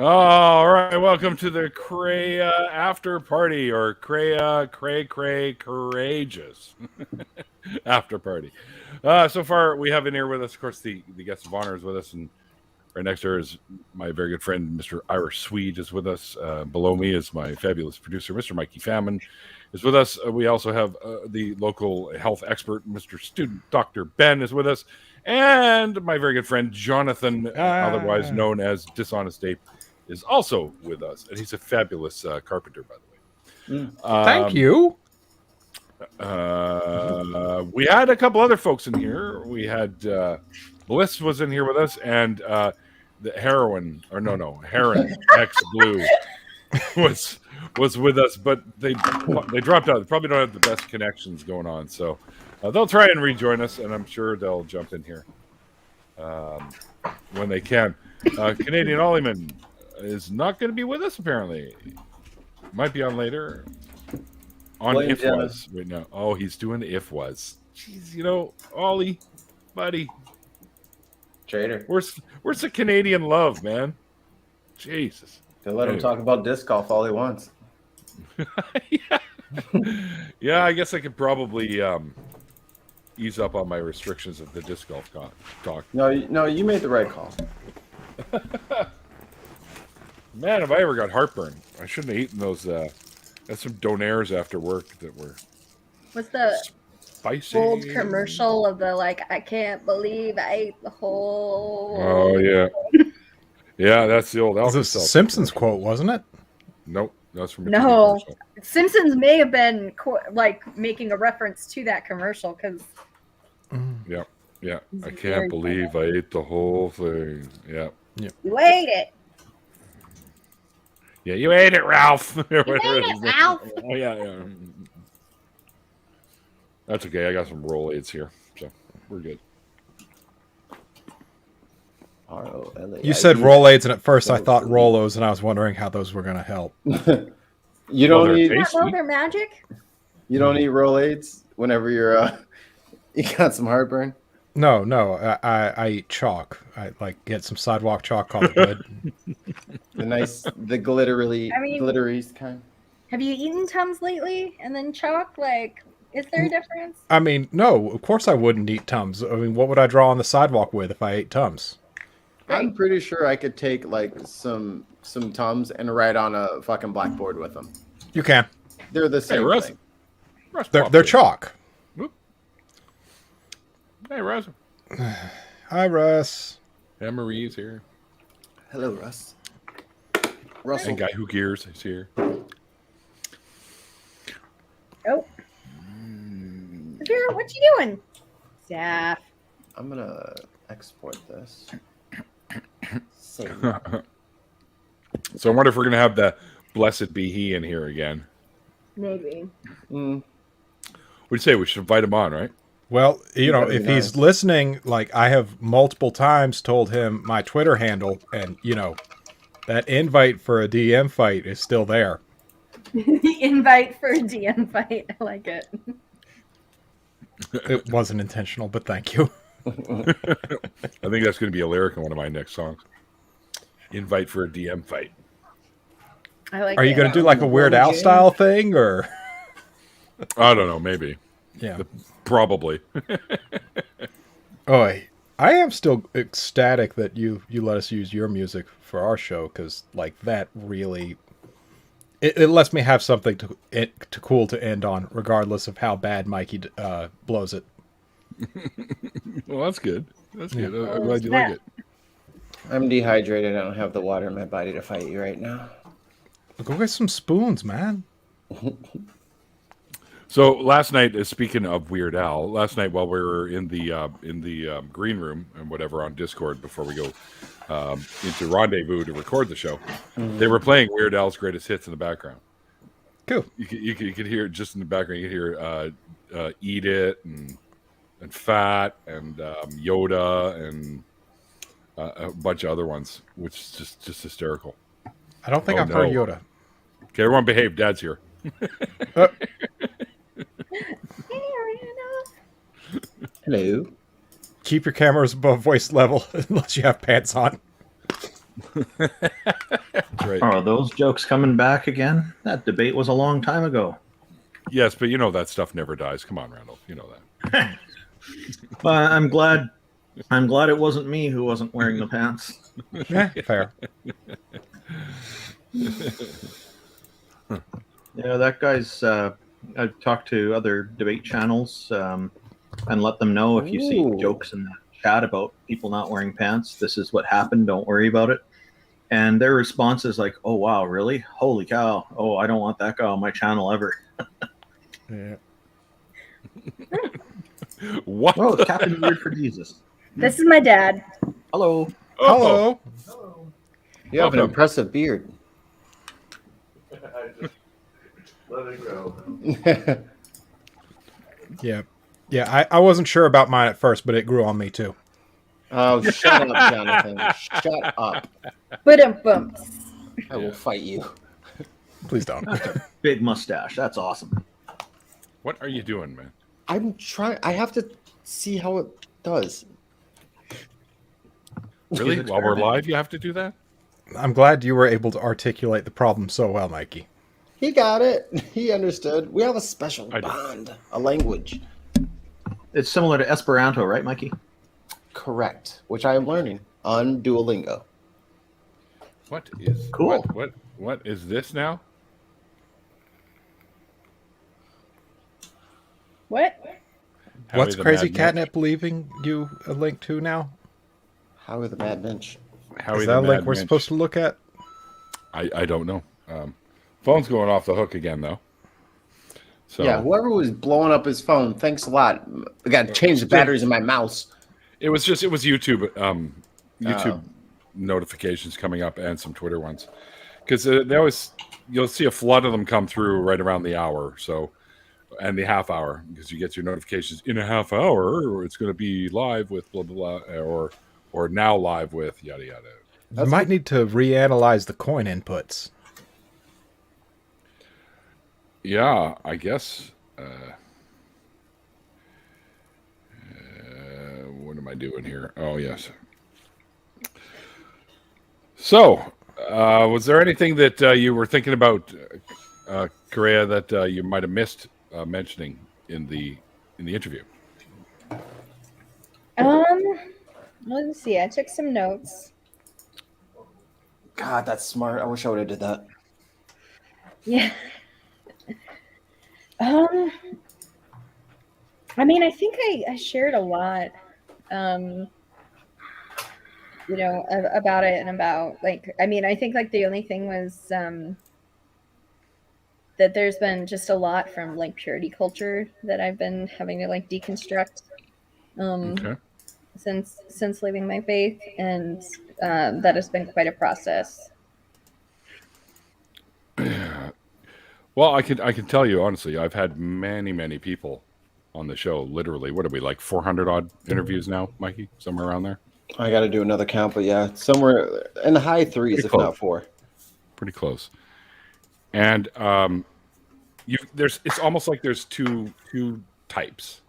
All right, welcome to the Karayah after party, or Cray courageous after party. So far, we have in here with us, of course, the guest of honor is with us, and right next to her is my very good friend, Mr. Irish Swede, is with us. Below me is my fabulous producer, Mr. Mikey Famine, is with us. We also have the local health expert, Mr. Student Dr. Ben, is with us, and my very good friend Jonathan, otherwise known as Dishonest Ape, is also with us, and he's a fabulous carpenter, by the way. Thank you. We had a couple other folks in here. We had Bliss was in here with us, and the Heron X Blue was with us, but they dropped out. They probably don't have the best connections going on, so they'll try and rejoin us, and I'm sure they'll jump in here when they can. Canadian Ollyman is not going to be with us, apparently. Might be on later. On Blame If Jenna. Was right now. Oh, he's doing the If Was. Jeez, Ollie, buddy. Trader. Where's the Canadian love, man? Jesus. They'll let him talk about disc golf all he wants. Yeah, I guess I could probably ease up on my restrictions of the disc golf talk. No, you made the right call. Man, have I ever got heartburn. I shouldn't have eaten those. Had some donaires after work that were What's the spicy. old commercial of the I can't believe I ate the whole. Oh, yeah. Yeah, that's the old It was a Alka-Seltzer Simpsons commercial. quote, wasn't it? Nope, that's from a No. TV commercial. Simpsons may have been making a reference to that commercial because Yeah. I It's can't very believe I ate the whole thing. Yeah. you ate it. Yeah, you ate it, Ralph. You ate it, Ralph. Oh, yeah. That's okay. I got some Rolaids here, so we're good. R-O-L-A-I-D. You said Rolaids, and at first I thought Rolos, and I was wondering how those were going to help. You don't they're need tasty. Not know their magic. you don't eat Rolaids whenever you're you got some heartburn. No, I eat chalk. I get some sidewalk chalk, call it good. The glittery kind. Have you eaten Tums lately and then chalk? Is there a difference? I mean, no, of course I wouldn't eat Tums. I mean, what would I draw on the sidewalk with if I ate Tums? I'm pretty sure I could take some Tums and write on a fucking blackboard with them. You can. They're the same Russ. thing. Russ They're popped in. chalk. Whoop. Hey, Russ. Hi, Russ. Yeah, Marie's here. Hello, Russ. And Russell. Guy Who Gears is here. Oh. Here, what you doing? Staff. I'm gonna export this. Save. So I wonder if we're going to have the Blessed Be He in here again. Maybe. Mm. What do you say? We should invite him on, right? Well, That'd be if nice. he's listening, I have multiple times told him my Twitter handle, and, that invite for a DM fight is still there. The invite for a DM fight. I like it. It wasn't intentional, but thank you. I think that's going to be a lyric in one of my next songs. Invite for a DM fight. I like Are you it. going to do a Weird Al style thing, or? I don't know. Maybe. Yeah. Probably. Oh, I am still ecstatic that you let us use your music for our show, because that really it lets me have something to cool to end on, regardless of how bad Mikey blows it. Well, that's good. That's good. Yeah. I'm glad you like it. I'm dehydrated. I don't have the water in my body to fight you right now. Go get some spoons, man. So last night, speaking of Weird Al, last night while we were in the green room and whatever on Discord before we go into Rendezvous to record the show, they were playing Weird Al's greatest hits in the background. Cool. You could hear it just in the background. You could hear "Eat It" and "Fat" and Yoda and a bunch of other ones, which is just hysterical. I don't think Oh, I've heard no. Yoda. Okay, everyone behave. Dad's here. Hello. Keep your cameras above voice level unless you have pants on. That's right. Are those jokes coming back again? That debate was a long time ago. Yes, but you know that stuff never dies. Come on, Randolph. You know that. I'm glad it wasn't me who wasn't wearing the pants. Fair. Yeah, that guy's. I've talked to other debate channels and let them know if you see Ooh. jokes in the chat about people not wearing pants, this is what happened. Don't worry about it. And their response is like, "Oh wow, really? Holy cow! Oh, I don't want that guy on my channel ever." Yeah. What? Oh, it's Captain Weird for Jesus. This is my dad. Hello. Oh, Hello. You have an Welcome. impressive beard. Let it go. Yeah. Yeah, I wasn't sure about mine at first, but it grew on me too. Oh, shut up, Jonathan. Shut up. Bumps. I will fight you. Please don't. Big mustache. That's awesome. What are you doing, man? I'm trying. I have to see how it does. Really? He's While we're experimenting. live, you have to do that? I'm glad you were able to articulate the problem so well, Mikey. He got it. He understood. We have a special I do. bond, a language. It's similar to Esperanto, right, Mikey? Correct. Which I am learning on Duolingo. What is Cool. What is this now? What? Howie What's the Crazy Mad Catnip leaving you a link to now? How are the Mad Minch? Minch? Howie Is the that a link Mad we're Minch. supposed to look at? I don't know. Phone's going off the hook again, though. So Yeah, whoever was blowing up his phone, thanks a lot. I got to change the batteries in my mouse. it was YouTube. YouTube Oh. notifications coming up and some Twitter ones, because they always you'll see a flood of them come through right around the hour. So and the half hour, because you get your notifications in a half hour, or it's going to be live with blah blah blah, or now live with yada yada. You might need to reanalyze the coin inputs. Yeah, I guess. What am I doing here? Oh, yes. So, was there anything that you were thinking about, Karayah, that you might have missed mentioning in the interview? Let's see. I took some notes. God, that's smart. I wish I would have did that. Yeah. I mean, I think I shared a lot, about it and about I mean, I think the only thing was that there's been just a lot from purity culture that I've been having to deconstruct Okay. since leaving my faith, and that has been quite a process. Well, I can tell you honestly, I've had many people on the show. Literally, what are we, like 400 odd interviews now, Mikey? Somewhere around there. I got to do another count, but yeah, somewhere in the high threes, Pretty if close. not four. Pretty close. And it's almost like there's two types.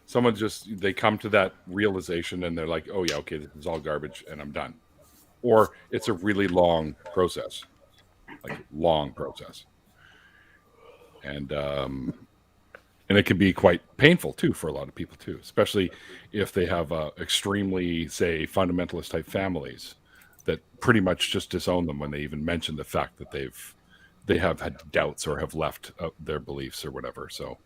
Someone they come to that realization and they're like, oh yeah, okay, this is all garbage and I'm done. Or it's a really long process. And it can be quite painful too for a lot of people too, especially if they have extremely, say, fundamentalist type families that pretty much just disown them when they even mention the fact that they have had doubts or have left their beliefs or whatever. So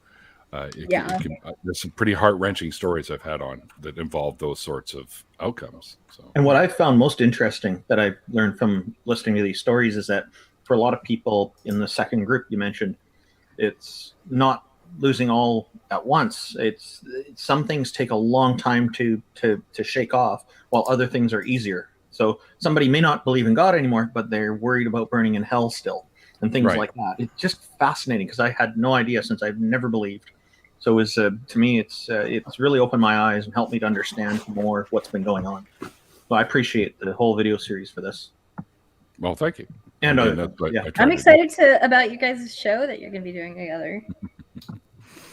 there's some pretty heart-wrenching stories I've had on that involve those sorts of outcomes. So And what I found most interesting that I learned from listening to these stories is that for a lot of people in the second group you mentioned, it's not losing all at once. It's some things take a long time to shake off, while other things are easier. So somebody may not believe in God anymore, but they're worried about burning in hell still, and things Right. like that. It's just fascinating because I had no idea, since I've never believed. So it was, to me, it's really opened my eyes and helped me to understand more of what's been going on. So I appreciate the whole video series for this. well, thank you. And that's what yeah. I tried I'm to excited about you guys' show that you're going to be doing together.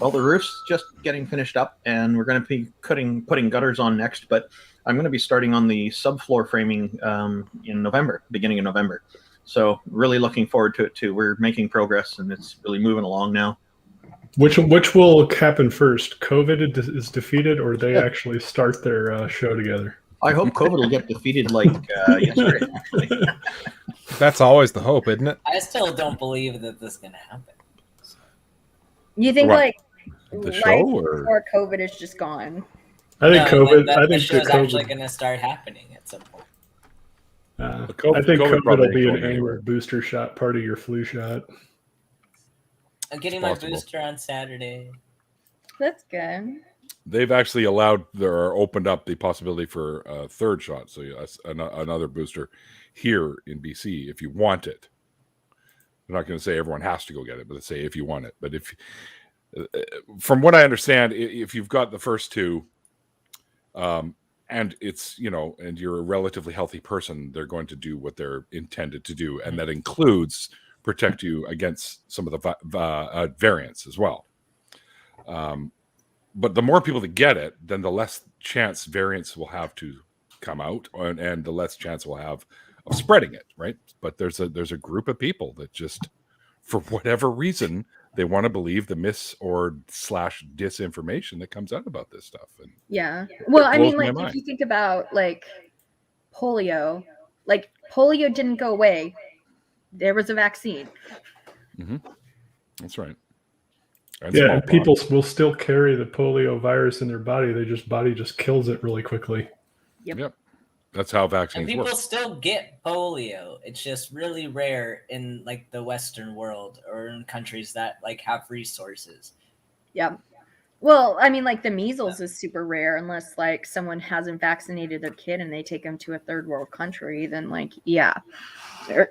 Well, the roof's just getting finished up, and we're going to be putting gutters on next. But I'm going to be starting on the subfloor framing in November, beginning of November. So really looking forward to it too. We're making progress, and it's really moving along now. Which will happen first? COVID is defeated, or they actually start their show together? I hope COVID will get defeated like yesterday, actually. That's always the hope, isn't it? I still don't believe that this is gonna happen. You think What? like The life show, or before COVID is just gone? I think COVID. That I the think show's the actually COVID. gonna start happening at some point. I think COVID COVID probably will be ain't an going anywhere. annual booster shot, part of your flu shot. I'm getting It's my possible. booster on Saturday. That's good. they've actually allowed or opened up the possibility for a third shot, so another booster here in BC if you want it. They're not going to say everyone has to go get it, but they say if you want it. But if, from what I understand, if you've got the first two, and it's, and you're a relatively healthy person, they're going to do what they're intended to do, and that includes protect you against some of the variants as well. But the more people that get it, then the less chance variants will have to come out, and the less chance we'll have of spreading it, right? But there's a group of people that just, for whatever reason, they want to believe the mis or / disinformation that comes out about this stuff. And Yeah. Well, I blows mean, my like mind. if you think about like polio didn't go away. There was a vaccine. that's right. And smallpox. people will still carry the polio virus in their body. Body just kills it really quickly. Yep. That's how And vaccines people work. still get polio. It's just really rare in like the Western world or in countries that like have resources. Yeah. Well, I mean, like the measles is super rare unless like someone hasn't vaccinated their kid and they take them to a third world country. Then like, yeah.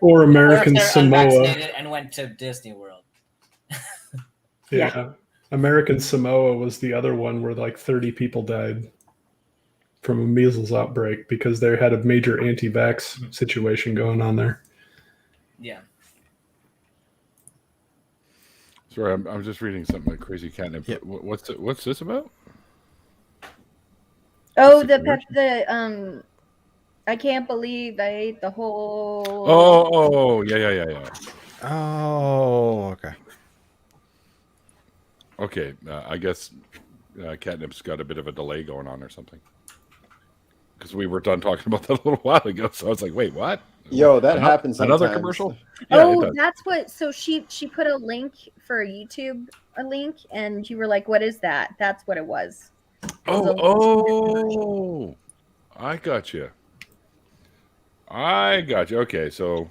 Or American Or if they're Samoa. unvaccinated and went to Disney World. Yeah. American Samoa was the other one where like 30 people died from a measles outbreak because they had a major anti-vax situation going on there. Yeah. Sorry, I'm just reading something like crazy catnip. Yeah. What's this about? Oh, Situation? I can't believe I ate the whole. Oh, yeah. Oh, okay. Okay, I guess catnip's got a bit of a delay going on or something. Because we were done talking about that a little while ago, so I was like, "Wait, what?" Yo, that happens sometimes. Another commercial? Yeah, it Oh, does. that's what. So she put a link for YouTube, and you were like, "What is that?" That's what it was. Oh, I got you. Okay, so,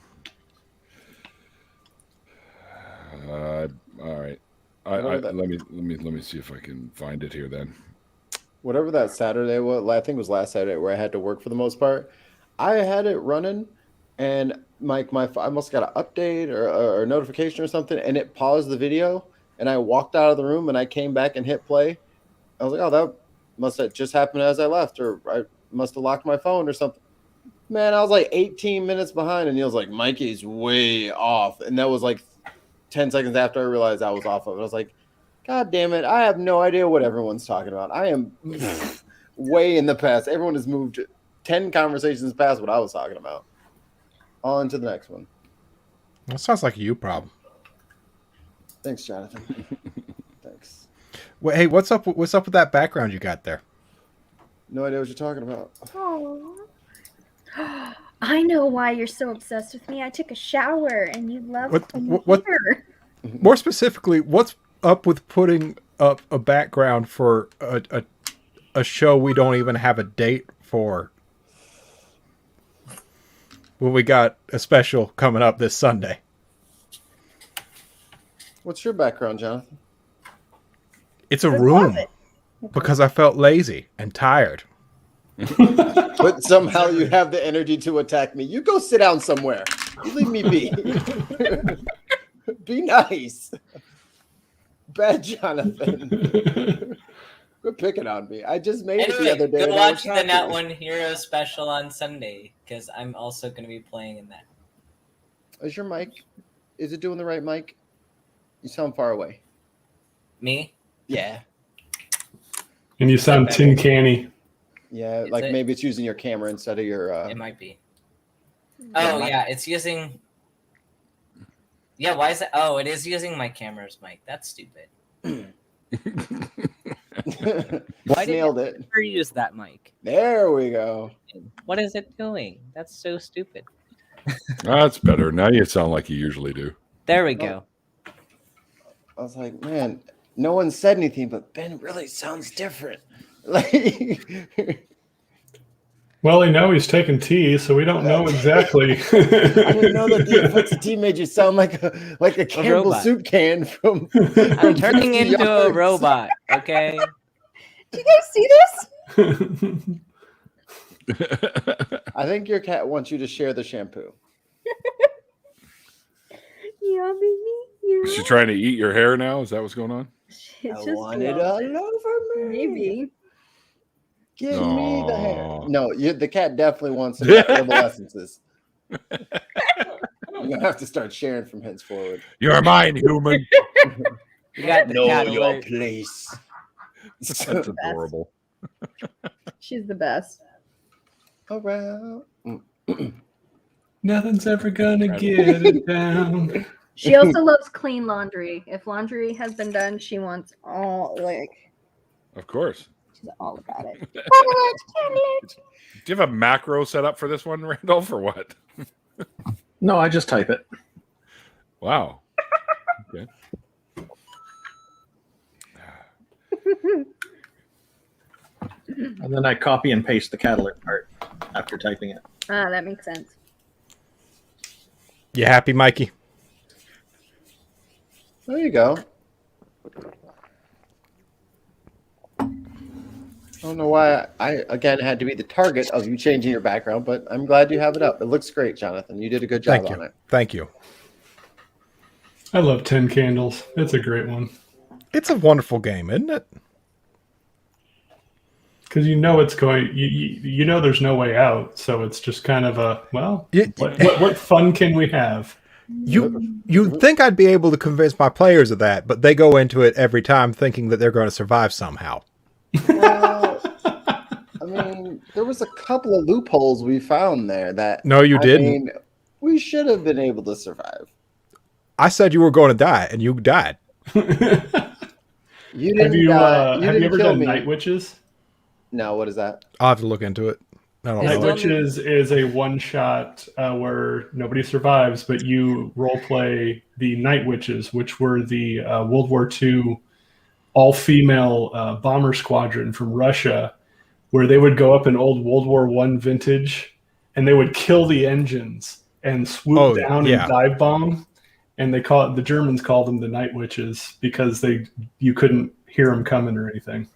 all right. Let me see if I can find it here then. Whatever that Saturday was, I think it was last Saturday where I had to work for the most part. I had it running, and my I must got an update or a notification or something, and it paused the video, and I walked out of the room, and I came back and hit play. I was like, oh, that must have just happened as I left, or I must have locked my phone or something. Man, I was like 18 minutes behind, and Neil's like, Mikey's way off, and that was like 10 seconds after I realized I was off of it. I was like, God damn it, I have no idea what everyone's talking about. I am way in the past. Everyone has moved 10 conversations past what I was talking about. On to the next one. That sounds like a you problem. Thanks, Jonathan. Thanks. Wait, hey, what's up with that background you got there? No idea what you're talking about. Oh. I know why you're so obsessed with me. I took a shower and you love What- here. More specifically, what's up with putting up a background for a show we don't even have a date for? Well, we got a special coming up this Sunday. What's your background, Jonathan? It's a The room closet. because I felt lazy and tired. But somehow you have the energy to attack me. You go sit down somewhere. You leave me be. Be nice. Bad Jonathan. Quit picking on me. I just made it the Anyway, other day. go and I was watch the happy. Nat One Hero special on Sunday because I'm also going to be playing in that. Is your mic? Is it doing the right mic? You sound far away. Me? Yeah. And you sound tin canny. Yeah, like maybe it's using your camera instead of your. It might be. Oh yeah, it's using. Yeah, why is it? Oh, it is using my camera's mic. That's stupid. Why Nailed did it. you ever use that mic? There we go. What is it doing? That's so stupid. That's better. Now you sound like you usually do. There we go. I was like, man, no one said anything, but Ben really sounds different. Like, Well, I know he's taking tea, so we don't know exactly. I didn't know that the effects of tea made you sound like a Campbell robot. soup can from. I'm turning into a yards. robot, okay? Do you guys see this? I think your cat wants you to share the shampoo. Yeah, baby. Yeah. Is she trying to eat your hair now? Is that what's going on? It's I just want it all over me. maybe. Give me the hair. Aw. No, the cat definitely wants some herbal essences. You're gonna have to start sharing from henceforward. You're mine, human. You got the cat alert. place. That's adorable. She's the best. Around. Nothing's ever gonna get it down. She also loves clean laundry. If laundry has been done, she wants all Of course. she's all about it. Do you have a macro set up for this one, Randolph, or what? No, I just type it. Wow. Okay. And then I copy and paste the cat alert part after typing it. Ah, that makes sense. You happy, Mikey? There you go. I don't know why I again had to be the target of you changing your background, but I'm glad you have it up. It looks great, Jonathan. You did a good job Thank on you. it. Thank you. I love 10 Candles. It's a great one. It's a wonderful game, isn't it? Because you know it's going, you know there's no way out. So it's just kind of a, well, what fun can we have? You'd think I'd be able to convince my players of that, but they go into it every time thinking that they're going to survive somehow. Well, I mean, there was a couple of loopholes we found there that. No, you didn't. mean, we should have been able to survive. I said you were going to die, and you died. You didn't Have you didn't ever kill done me. Night Witches? No, what is that? I'll have to look into it. I don't Night know. Witches is a one-shot where nobody survives, but you role-play the Night Witches, which were the World War II all-female bomber squadron from Russia, where they would go up in old World War I vintage, and they would kill the engines and swoop down and dive bomb. And the Germans called them the Night Witches because you couldn't hear them coming or anything.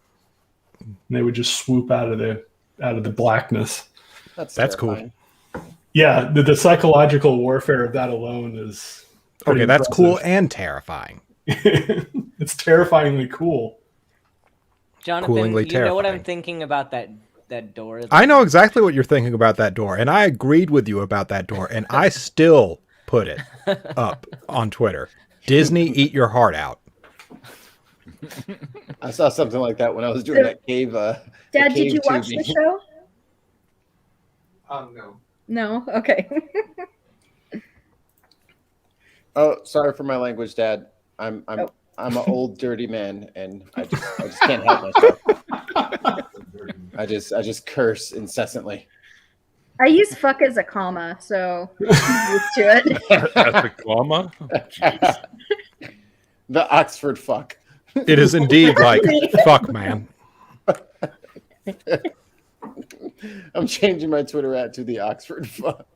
And they would just swoop out of the blackness. That's cool. Yeah, the psychological warfare of that alone is pretty Okay, that's impressive. cool and terrifying. It's terrifyingly cool. Jonathan, Coolingly you know what I'm terrifying. thinking about that door? I know exactly what you're thinking about that door, and I agreed with you about that door, and I still put it up on Twitter. Disney, eat your heart out. I saw something like that when I was doing that cave. Dad, cave did you watch tubing. the show? No. No? Okay. Oh, sorry for my language, Dad. I'm an old dirty man, and I just can't help myself. I just curse incessantly. I use fuck as a comma, so I'm used to it. That's a comma? Oh, jeez. The Oxford fuck. It is indeed like, fuck, man. I'm changing my Twitter at to the Oxford fuck.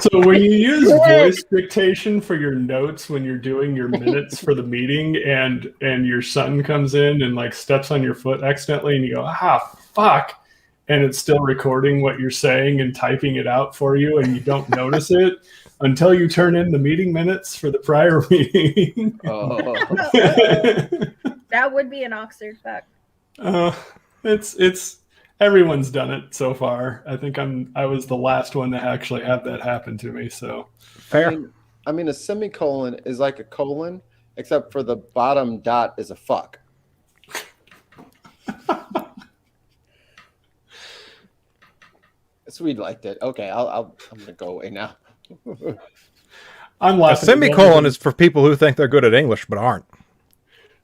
So when you use voice dictation for your notes when you're doing your minutes for the meeting and your son comes in and like steps on your foot accidentally and you go, fuck, and it's still recording what you're saying and typing it out for you and you don't notice it until you turn in the meeting minutes for the prior meeting. Oh. That would be an Oxford fuck. It's everyone's done it so far. I think I was the last one to actually have that happen to me. So Fair. I mean, a semicolon is like a colon, except for the bottom dot is a fuck. Swede liked it. Okay, I'm gonna go away now. I'm A laughing. semicolon is for people who think they're good at English but aren't.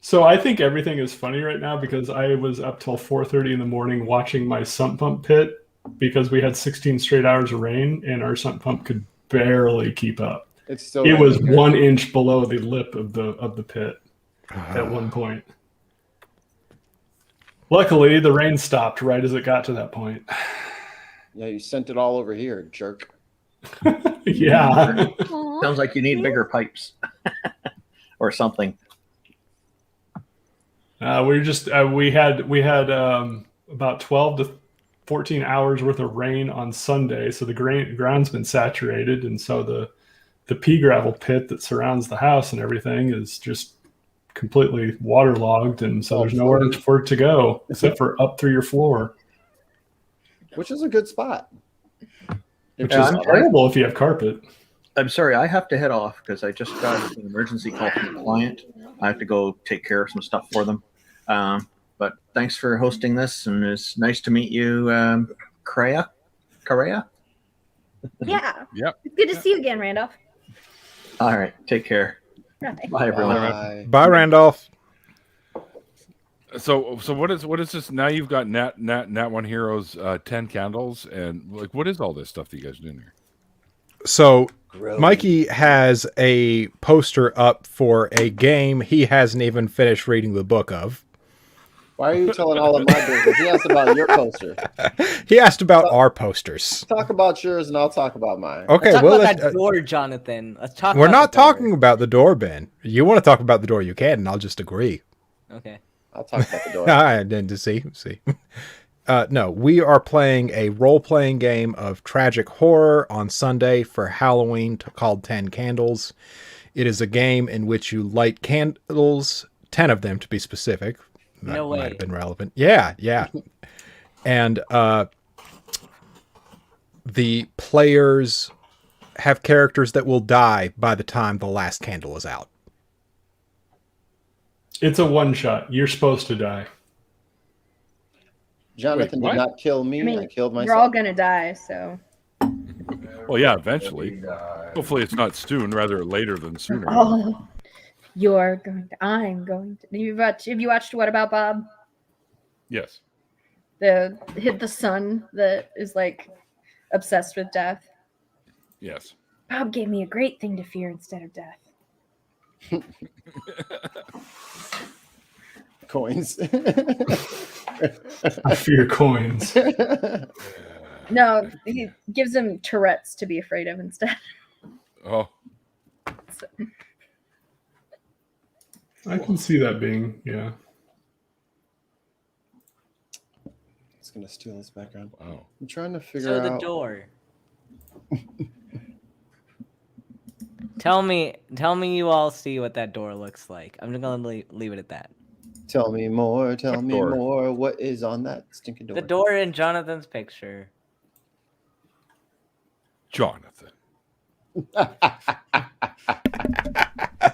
So I think everything is funny right now because I was up till 4:30 in the morning watching my sump pump pit because we had 16 straight hours of rain and our sump pump could barely keep up. It's still It was raining here. 1 inch below the lip of the pit at one point. Luckily, the rain stopped right as it got to that point. Yeah, you sent it all over here, jerk. Yeah. Aw. Sounds like you need bigger pipes or something. We had about 12 to 14 hours worth of rain on Sunday, so the ground's been saturated, and so the pea gravel pit that surrounds the house and everything is just completely waterlogged, and so there's nowhere for it to go except for up through your floor, Which is a good spot. which is terrible if you have carpet. I'm sorry, I have to head off because I just got an emergency call from a client. I have to go take care of some stuff for them. But thanks for hosting this, and it's nice to meet you, Karayah. Yeah. Yep. It's good to see you again, Randolph. All right, take care. Right. Bye, everyone. Bye. Bye, Randolph. So what is this? Now you've got Nat One Heroes 10 candles, and like, what is all this stuff that you guys are doing here? So Mikey has a poster up for a game he hasn't even finished reading the book of. Why are you telling all of my business? He asked about your poster. He asked about our posters. Talk about yours, and I'll talk about mine. Okay, Talk well, about that door, Jonathan. Let's talk. we're about not the door. talking about the door, Ben. You want to talk about the door, you can, and I'll just agree. Okay. I'll talk about the door. I didn't see. No, we are playing a role-playing game of tragic horror on Sunday for Halloween called 10 Candles. It is a game in which you light candles, 10 of them to be specific. That No way. might have been relevant. Yeah. And the players have characters that will die by the time the last candle is out. It's a one shot. You're supposed to die. Jonathan Wait, did what? not kill me. I mean, I killed we're myself. all gonna die, so. Well, yeah, eventually. Hopefully, it's not soon, rather later than sooner. Oh, you're going to. I'm going to. Have you watched What About Bob? Yes. The son that is like obsessed with death. Yes. Bob gave me a great thing to fear instead of death. Coins. I fear coins. No, he gives him Tourette's to be afraid of instead. Oh, So, I can see that being, yeah. It's gonna steal his background. wow. I'm trying to figure So the out. door. Tell me you all see what that door looks like. I'm just gonna leave it at that. Tell me more. Tell What me door? more. What is on that stinking door? The door in Jonathan's picture. Jonathan.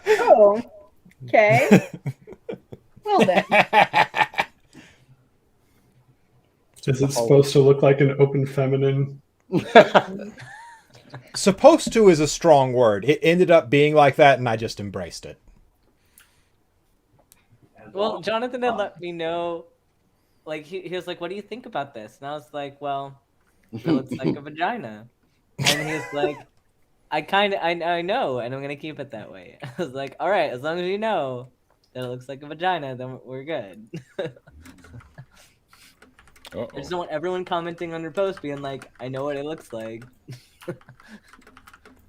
oh, okay. Well then. Is it supposed to look like an open feminine? Supposed to is a strong word. It ended up being like that, and I just embraced it. Well, Jonathan had let me know. Like he was like, "What do you think about this?" And I was like, "Well, it looks like a vagina." And he was like, I know, and I'm gonna keep it that way. I was like, all right, as long as you know that it looks like a vagina, then we're good. I just don't want everyone commenting on your post being like, I know what it looks like.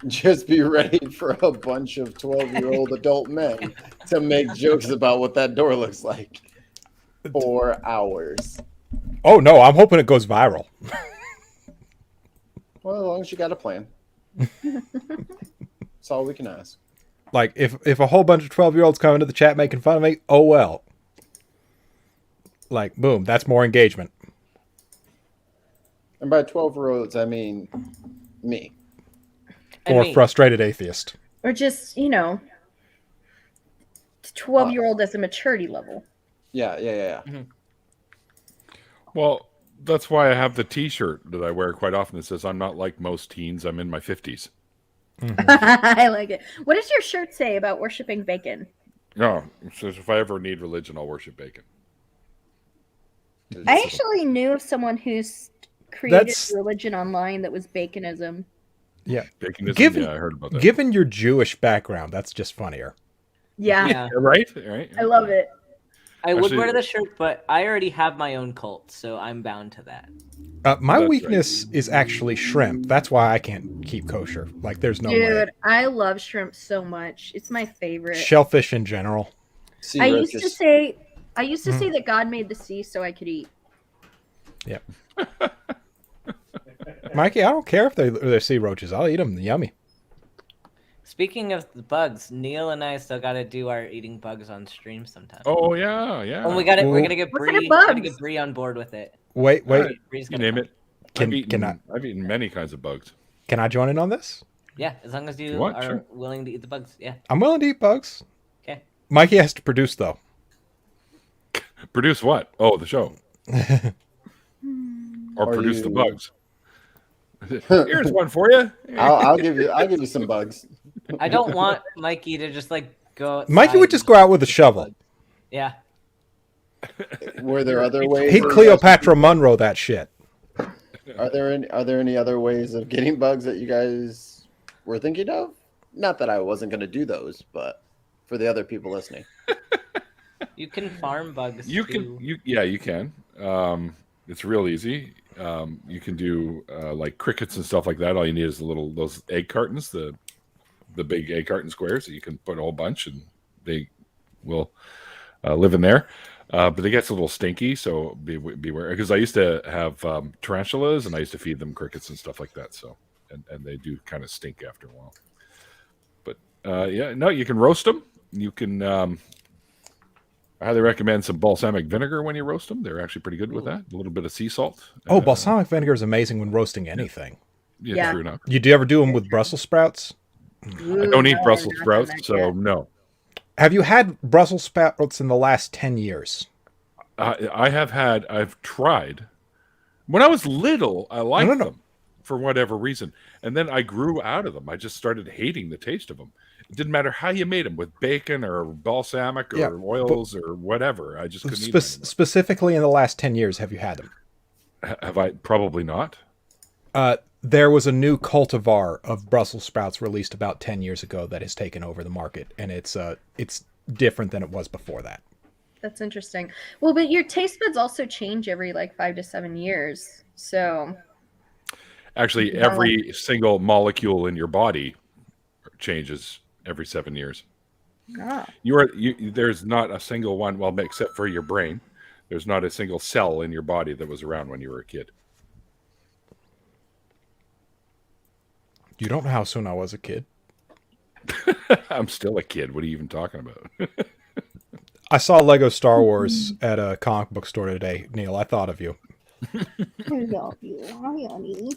Just be ready for a bunch of 12-year-old adult men to make jokes about what that door looks like for hours. Oh no, I'm hoping it goes viral. Well, as long as you got a plan. That's all we can ask. Like, if a whole bunch of 12-year-olds come into the chat making fun of me, oh well. Like, boom, that's more engagement. And by 12-year-olds, I mean me. And Or me. frustrated atheist. Or just, 12-year-old as a maturity level. Yeah. Well, that's why I have the T-shirt that I wear quite often that says, "I'm not like most teens. I'm in my 50s." I like it. What does your shirt say about worshiping bacon? No, so if I ever need religion, I'll worship bacon. I actually knew of someone who's created That's- a religion online that was baconism. Yeah. Baconism, yeah, I heard about that. Given your Jewish background, that's just funnier. Yeah, Yeah. Right? Right? I love it. I would Actually- wear the shirt, but I already have my own cult, so I'm bound to that. My That's weakness is actually shrimp. That's why I can't keep kosher. Like, there's no way. Dude, I love shrimp so much. It's my favorite. Shellfish in general. Sea I used to roaches. say that God made the sea so I could eat. Yep. Mikey, I don't care if they're sea roaches. I'll eat them. Yummy. Speaking of the bugs, Neil and I still got to do our eating bugs on stream sometime. Oh yeah, yeah. And we got it. We're Ooh. gonna get What Bree. kind of We're gonna bugs? get Bree on board with it. Wait. Bree's You gonna name come. it. Can I've eaten many kinds of bugs. Can I join in on this? Yeah, as long as you What? are Sure. willing to eat the bugs. Yeah. I'm willing to eat bugs. Okay. Mikey has to produce, though. Produce what? Oh, the show. Or Or produce the you- bugs. Here's one for you. I'll give you some bugs. I don't want Mikey to just like go. Mikey would outside just go out with a shovel. Yeah. Were there other ways? He'd of- Cleopatra Munro that shit. Are there any other ways of getting bugs that you guys were thinking of? Not that I wasn't going to do those, but for the other people listening. You can farm bugs. You too. can. You can. It's real easy. You can do like crickets and stuff like that. All you need is those egg cartons, the big egg carton squares that you can put a whole bunch, and they will live in there. But they get a little stinky, so beware. Because I used to have tarantulas, and I used to feed them crickets and stuff like that. So, and they do kind of stink after a while. But you can roast them. You can. I highly recommend some balsamic vinegar when you roast them. They're actually pretty good with that. A little bit of sea salt. Oh, balsamic vinegar is amazing when roasting anything. Yeah. True enough. Do you ever do them with Brussels sprouts? I don't eat Brussels sprouts, so no. Have you had Brussels sprouts in the last 10 years? I've tried. When I was little, I liked No. them for whatever reason. And then I grew out of them. I just started hating the taste of them. It didn't matter how you made them, with bacon or balsamic or Yeah, oils or whatever. I just couldn't eat them anymore. Specifically in the last 10 years, have you had them? Have I? Probably not. There was a new cultivar of Brussels sprouts released about 10 years ago that has taken over the market, and it's different than it was before that. That's interesting. Well, but your taste buds also change every like 5 to 7 years. So Actually, Yeah. every single molecule in your body changes every 7 years. ah, There's not a single one, well, except for your brain. There's not a single cell in your body that was around when you were a kid. You don't know how soon I was a kid. I'm still a kid. What are you even talking about? I saw Lego Star Wars at a comic book store today. Neil, I thought of you.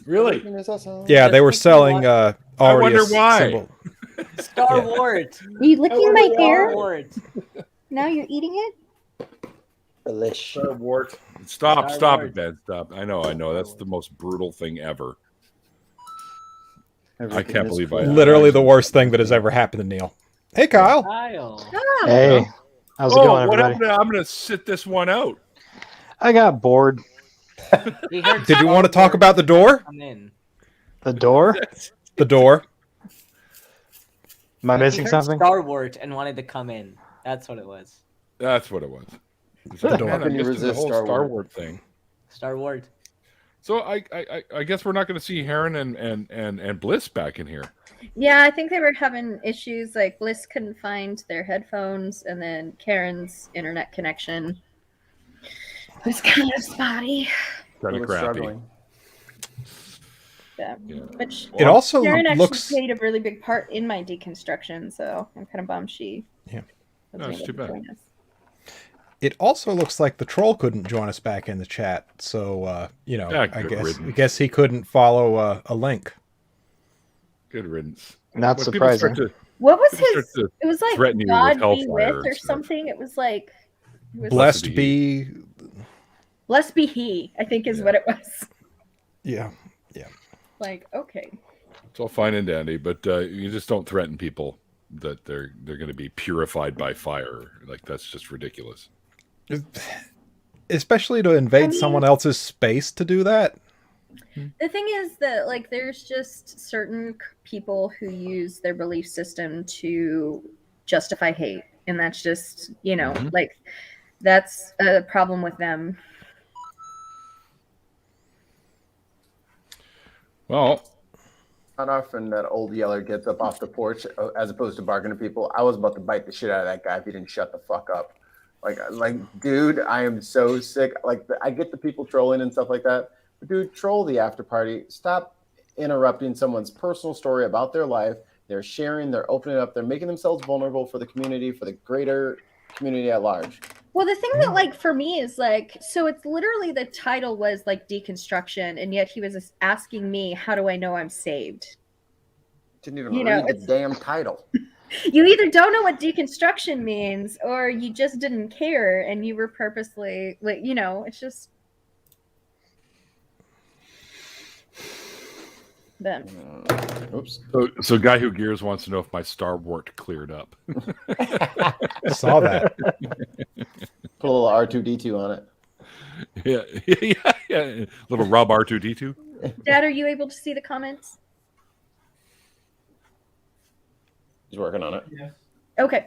Really? Yeah, they were selling I already wonder why. symbol. Star Wars. are you licking my Star hair? Wars. Now you're eating it? Delish. Stop Star it, Ben. Stop. I know. That's the most brutal thing ever. I can't believe I Literally the worst thing that has ever happened to Neil. Hey, Kyle. Kyle. Oh, Hey, how's it going, what everybody? I'm going to sit this one out. I got bored. We heard Did you Star want to talk Wars about the door? come in. The door? The door. Am I We missing heard something? Star Wars and wanted to come in. That's what it was. That's what it was. The door. Man, How can I'm you missing the resist whole Star Star Wars? Wars thing. Star Wars. So I guess we're not going to see Heron and Bliss back in here. yeah, I think they were having issues. Like Bliss couldn't find their headphones, and then Karen's internet connection was kind of spotty. Kind of crappy. Yeah. Yeah. Which It also Karen actually looks. played a really big part in my deconstruction, so I'm kind of bummed she. Yeah. wasn't That's able too to bad. join us. It also looks like the troll couldn't join us back in the chat, so Yeah, I good guess riddance. he couldn't follow a link. Good riddance. Not When people start surprising. What was People start his? to It was like threaten you with God be hellfire with and or stuff. something. It was like. It was Blessed Blessed be. Let's be he, I think is Yeah. what it was. Yeah. Like, okay. It's all fine and dandy, but you just don't threaten people that they're going to be purified by fire. Like, that's just ridiculous. Especially to invade someone else's space to do that. The thing is that, like, there's just certain people who use their belief system to justify hate. And that's just, you know, like, that's a problem with them. Well, Not often that old yeller gets up off the porch as opposed to barking at people. I was about to bite the shit out of that guy if he didn't shut the fuck up. Like, dude, I am so sick. Like, I get the people trolling and stuff like that. But dude, troll the after party. Stop interrupting someone's personal story about their life. They're sharing, they're opening up, they're making themselves vulnerable for the community, for the greater community at large. Well, the thing that, like, for me is, like, so it's literally the title was, like, deconstruction, and yet he was asking me, how do I know I'm saved? Didn't even read the damn title. You either don't know what deconstruction means, or you just didn't care, and you were purposely, like, you know, it's just... Then. Oops. So Guy Who Gears wants to know if my star wart cleared up. Saw that. Put a little R2D2 on it. Yeah. Little Rob R2D2. Dad, are you able to see the comments? He's working on it. Yeah. Okay.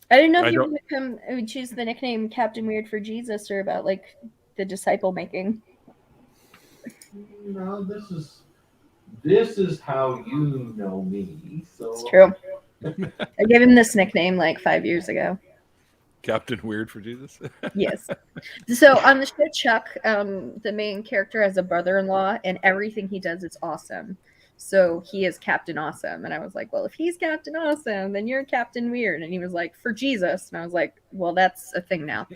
I didn't know if I you would choose the nickname Captain Weird for Jesus or about, like, the disciple making. No, this is how you know me. So It's true. I gave him this nickname like 5 years ago. Captain Weird for Jesus. Yes. So on the show Chuck, the main character has a brother-in-law, and everything he does is awesome. So he is Captain Awesome. And I was like, well, if he's Captain Awesome, then you're Captain Weird. And he was like, for Jesus. And I was like, well, that's a thing now.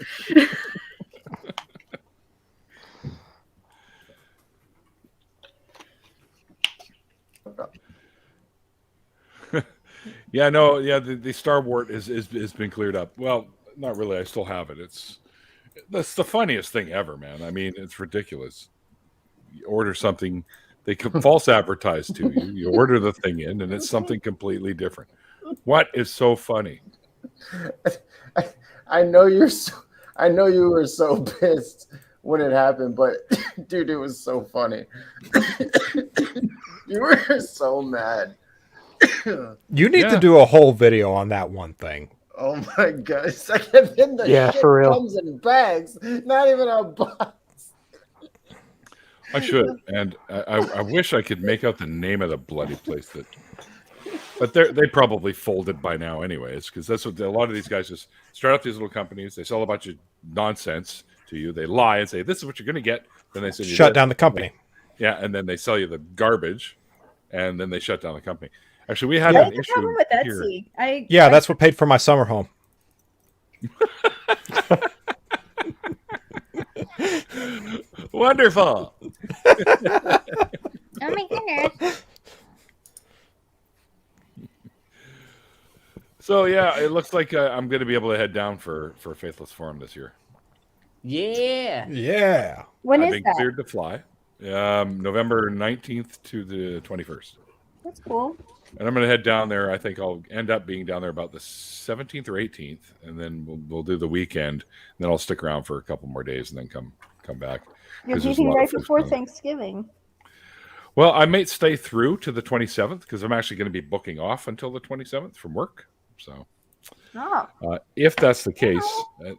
Yeah, no, yeah, the Star Wart has been cleared up. Well, not really. I still have it. That's the funniest thing ever, man. I mean, it's ridiculous. You order something, they can false advertise to you. You order the thing in, and it's something completely different. What is so funny? I know you were so pissed when it happened, but dude, it was so funny. You were so mad. You need to do a whole video on that one thing. Oh my god! And then the shit for real. comes in bags, not even a box. I should, and I wish I could make out the name of the bloody place but they probably folded by now, anyways, because that's what a lot of these guys just start up these little companies. They sell a bunch of nonsense to you. They lie and say this is what you're going to get. Then they say Shut down the company. Yeah, and then they sell you the garbage, and then they shut down the company. Actually, we had I an have a issue problem with here. Etsy. That's what paid for my summer home. Wonderful. Oh my goodness. So yeah, it looks like I'm going to be able to head down for Faithless Forum this year. Yeah. Yeah. When I've is been that? cleared to fly. November 19th to the 21st. That's cool. And I'm going to head down there. I think I'll end up being down there about the 17th or 18th, and then we'll do the weekend. And then I'll stick around for a couple more days, and then come back. You're 'Cause there's a leaving lot of right folks before down there. Thanksgiving. Well, I might stay through to the 27th because I'm actually going to be booking off until the 27th from work. So Oh. if that's the case,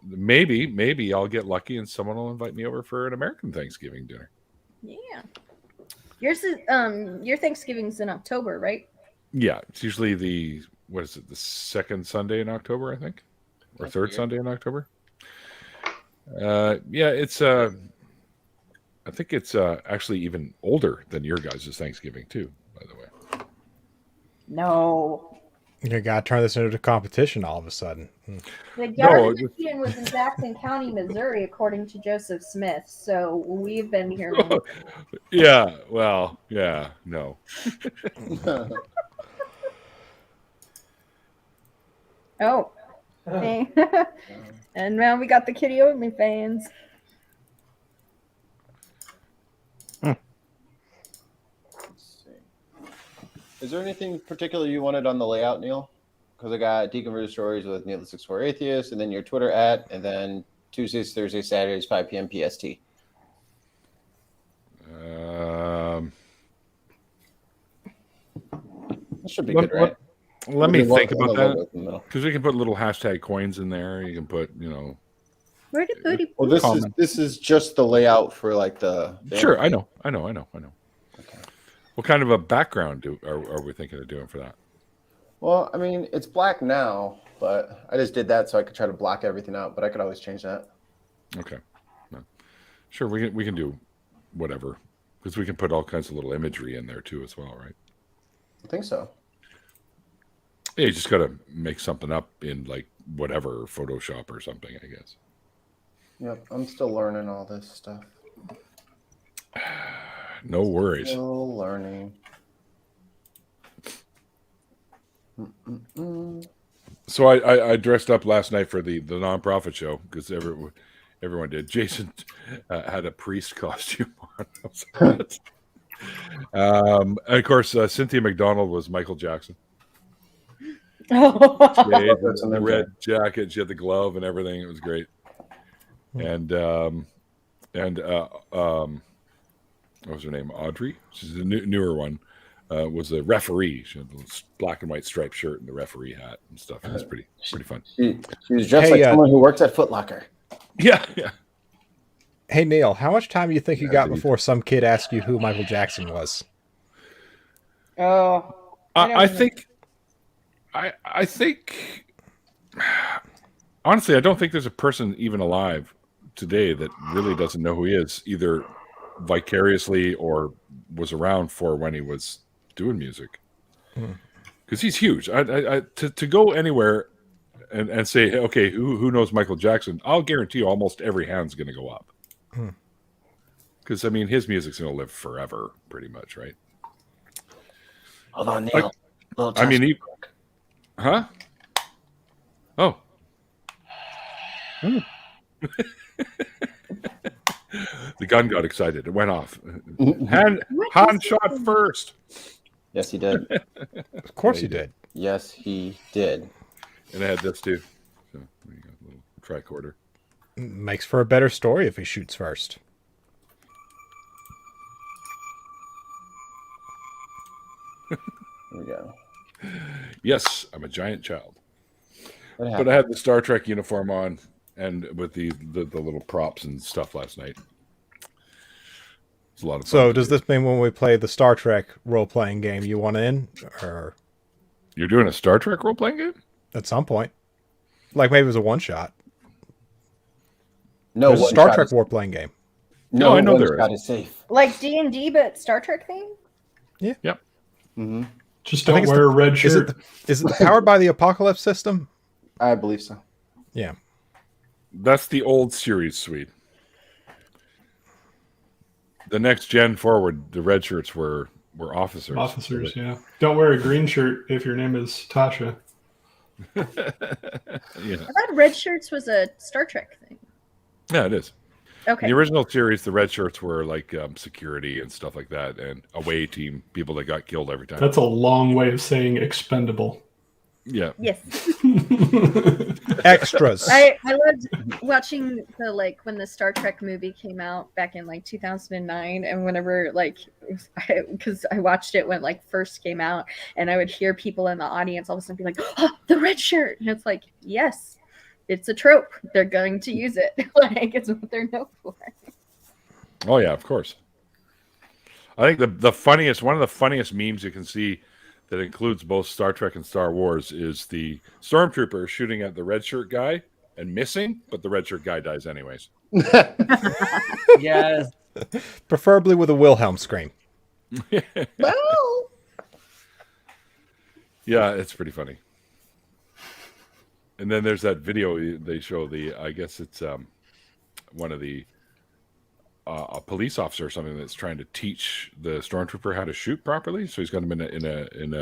maybe I'll get lucky and someone will invite me over for an American Thanksgiving dinner. Yeah. Yours is your Thanksgiving's in October, right? Yeah, it's usually the second Sunday in October, I think, or That's third weird. Sunday in October. Yeah, it's I think it's actually even older than your guys' Thanksgiving too, by the way. No. You gotta turn this into a competition all of a sudden. The No, garbage it- machine was in Jackson County, Missouri, according to Joseph Smith. So we've been here. Yeah, well, yeah, no. Oh. And now we got the kitty only fans. Let's see. Is there anything particular you wanted on the layout, Neil? Because I got Deconverted Stories with Neil the 64 Atheist, and then your Twitter and then Tuesdays, Thursdays, Saturdays, 5 p.m. PST. That should be good, right? Let me think about that, because we can put little hashtag coins in there. You can put, Where did Booty? Well, this is just the layout for like the. Sure, I know. Okay. What kind of a background are we thinking of doing for that? Well, I mean, it's black now, but I just did that so I could try to block everything out. But I could always change that. Okay. No. Sure, we can do whatever, because we can put all kinds of little imagery in there too as well, right? I think so. Yeah, you just got to make something up in like whatever Photoshop or something, I guess. Yep, I'm still learning all this stuff. No worries. Still learning. So I dressed up last night for the nonprofit show because everyone did. Jason had a priest costume on. And of course, Cynthia McDonald was Michael Jackson. The red jacket, she had the glove and everything. It was great. And what was her name? Audrey. She's a newer one. Was a referee. She had the black and white striped shirt and the referee hat and stuff. It was pretty fun. She was dressed like someone who works at Foot Locker. Yeah. Hey Neil, how much time do you think you got before some kid asked you who Michael Jackson was? Oh, I think honestly, I don't think there's a person even alive today that really doesn't know who he is, either vicariously or was around for when he was doing music. Because he's huge. To go anywhere and say, okay, who knows Michael Jackson? I'll guarantee you almost every hand's going to go up. Because, I mean, his music's going to live forever, pretty much, right? Hold on, Neil. I mean, huh? Oh. The gun got excited. It went off. Han shot first. Yes, he did. Of course he did. Yes, he did. And I had this too. So there you go, a little tricorder. Makes for a better story if he shoots first. There we go. Yes, I'm a giant child. But I had the Star Trek uniform on and with the little props and stuff last night. It's a lot of fun. So does this mean when we play the Star Trek role-playing game, you want in? Or you're doing a Star Trek role-playing game? At some point. Like maybe it was a one-shot. No, there's a Star Trek role-playing game. No, I know there is safe. Like D&D, but Star Trek theme? Yeah. Yep. Mm-hmm. Just don't wear a red shirt. Is it powered by the Apocalypse system? I believe so. Yeah. That's the old series suite. The next gen forward, the red shirts were officers. Officers, yeah. Don't wear a green shirt if your name is Tasha. Yeah. I thought red shirts was a Star Trek thing. Yeah, it is. Okay. In the original series, the red shirts were like security and stuff like that, and away team people that got killed every time. That's a long way of saying expendable. Yeah. Yes. Extras. I loved watching when the Star Trek movie came out back in 2009, and whenever because I watched it when first came out, and I would hear people in the audience all of a sudden be like, "Oh, the red shirt," and it's like, yes, it's a trope. They're going to use it. It's what they're known for. Oh yeah, of course. I think one of the funniest memes you can see that includes both Star Trek and Star Wars is the stormtrooper shooting at the red shirt guy and missing, but the red shirt guy dies anyways. Yes. Preferably with a Wilhelm scream. Well. Yeah, it's pretty funny. And then there's that video they show I guess it's one of the a police officer or something that's trying to teach the stormtrooper how to shoot properly. So he's got him in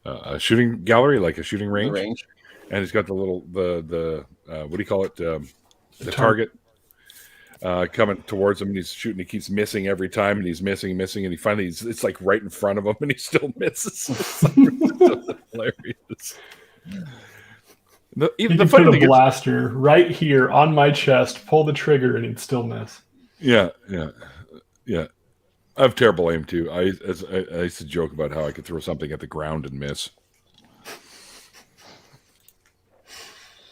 a shooting gallery, like a shooting The range, range. and he's got the little the what do you call it? The target coming towards him, and he's shooting. He keeps missing every time, and he's missing, and he finally it's like right in front of him, and he still misses. It's hilarious. You The can funny put a thing is, blaster right here on my chest, pull the trigger, and he'd still miss. yeah. I have terrible aim too. I used to joke about how I could throw something at the ground and miss.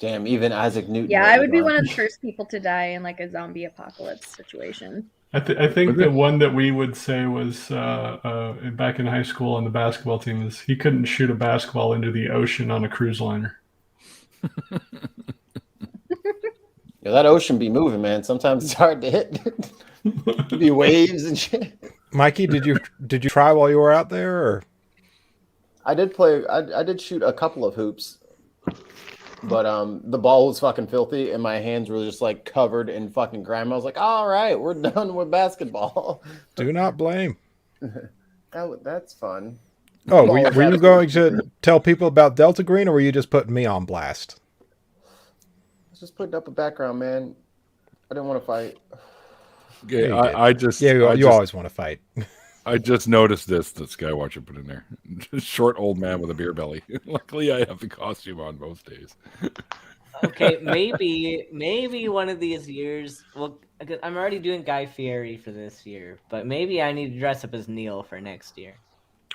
Damn, even Isaac Newton. Yeah, let I me would be down. one of the first people to die in like a zombie apocalypse situation. I think the one that we would say was back in high school on the basketball team is he couldn't shoot a basketball into the ocean on a cruise liner. Yeah, that ocean be moving, man. Sometimes it's hard to hit. Could be waves and shit. Mikey, did you try while you were out there? Or? I did play. I did shoot a couple of hoops, but the ball was fucking filthy, and my hands were just like covered in fucking grime. I was like, all right, we're done with basketball. Do not blame. That's fun. Oh, were you going to tell people about Delta Green, or were you just putting me on blast? I was just putting up a background, man. I didn't want to fight. Okay, Yeah, you always want to fight. I just noticed that Skywatcher put in there. Short old man with a beer belly. Luckily, I have the costume on most days. Okay, maybe one of these years. Well, I'm already doing Guy Fieri for this year, but maybe I need to dress up as Neil for next year.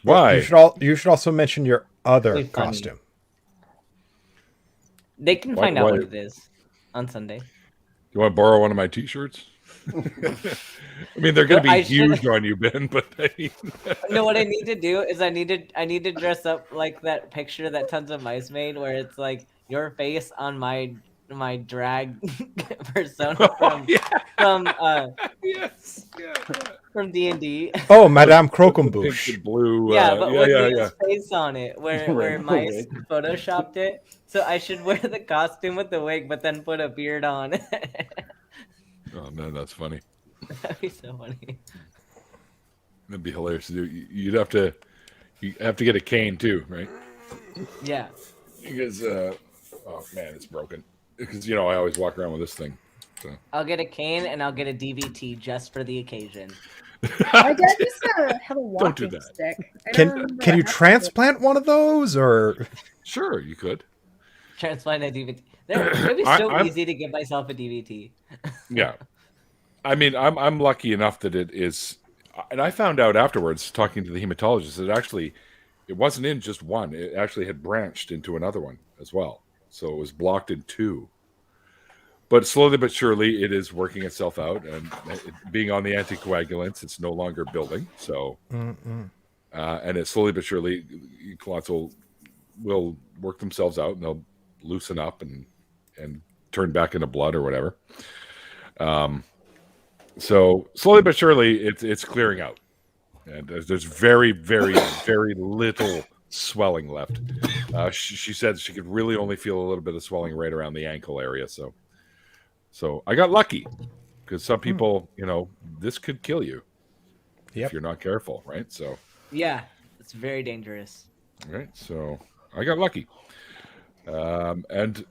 Why? You should also mention your other costume. They can find out what it is on Sunday. You want to borrow one of my T-shirts? I mean, they're going to be huge on you, Ben. But no, what I need to do is I need to dress up like that picture that Tons of Mice made, where it's like your face on my drag persona from D&D. Oh, Madame Croquembouche. Blue. Yeah, but with his face on it, where Mice photoshopped it. So I should wear the costume with the wig, but then put a beard on. Oh man, that's funny. That'd be so funny. That'd be hilarious to do. You have to get a cane too, right? Yeah. Because oh man, it's broken. Because I always walk around with this thing. So. I'll get a cane and I'll get a DVT just for the occasion. My dad used to have a walking that. stick. Can you transplant one of those, or? Sure, you could. Transplant a DVT. It'd be so easy to give myself a DVT. Yeah, I mean, I'm lucky enough that it is, and I found out afterwards talking to the hematologist that it wasn't in just one. It actually had branched into another one as well. So it was blocked in two. But slowly but surely, it is working itself out, and being on the anticoagulants, it's no longer building. So, and it slowly but surely, clots will work themselves out, and they'll loosen up and turn back into blood or whatever. So slowly but surely, it's clearing out, and there's very, very, very little swelling left. She said she could really only feel a little bit of swelling right around the ankle area. So I got lucky, because some people, this could kill you if you're not careful, right? So yeah, it's very dangerous. Right. So I got lucky. And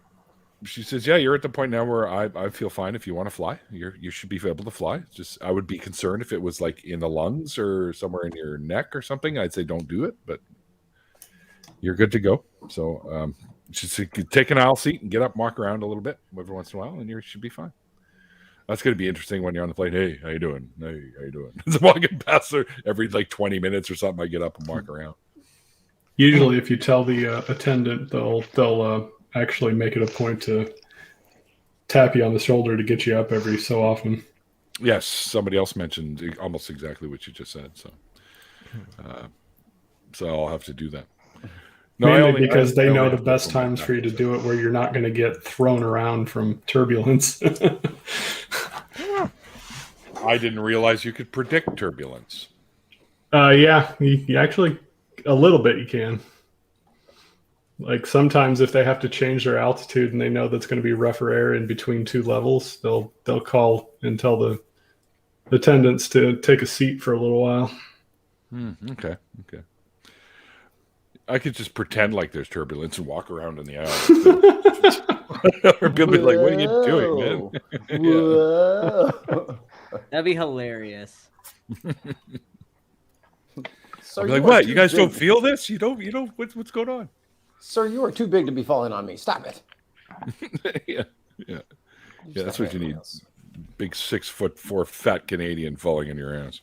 she says, yeah, you're at the point now where I feel fine. If you want to fly, you should be able to fly. Just, I would be concerned if it was like in the lungs or somewhere in your neck or something. I'd say don't do it, but you're good to go. So she said, take an aisle seat and get up and walk around a little bit every once in a while, and you should be fine. That's going to be interesting when you're on the plane. Hey, how you doing? Hey, how you doing? So walking past her every like 20 minutes or something, I get up and walk around. Usually, if you tell the attendant, they'll actually make it a point to tap you on the shoulder to get you up every so often. Yes, somebody else mentioned almost exactly what you just said. So I'll have to do that. No, mainly because they know the best times for you to do it, where you're not going to get thrown around from turbulence. I didn't realize you could predict turbulence. Yeah, you actually, a little bit you can. Like sometimes if they have to change their altitude and they know that's going to be rougher air in between two levels, they'll call and tell the attendants to take a seat for a little while. Okay. I could just pretend like there's turbulence and walk around in the aisle. Or people be like, "What are you doing, man?" Whoa. That'd be hilarious. Sir, I'll be like, are "What? too You guys don't big. feel this? You don't? What's going on?" Sir, you are too big to be falling on me. Stop it. Yeah. That's what you need. Big 6'4" fat Canadian falling in your ass.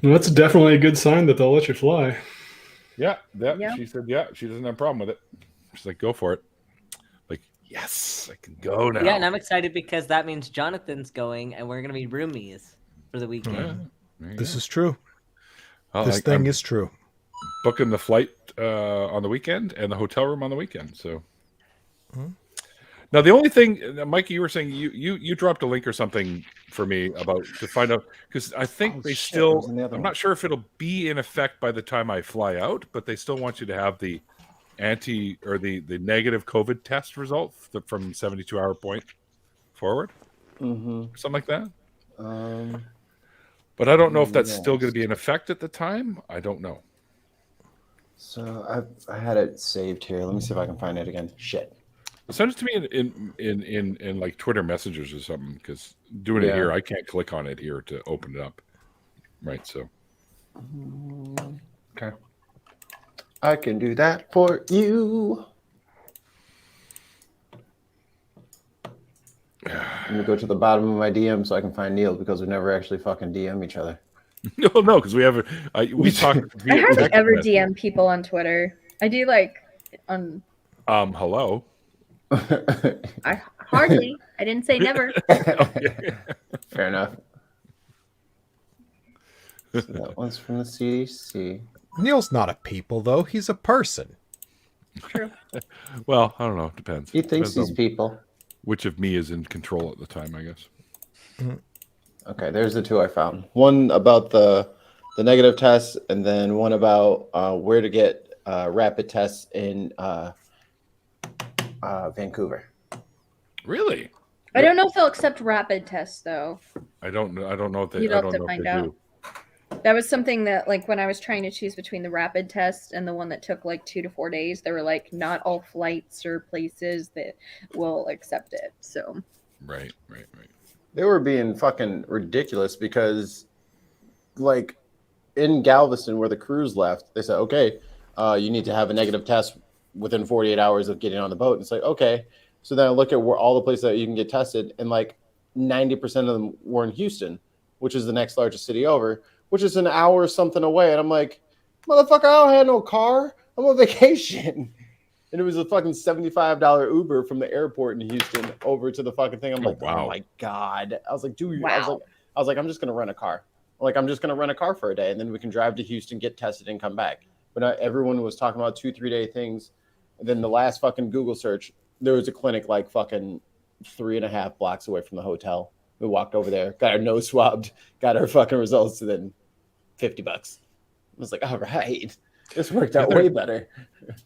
Well, that's definitely a good sign that they'll let you fly. Yeah. Yeah. She said, yeah, she doesn't have a problem with it. She's like, go for it. Like, yes, I can go now. Yeah, and I'm excited because that means Jonathan's going, and we're gonna be roomies for the weekend. This is true. Well, This thing is true. Booking the flight on the weekend and the hotel room on the weekend. So now the only thing, Mikey, you were saying you dropped a link or something for me about to find out, because I think they still, I'm not sure if it'll be in effect by the time I fly out, but they still want you to have the the negative COVID test result from 72-hour point forward, something like that. But I don't know if that's still going to be in effect at the time. I don't know. So I had it saved here. Let me see if I can find it again. Shit. Send it to me in like Twitter messages or something, because doing it here, I can't click on it here to open it up. Right. So. Okay. I can do that for you. Let me go to the bottom of my DM so I can find Neil, because we never actually fucking DM each other. No, because we haven't. We talk. I hardly ever DM people on Twitter. I do like on. Hello. I hardly. I didn't say never. Fair enough. So that one's from the CDC. Neil's not a people, though. He's a person. True. Well, I don't know. It depends. He thinks Depends he's on people. which of me is in control at the time, I guess. Okay, there's the two I found. One about the negative test, and then one about where to get rapid tests in Vancouver. Really? I don't know if they'll accept rapid tests though. I don't know. I don't know if they. You'd I have don't to know if find they out. do. That was something that, like, when I was trying to choose between the rapid test and the one that took like 2 to 4 days, they were like, not all flights or places that will accept it. So. Right. They were being fucking ridiculous because, like, in Galveston where the cruise left, they said, okay, you need to have a negative test within 48 hours of getting on the boat. And it's like, okay. So then I look at where all the places that you can get tested, and like 90% of them were in Houston, which is the next largest city over, which is an hour something away. And I'm like, motherfucker, I don't have no car. I'm on vacation. And it was a fucking $75 Uber from the airport in Houston over to the fucking thing. I'm like, wow. Oh my God. I was like, dude, Wow. I was like, I'm just going to rent a car. Like, I'm just going to rent a car for a day, and then we can drive to Houston, get tested, and come back. But everyone was talking about 2-3 day things. And then the last fucking Google search, there was a clinic like fucking 3.5 blocks away from the hotel. We walked over there, got our nose swabbed, got our fucking results, and then $50. I was like, all right, this worked out way better.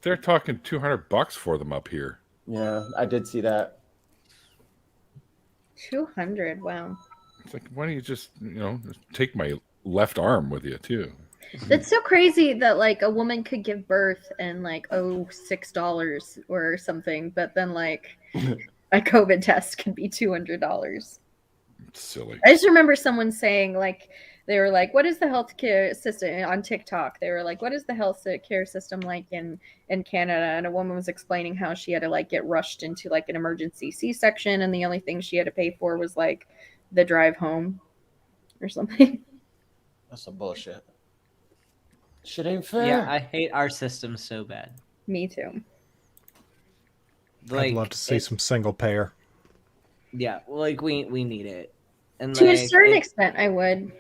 They're talking $200 for them up here. Yeah, I did see that. 200. Wow. It's like, why don't you just take my left arm with you too? That's so crazy that like a woman could give birth and like $6 or something, but then like a COVID test can be $200. It's silly. I just remember someone saying like they were like, "What is the healthcare system?" on TikTok? They were like, "What is the healthcare system like in Canada?" And a woman was explaining how she had to like get rushed into like an emergency C-section, and the only thing she had to pay for was like the drive home or something. That's some bullshit. Shit ain't fair. Yeah, I hate our system so bad. Me too. I'd love to see some single payer. Yeah, like we need it. And to a like, certain extent, I would.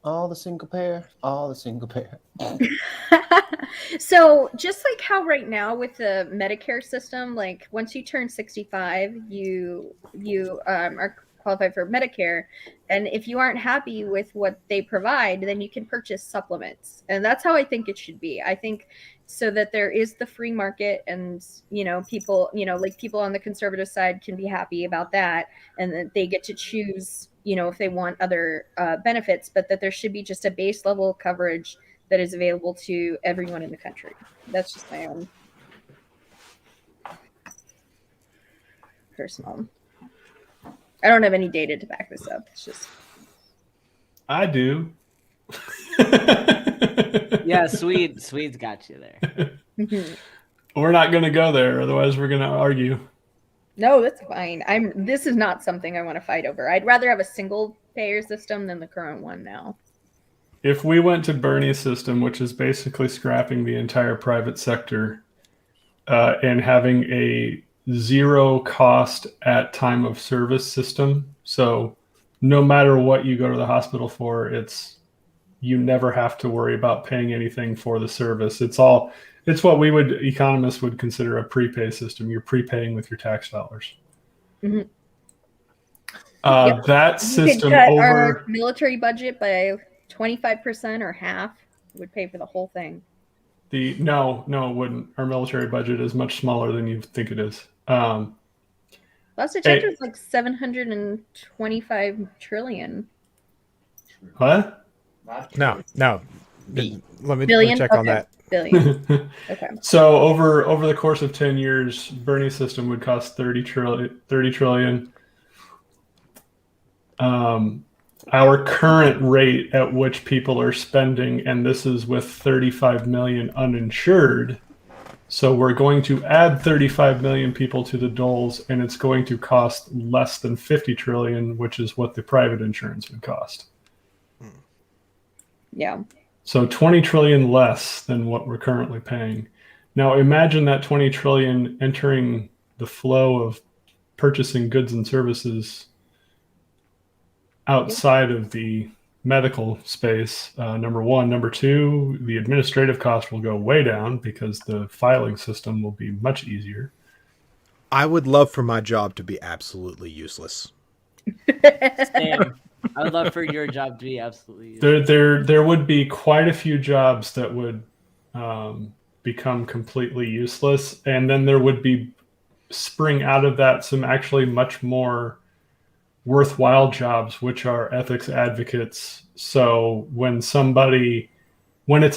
All the single pair. So just like how right now with the Medicare system, like once you turn 65, you are qualified for Medicare, And if you aren't happy with what they provide, then you can purchase supplements. And that's how I think it should be. I think so that there is the free market, and people, like people on the conservative side can be happy about that, and that they get to choose, if they want other benefits, but that there should be just a base level coverage that is available to everyone in the country. That's just my own personal. I don't have any data to back this up. It's just I do. Yeah, Swede's got you there. We're not going to go there, otherwise we're going to argue. No, that's fine. This is not something I want to fight over. I'd rather have a single payer system than the current one now. If we went to Bernie's system, which is basically scrapping the entire private sector and having a zero cost at time of service system, so no matter what you go to the hospital for, you never have to worry about paying anything for the service. It's what economists would consider a prepay system. You're prepaying with your tax dollars. Mm-hmm. That You could system cut over our military budget by 25% or half. It would pay for the whole thing. no, it wouldn't. Our military budget is much smaller than you think it is. Last I checked, it was like 725 trillion. What? No. Let me Billion? check on Okay. that. Billion. Okay. So over the course of 10 years, Bernie's system would cost 30 trillion. Our current rate at which people are spending, and this is with 35 million uninsured, so we're going to add 35 million people to the doles, and it's going to cost less than 50 trillion, which is what the private insurance would cost. Yeah. So 20 trillion less than what we're currently paying. Now imagine that 20 trillion entering the flow of purchasing goods and services outside of the medical space, number one. Number two, the administrative cost will go way down because the filing system will be much easier. I would love for my job to be absolutely useless. Same. I would love for your job to be absolutely useless. There would be quite a few jobs that would become completely useless, and then there would be spring out of that some actually much more worthwhile jobs, which are ethics advocates. So when it's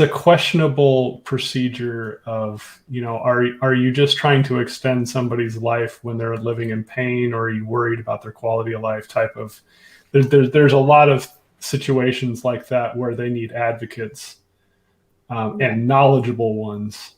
a questionable procedure of, are you just trying to extend somebody's life when they're living in pain, or are you worried about their quality of life type of, there's a lot of situations like that where they need advocates and knowledgeable ones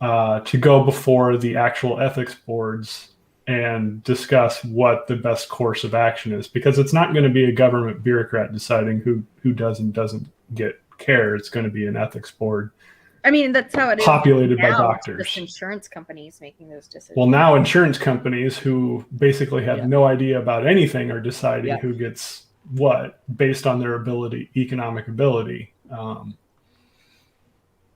to go before the actual ethics boards and discuss what the best course of action is, because it's not going to be a government bureaucrat deciding who does and doesn't get care. It's going to be an ethics board. I mean, that's how it is. Populated by now. doctors. It's just insurance companies making those decisions. Well, now insurance companies who basically have no idea about anything are deciding who gets what based on their economic ability.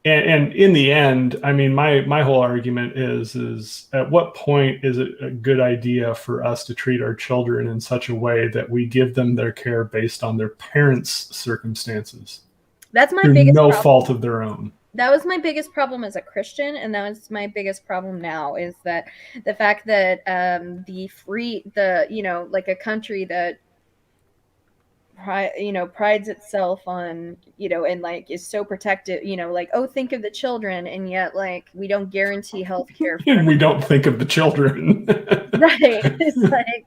And in the end, I mean, my whole argument is at what point is it a good idea for us to treat our children in such a way that we give them their care based on their parents' circumstances? That's my through biggest no problem. fault of their own. That was my biggest problem as a Christian, and that was my biggest problem now, is that the fact that like a country that prides itself on, and like is so protective, like, oh, think of the children, and yet like we don't guarantee health care for We don't think of the children. right. It's like,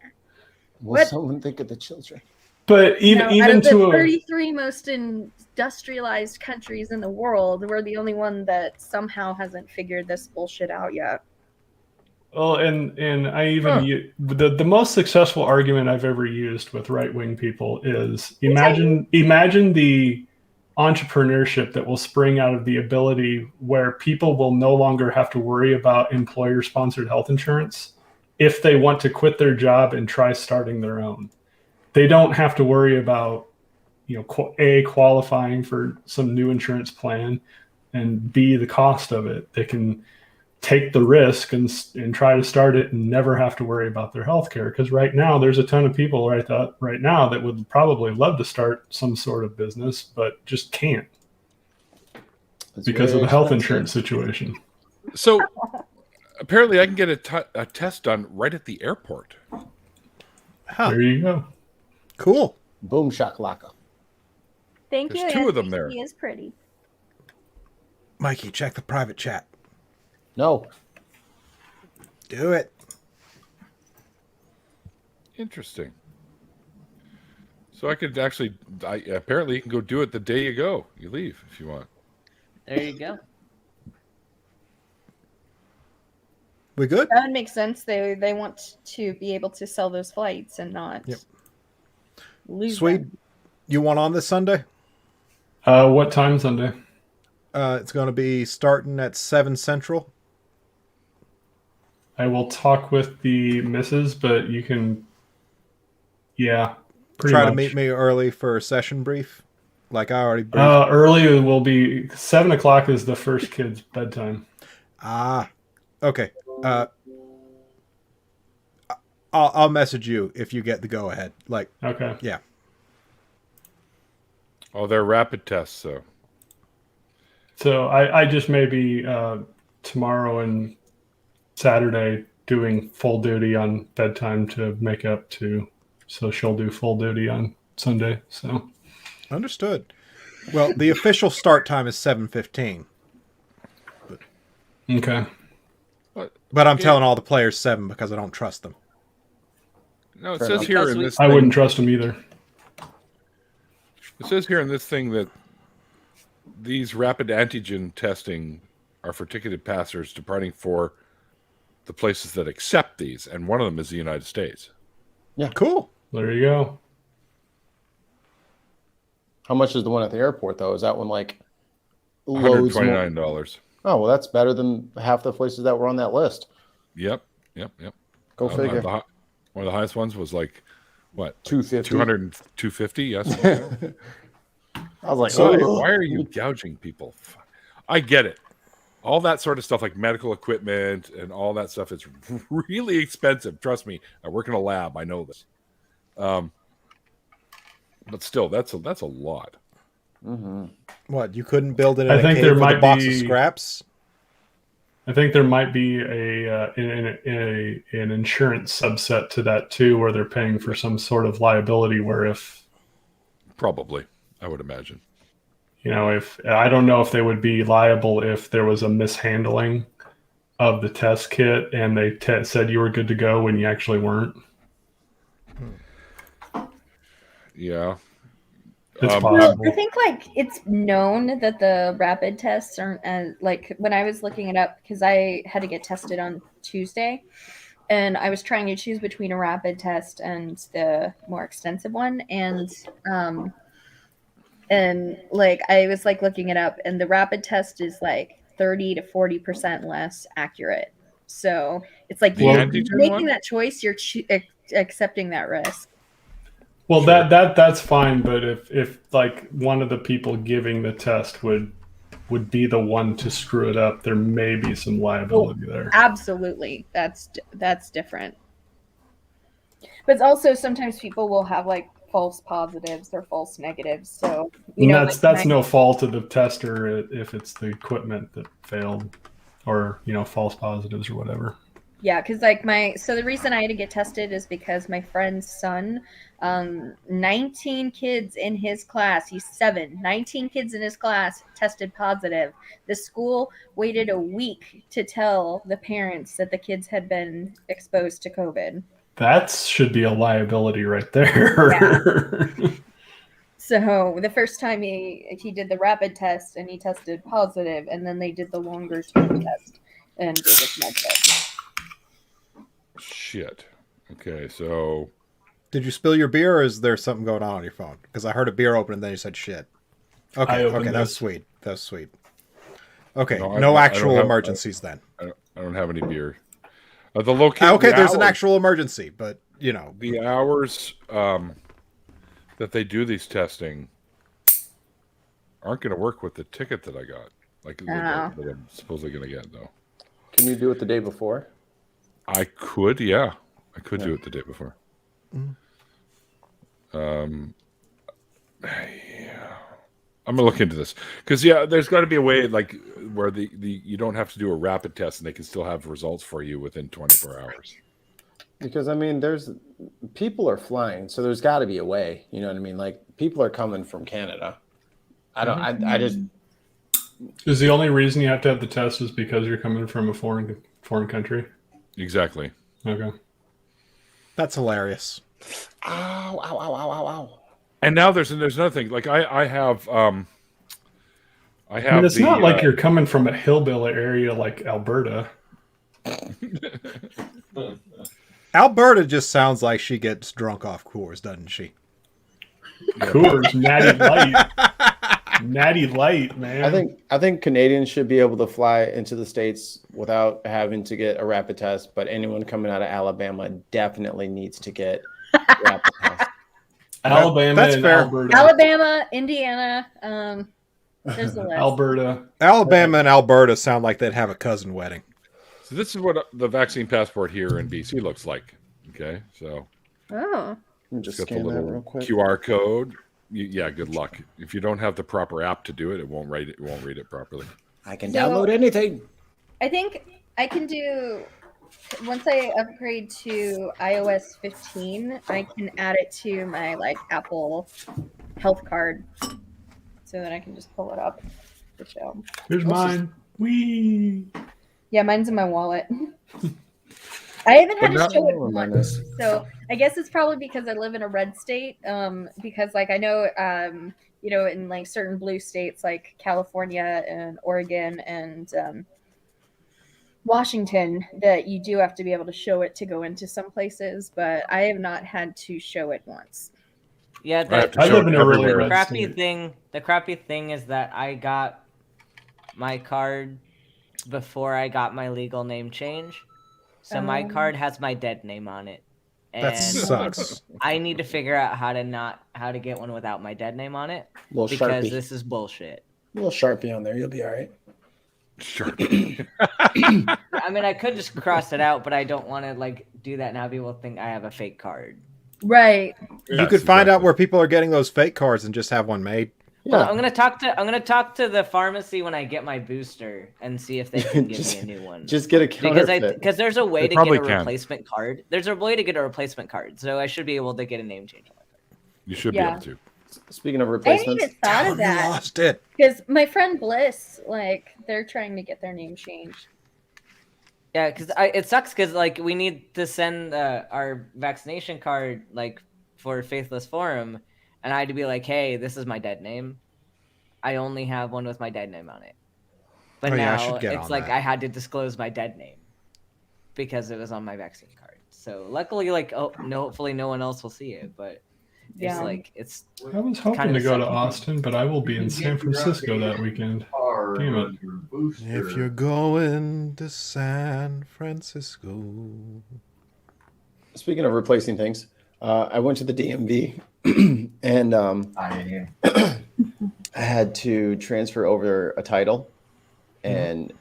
Will someone think of the children? But even out of the to 33 most industrialized countries in the world, we're the only one that somehow hasn't figured this bullshit out yet. well, and I even the most successful argument I've ever used with right-wing people is imagine the entrepreneurship that will spring out of the ability where people will no longer have to worry about employer-sponsored health insurance if they want to quit their job and try starting their own. They don't have to worry about, A, qualifying for some new insurance plan, and B, the cost of it. They can take the risk and try to start it and never have to worry about their health care. Because right now, there's a ton of people right now that would probably love to start some sort of business, but just can't because of the health insurance situation. So apparently I can get a test done right at the airport. Huh. There you go. Cool. Boom shakalaka. Thank There's you. two and of them there. He is pretty. Mikey, check the private chat. No. Do it. Interesting. So I could actually, apparently you can go do it the day you leave if you want. There you go. We good? That would make sense. They want to be able to sell those flights and not lose Sweet. them. You want on this Sunday? What time Sunday? It's going to be starting at 7 Central. I will talk with the missus, but you can, pretty Try much. to meet me early for a session brief. Like I already briefed. Early will be 7 o'clock is the first kid's bedtime. Ah, okay. I'll message you if you get the go ahead. Like, Okay. yeah. Oh, they're rapid tests, so. So I just maybe tomorrow and Saturday doing full duty on bedtime to make up to, so she'll do full duty on Sunday. So Understood. Well, the official start time is 7:15. okay. But I'm telling all the players 7 because I don't trust them. No, it Fair says enough. here Because in we- this I thing, wouldn't trust them either. it says here in this thing that these rapid antigen testing are for ticketed passengers departing for the places that accept these, and one of them is the United States. Yeah. Cool. There you go. How much is the one at the airport though? Is that one like loads more? $129. Oh well, that's better than half the places that were on that list. Yep. Go figure. One of the highest ones was like, what? 250. 250, yes. I was like, Why are you gouging people? I get it. All that sort of stuff, like medical equipment and all that stuff, is really expensive. Trust me, I work in a lab. I know this. But still, that's a lot. Mm-hmm. What, you couldn't build it in I a think cave there with a might box of be- scraps? I think there might be an insurance subset to that too, where they're paying for some sort of liability. Where if Probably, I would imagine. if I don't know if they would be liable if there was a mishandling of the test kit and they said you were good to go when you actually weren't. Yeah. It's Well, Well, possible. I think it's known that the rapid tests aren't as when I was looking it up because I had to get tested on Tuesday, and I was trying to choose between a rapid test and the more extensive one, and I was looking it up, and the rapid test is 30 to 40% less accurate. So it's The you're antigen making one? that choice, you're accepting that risk. Well, Sure. that's fine, but if one of the people giving the test would be the one to screw it up, there may be some liability there. Absolutely, that's different. But also sometimes people will have false positives or false negatives. So And that's no fault of the tester if it's the equipment that failed, or false positives or whatever. Yeah, because so the reason I had to get tested is because my friend's son, 19 kids in his class, he's 7, 19 kids in his class tested positive. The school waited a week to tell the parents that the kids had been exposed to COVID. That should be a liability right there. So the first time he did the rapid test and he tested positive, and then they did the longer term test and it was negative. Shit. Okay, so Did you spill your beer, or is there something going on your phone? Because I heard a beer open and then you said shit. I Okay, opened that's this. sweet. That's sweet. Okay, No, I no don't actual have- emergencies then. I don't have any beer. The location. Okay, there's an actual emergency, but the hours that they do these testing aren't going to work with the ticket that I got. That I'm supposedly going to get though. Can you do it the day before? I could, yeah. I could do it the day before. Yeah. I'm gonna look into this because there's got to be a way like where the you don't have to do a rapid test and they can still have results for you within 24 hours. Because I mean, people are flying, so there's got to be a way. You know what I mean? Like people are coming from Canada. I just. Is the only reason you have to have the test is because you're coming from a foreign country? Exactly. Okay. That's hilarious. Ow, ow, ow, ow, ow, ow. And now there's another thing. Like I have. I mean, it's not like you're coming from a hillbilly area like Alberta. Alberta just sounds like she gets drunk off Coors, doesn't she? Coors, Natty Light. Natty Light, man. I think Canadians should be able to fly into the States without having to get a rapid test, but anyone coming out of Alabama definitely needs to get a rapid test. Alabama That's and fair. Alberta. Alabama, Indiana, there's the list. Alberta. Alabama and Alberta sound like they'd have a cousin wedding. So this is what the vaccine passport here in BC looks like. Okay, so Oh. Just it's got the scan that little real quick. QR code. Yeah, good luck. If you don't have the proper app to do it, it won't read it properly. I can So- download anything. I think I can do once I upgrade to iOS 15, I can add it to my like Apple health card so that I can just pull it up to show. Here's mine. Wee. Yeah, mine's in my wallet. I haven't had to show it Mine once, is. so I guess it's probably because I live in a red state. Because like I know, in like certain blue states like California and Oregon and Washington, that you do have to be able to show it to go into some places, but I have not had to show it once. Yeah, I live in a really the red crappy state. thing. The crappy thing is that I got my card before I got my legal name change, so my card has my dead name on it, and That sucks. I need to figure out how to get one without my dead name on it Little because Sharpie. this is bullshit. Little Sharpie on there. You'll be all right. Sure. I mean, I could just cross it out, but I don't want to like do that and have people think I have a fake card. Right. You could find out where people are getting those fake cards and just have one made. Yeah. Well, I'm gonna talk to the pharmacy when I get my booster and see if they can give me a new one. Just get a counterfeit. Because there's a way They to get probably a can. replacement card. There's a way to get a replacement card, so I should be able to get a name change on my card. You should Yeah. be able to. Speaking of I hadn't replacements, even thought of You that lost it. because my friend Bliss, like, they're trying to get their name changed. Yeah, because it sucks because like we need to send our vaccination card like for Faithless Forum, and I had to be like, hey, this is my dead name. I only have one with my dead name on it. But Oh, yeah, I now should get it's on like that. I had to disclose my dead name because it was on my vaccine card. So luckily, like, hopefully no one else will see it. But Yeah. it's I was hoping Kinda to go to sucky. Austin, but I will be in San Francisco that weekend. Damn it. If you're going to San Francisco. speaking of replacing things, I went to the DMV and I had to transfer over a title. And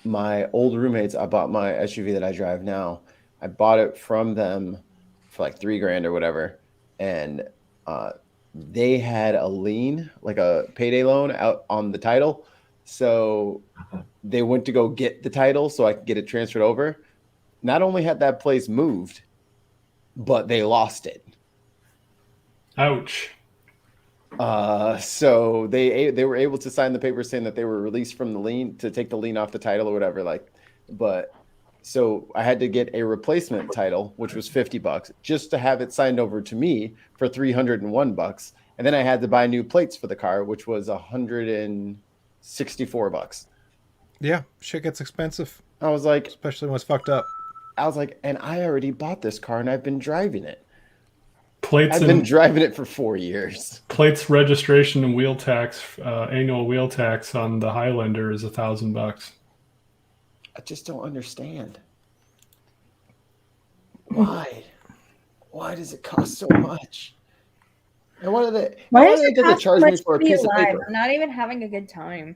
my old roommates, I bought my SUV that I drive now. I bought it from them for like $3,000 or whatever. And they had a lien, like a payday loan out on the title. So they went to go get the title so I could get it transferred over. Not only had that place moved, but they lost it. Ouch. So they were able to sign the paper saying that they were released from the lien to take the lien off the title or whatever. Like, but so I had to get a replacement title, which was $50, just to have it signed over to me for $301. And then I had to buy new plates for the car, which was $164. Yeah, shit gets expensive, I was like, especially when it's fucked up. and I already bought this car and I've been driving it. Plates I've been and driving it for 4 years. plates, registration, and wheel tax. Annual wheel tax on the Highlander is $1,000. I just don't understand. Why? Why does it cost so much? And what are they? Why Why does do they it get to cost so charge me much for a to be piece of alive? paper? I'm not even having a good time.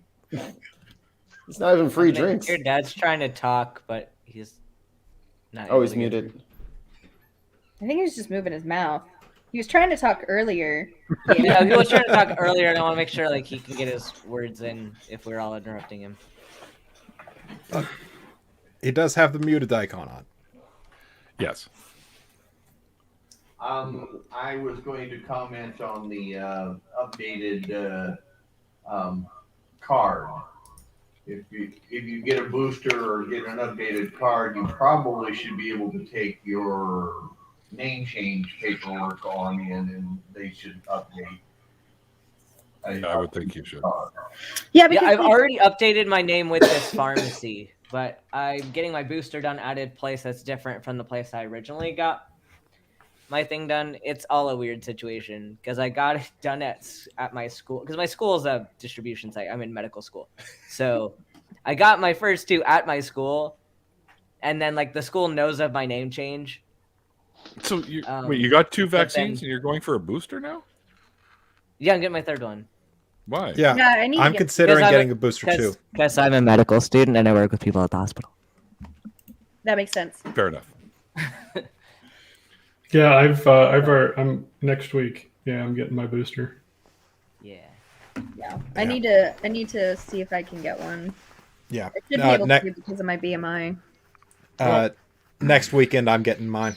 It's not even free I mean, drinks. Your dad's trying to talk, but he's not. Oh, able he's to get muted. through. I think he was just moving his mouth. He was trying to talk earlier. Yeah, he was trying to talk earlier, and I want to make sure like he can get his words in if we're all interrupting him. He does have the muted icon on. Yes. I was going to comment on the updated card. If you get a booster or get an updated card, you probably should be able to take your name change paperwork on in, and they should update. I would think you should. Yeah, Yeah, I've already updated my name with this pharmacy, but I'm getting my booster done at a place that's different from the place I originally got my thing done. It's all a weird situation because I got it done at my school, because my school is a distribution site. I'm in medical school, so I got my first two at my school, and then like the school knows of my name change. So wait, you got 2 but vaccines then- and you're going for a booster now? Yeah, I'm getting my third one. Why? Yeah, Yeah, I need to I'm get- considering Because I'm getting a booster too. Because I'm a medical student and I work with people at the hospital. That makes sense. Fair enough. Yeah, I'm next week. Yeah, I'm getting my booster. Yeah. Yeah, I need to see if I can get one. Yeah. I should be able ne- to because of my BMI. Next weekend, I'm getting mine.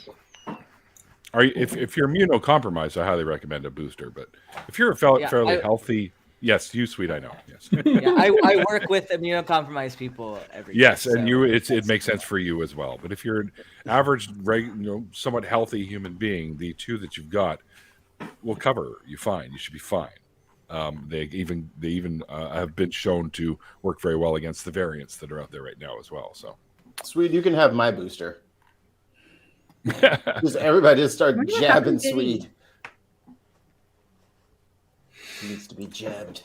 Are you, if you're immunocompromised, I highly recommend a booster. But if you're fairly healthy, yes, you sweet, I know. Yes. Yeah, I work with immunocompromised people every day. Yes, and so it makes sense for you as well. But if you're an average, somewhat healthy human being, the 2 that you've got will cover you fine. You should be fine. They even have been shown to work very well against the variants that are out there right now as well. So, Swede, you can have my booster. Just everybody just start Wonder what jabbing happened to Swede. He needs to be jabbed.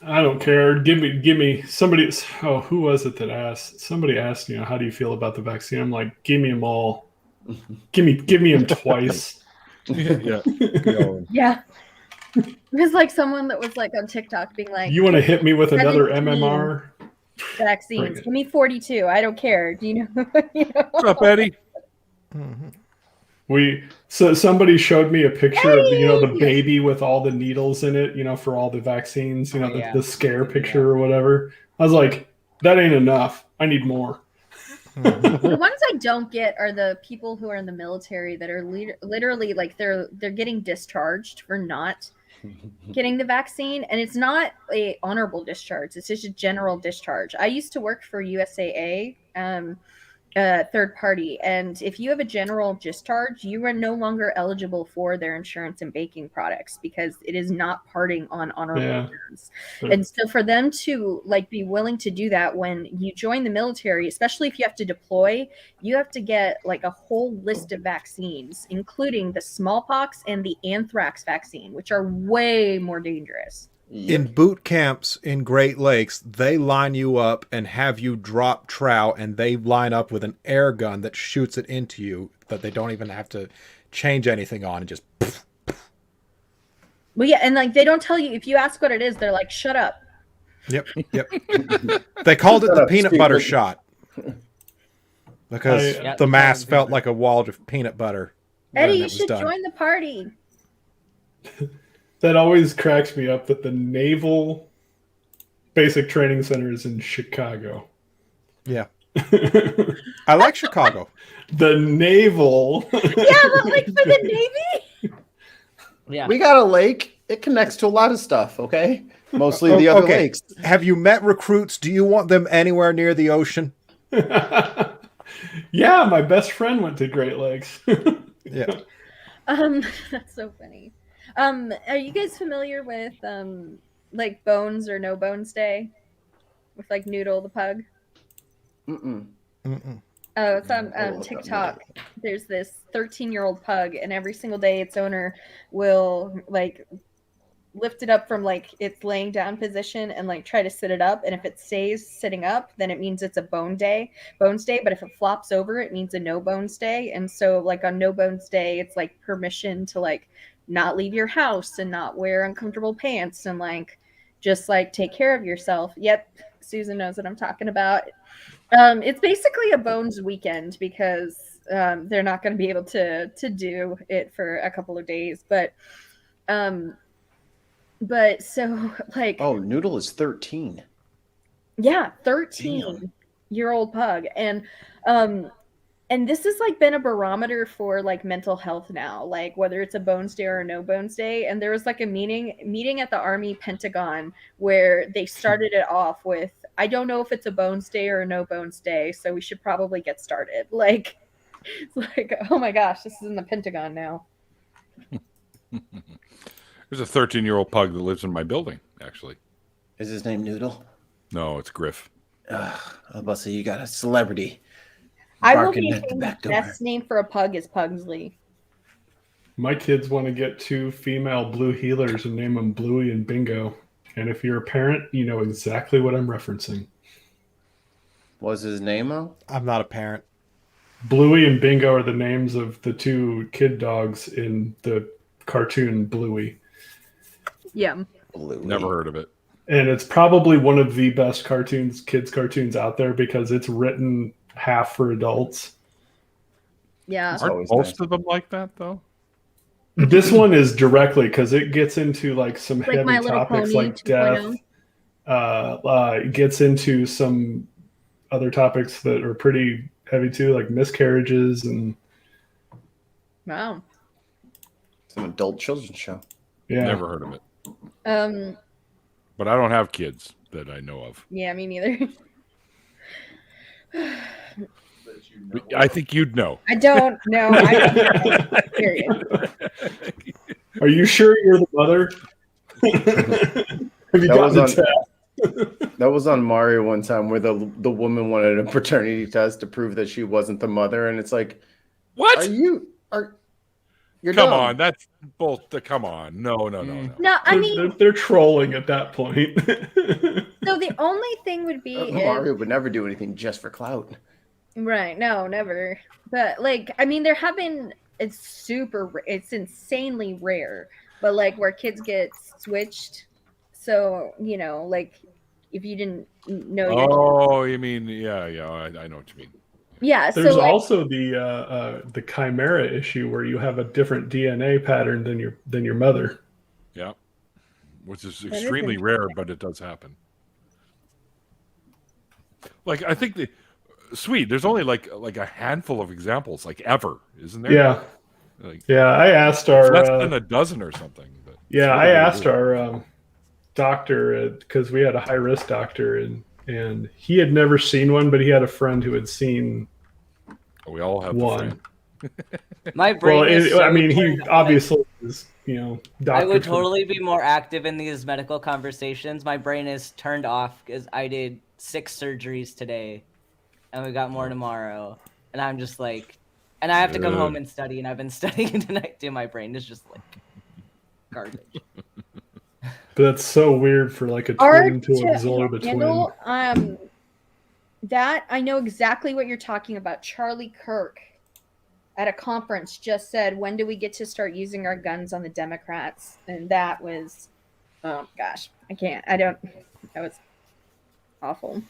I don't care. Give me somebody. Oh, who was it that asked? Somebody asked, how do you feel about the vaccine? I'm like, give me them all. Give me them twice. yeah. Yeah. It was like someone that was like on TikTok being like, You want to hit me with another 17 MMR? vaccines. Bring it. Give me 42. I don't care. Do you know? What's up, Eddie? So somebody showed me a picture of the baby with all the needles in it, for all the vaccines, Yeah. the scare picture or whatever. I was like, that ain't enough. I need more. The ones I don't get are the people who are in the military that are literally like they're getting discharged for not getting the vaccine, and it's not a honorable discharge. It's just a general discharge. I used to work for USAA, third party, and if you have a general discharge, you are no longer eligible for their insurance and baking products because it is not parting on honorable terms. And so for them to like be willing to do that when you join the military, especially if you have to deploy, you have to get like a whole list of vaccines, including the smallpox and the anthrax vaccine, which are way more dangerous. In boot camps in Great Lakes, they line you up and have you drop trout, and they line up with an air gun that shoots it into you that they don't even have to change anything on, and just Well, yeah, and like they don't tell you if you ask what it is, they're like, "Shut up." Yep. They called it Shut the up, peanut stupid. butter shot because Yeah, the mass felt like a wall of peanut butter. when Eddie, it you was should done. join the party. That always cracks me up that the Naval Basic Training Center is in Chicago. Yeah, I like Chicago. The Naval. Yeah, but like for the Navy. Yeah. We got a lake. It connects to a lot of stuff, okay? Mostly the other Okay. lakes. Have you met recruits? Do you want them anywhere near the ocean? Yeah, my best friend went to Great Lakes. Yeah. That's so funny. Are you guys familiar with like Bones or No Bones Day with like Noodle the pug? Mm-mm. Mm-mm. Oh, it's on I'll look up TikTok. There's this 13-year-old pug, and every single day its owner will like lift it up from like its laying down position and like try to sit it up. And if it stays sitting up, then it means it's a bones day. But if it flops over, it means a no bones day. And so like on No Bones Day, it's like permission to like not leave your house and not wear uncomfortable pants and like just like take care of yourself. Yep, Susan knows what I'm talking about. It's basically a bones weekend because they're not going to be able to do it for a couple of days. But so like, Oh, Noodle is 13. yeah, 13-year-old pug, and this has like been a barometer for like mental health now, like whether it's a bones day or a no bones day. And there was like a meeting at the Army Pentagon where they started it off with, I don't know if it's a bones day or a no bones day, so we should probably get started. Like, it's like, oh my gosh, this is in the Pentagon now. There's a 13-year-old pug that lives in my building, actually. Is his name Noodle? No, it's Griff. I was about to say, you got a celebrity. I will barking be at the the back door. best name for a pug is Pugsley. My kids want to get 2 female blue healers and name them Bluey and Bingo. And if you're a parent, you know exactly what I'm referencing. What's his name, Mo? I'm not a parent. Bluey and Bingo are the names of the 2 kid dogs in the cartoon Bluey. Yeah. Bluey. Never heard of it. And it's probably one of the best kids cartoons out there because it's written half for adults. Yeah. Aren't most of them like that, though? This one is directly because it gets into like some Like My heavy Little topics Pony like death. 2.0. It gets into some other topics that are pretty heavy too, like miscarriages and Wow. Some adult children's show. yeah. Never heard of it. But I don't have kids that I know of. Yeah, me neither. I think you'd know. I don't know. Period. Are you sure you're the mother? Have you That gotten was the on- test? That was on Mario one time where the woman wanted a paternity test to prove that she wasn't the mother, and it's like, What? you're Come dumb. on, that's both. Come on, no. No, I mean, They're trolling at that point. so the only thing would be if, Mario would never do anything just for clout. right? No, never. But like, I mean, there have been. It's insanely rare. But like, where kids get switched, so you know, like, if you didn't know. Oh, you mean yeah? I know what you mean. Yeah. There's so like, also the chimera issue where you have a different DNA pattern than your mother. Yeah, which is is extremely rare, but it does happen. Like I think there's only like a handful of examples, like ever, isn't there? Yeah. Like, Yeah, I asked our less than a dozen or something. But yeah, I asked our doctor because we had a high risk doctor and he had never seen one, but he had a friend who had seen we all have one. My brain Well, is so I mean, he turned on. obviously is, I doctor. would totally be more active in these medical conversations. My brain is turned off because I did 6 surgeries today, and we got more tomorrow. And I'm just like, and I have to come home and study, and I've been studying tonight too. My brain is just like garbage. But that's so weird for like a twin to absorb a twin. That I know exactly what you're talking about. Charlie Kirk at a conference just said, when do we get to start using our guns on the Democrats? And that was, oh gosh, that was awful.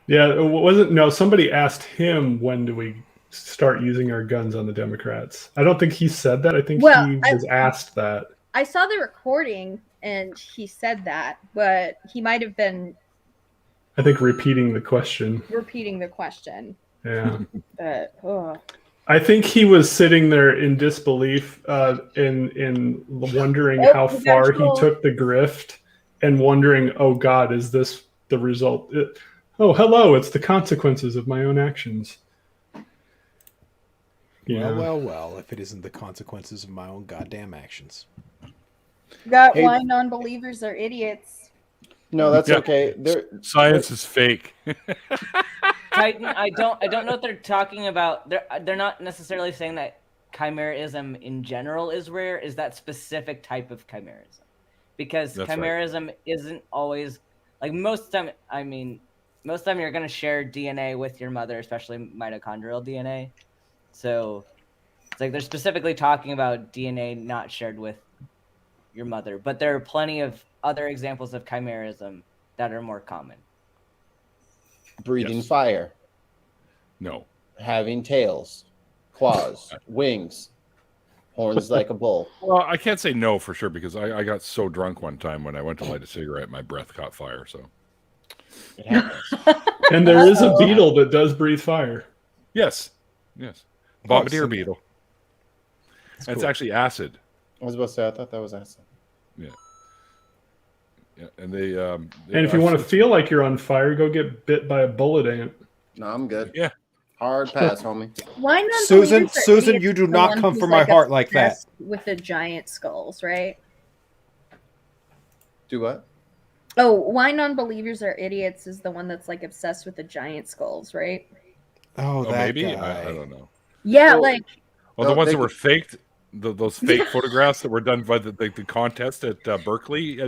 Yeah, it wasn't. No, somebody asked him, when do we start using our guns on the Democrats? I don't think he said that. I think he was asked that. I saw the recording and he said that, but he might have been I think repeating the question. Yeah. I think he was sitting there in disbelief, in wondering how far he took the grift, and wondering, oh God, is this the result? Oh, hello, it's the consequences of my own actions. Well, if it isn't the consequences of my own goddamn actions. That's why non-believers are idiots. No, that's okay. Science is fake. Titan, I don't know what they're talking about. They're not necessarily saying that chimerism in general is rare. Is that specific type of chimerism? Because That's chimerism isn't always like most of the time. I mean, most of the time you're going to share DNA with your mother, especially mitochondrial DNA. So it's like they're specifically talking about DNA not shared with your mother, but there are plenty of other examples of chimerism that are more common? Breathing Yes. fire, No. having tails, claws, wings, horns like a bull. Well, I can't say no for sure because I got so drunk one time when I went to light a cigarette, my breath caught fire. So It happens. And there is a beetle that does breathe fire. yes, bombardier beetle. It's actually acid. I was about to say, I thought that was acid. Yeah, and they. And if you want to feel like you're on fire, go get bit by a bullet ant. No, I'm good. Yeah. Hard pass, homie. Why not? Susan, you do not come from my heart like that. With the giant skulls, right? Do what? Oh, why non-believers are idiots is the one that's like obsessed with the giant skulls, right? Oh, that maybe guy. I don't know. Yeah, Well, like Well, the ones that were faked, those fake photographs that were done by the contest at Berkeley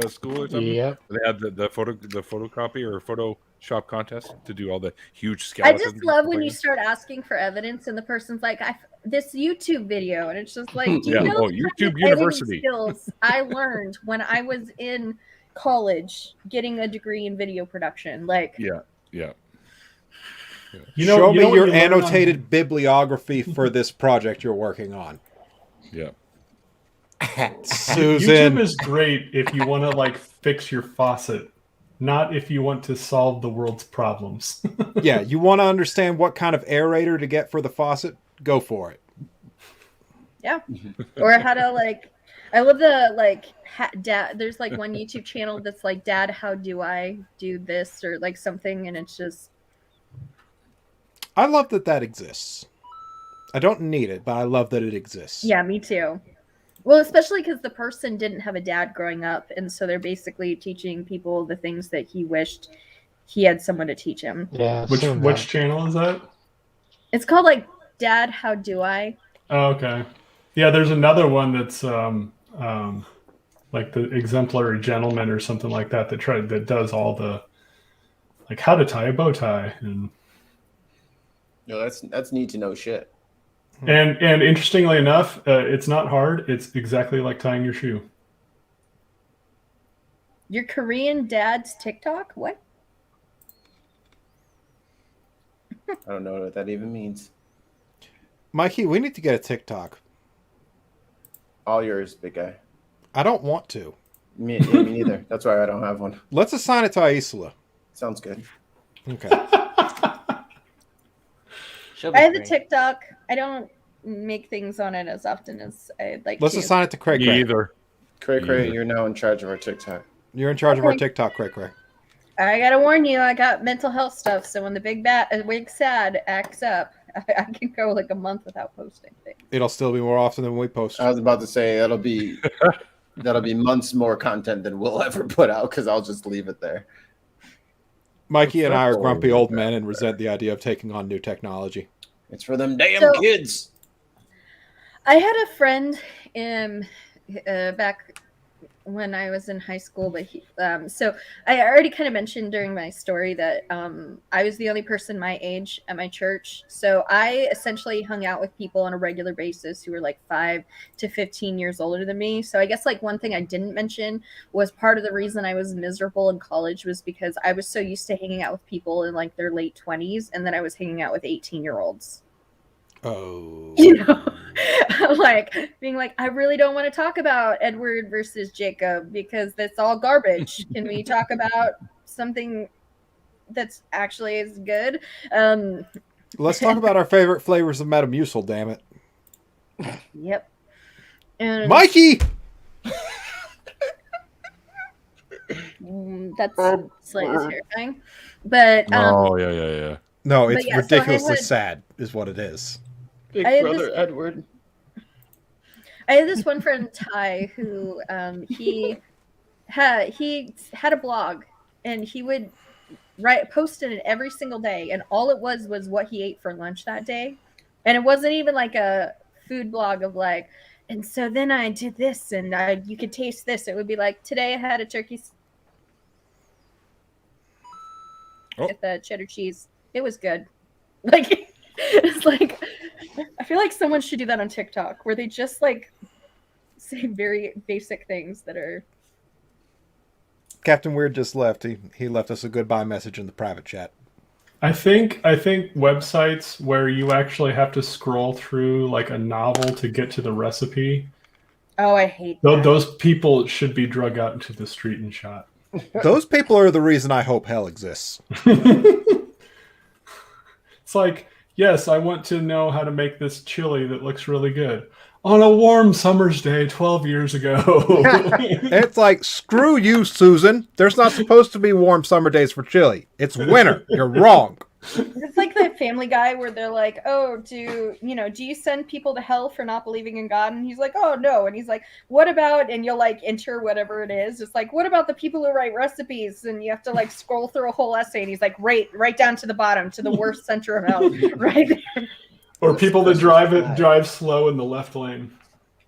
school or something. Yep. They had the photocopy or Photoshop contest to do all the huge I skeletons. just and love stuff when like you that. start asking for evidence and the person's like, this YouTube video, and it's just like, do you Yeah. know Oh, the YouTube kind of editing University. skills I learned when I was in college getting a degree in video production? Like, Yeah. Show me what your you learn annotated bibliography for this project you're working on. Yeah. Susan. YouTube is great if you want to like fix your faucet, not if you want to solve the world's problems. Yeah, you want to understand what kind of aerator to get for the faucet? Go for it. yeah, or how to like. I love the like dad. There's like one YouTube channel that's like, Dad, how do I do this or like something, and it's just. I love that exists. I don't need it, but I love that it exists. Yeah, me too. Well, especially because the person didn't have a dad growing up, and so they're basically teaching people the things that he wished he had someone to teach him. Yeah. Which channel is that? It's called like Dad, How Do I? Oh, okay. Yeah, there's another one that's like the Exemplary Gentleman or something like that that does all the like how to tie a bow tie and. No, that's need to know shit. And interestingly enough, it's not hard. It's exactly like tying your shoe. Your Korean dad's TikTok? What? I don't know what that even means. Mikey, we need to get a TikTok. All yours, big guy. I don't want to. Me neither. That's why I don't have one. Let's assign it to Isla. Sounds good. Okay. I have a TikTok. I don't make things on it as often as I'd like Let's to. assign it to Craig. Me either. Cray, you're now in charge of our TikTok. You're in charge of our Okay. TikTok, Craig. I gotta warn you, I got mental health stuff, so when the big sad acts up, I can go like a month without posting things. It'll still be more often than we post. I was about to say that'll be months more content than we'll ever put out because I'll just leave it there. Mikey and I are grumpy old men and resent the idea of taking on new technology. It's for them damn So- kids. I had a friend back when I was in high school, but so I already kind of mentioned during my story that I was the only person my age at my church. So I essentially hung out with people on a regular basis who were like 5 to 15 years older than me. So I guess like one thing I didn't mention was part of the reason I was miserable in college was because I was so used to hanging out with people in like their late 20s, and then I was hanging out with 18-year-olds. Oh. You know, like being like, I really don't want to talk about Edward versus Jacob because that's all garbage. Can we talk about something that's actually as good? Let's talk about our favorite flavors of Metamucil, damn it. Yep. And Mikey! That's slightly terrifying. But Oh, yeah. No, it's yeah, so I ridiculously had- sad, is what it is. Big I had brother this- Edward. I had this one friend, Ty, who he had a blog, and he would post it every single day, and all it was what he ate for lunch that day, and it wasn't even like a food blog of like, and so then I did this, and you could taste this. It would be like, today I had a turkey with the cheddar cheese. It was good. Like, it's like, I feel like someone should do that on TikTok where they just like say very basic things that are Captain Weird just left. He left us a goodbye message in the private chat. I think websites where you actually have to scroll through like a novel to get to the recipe. Oh, I hate that. Those people should be drug out into the street and shot. Those people are the reason I hope hell exists. It's like, yes, I want to know how to make this chili that looks really good on a warm summer's day 12 years ago. It's like, screw you, Susan. There's not supposed to be warm summer days for chili. It's winter. You're wrong. It's like that Family Guy where they're like, "Oh, do you send people to hell for not believing in God?" And he's like, "Oh no." And he's like, "What about?" And you'll like enter whatever it is. It's like, "What about the people who write recipes?" And you have to like scroll through a whole essay. And he's like, right down to the bottom, to the worst center of hell, right there. Or people that drive slow in the left lane.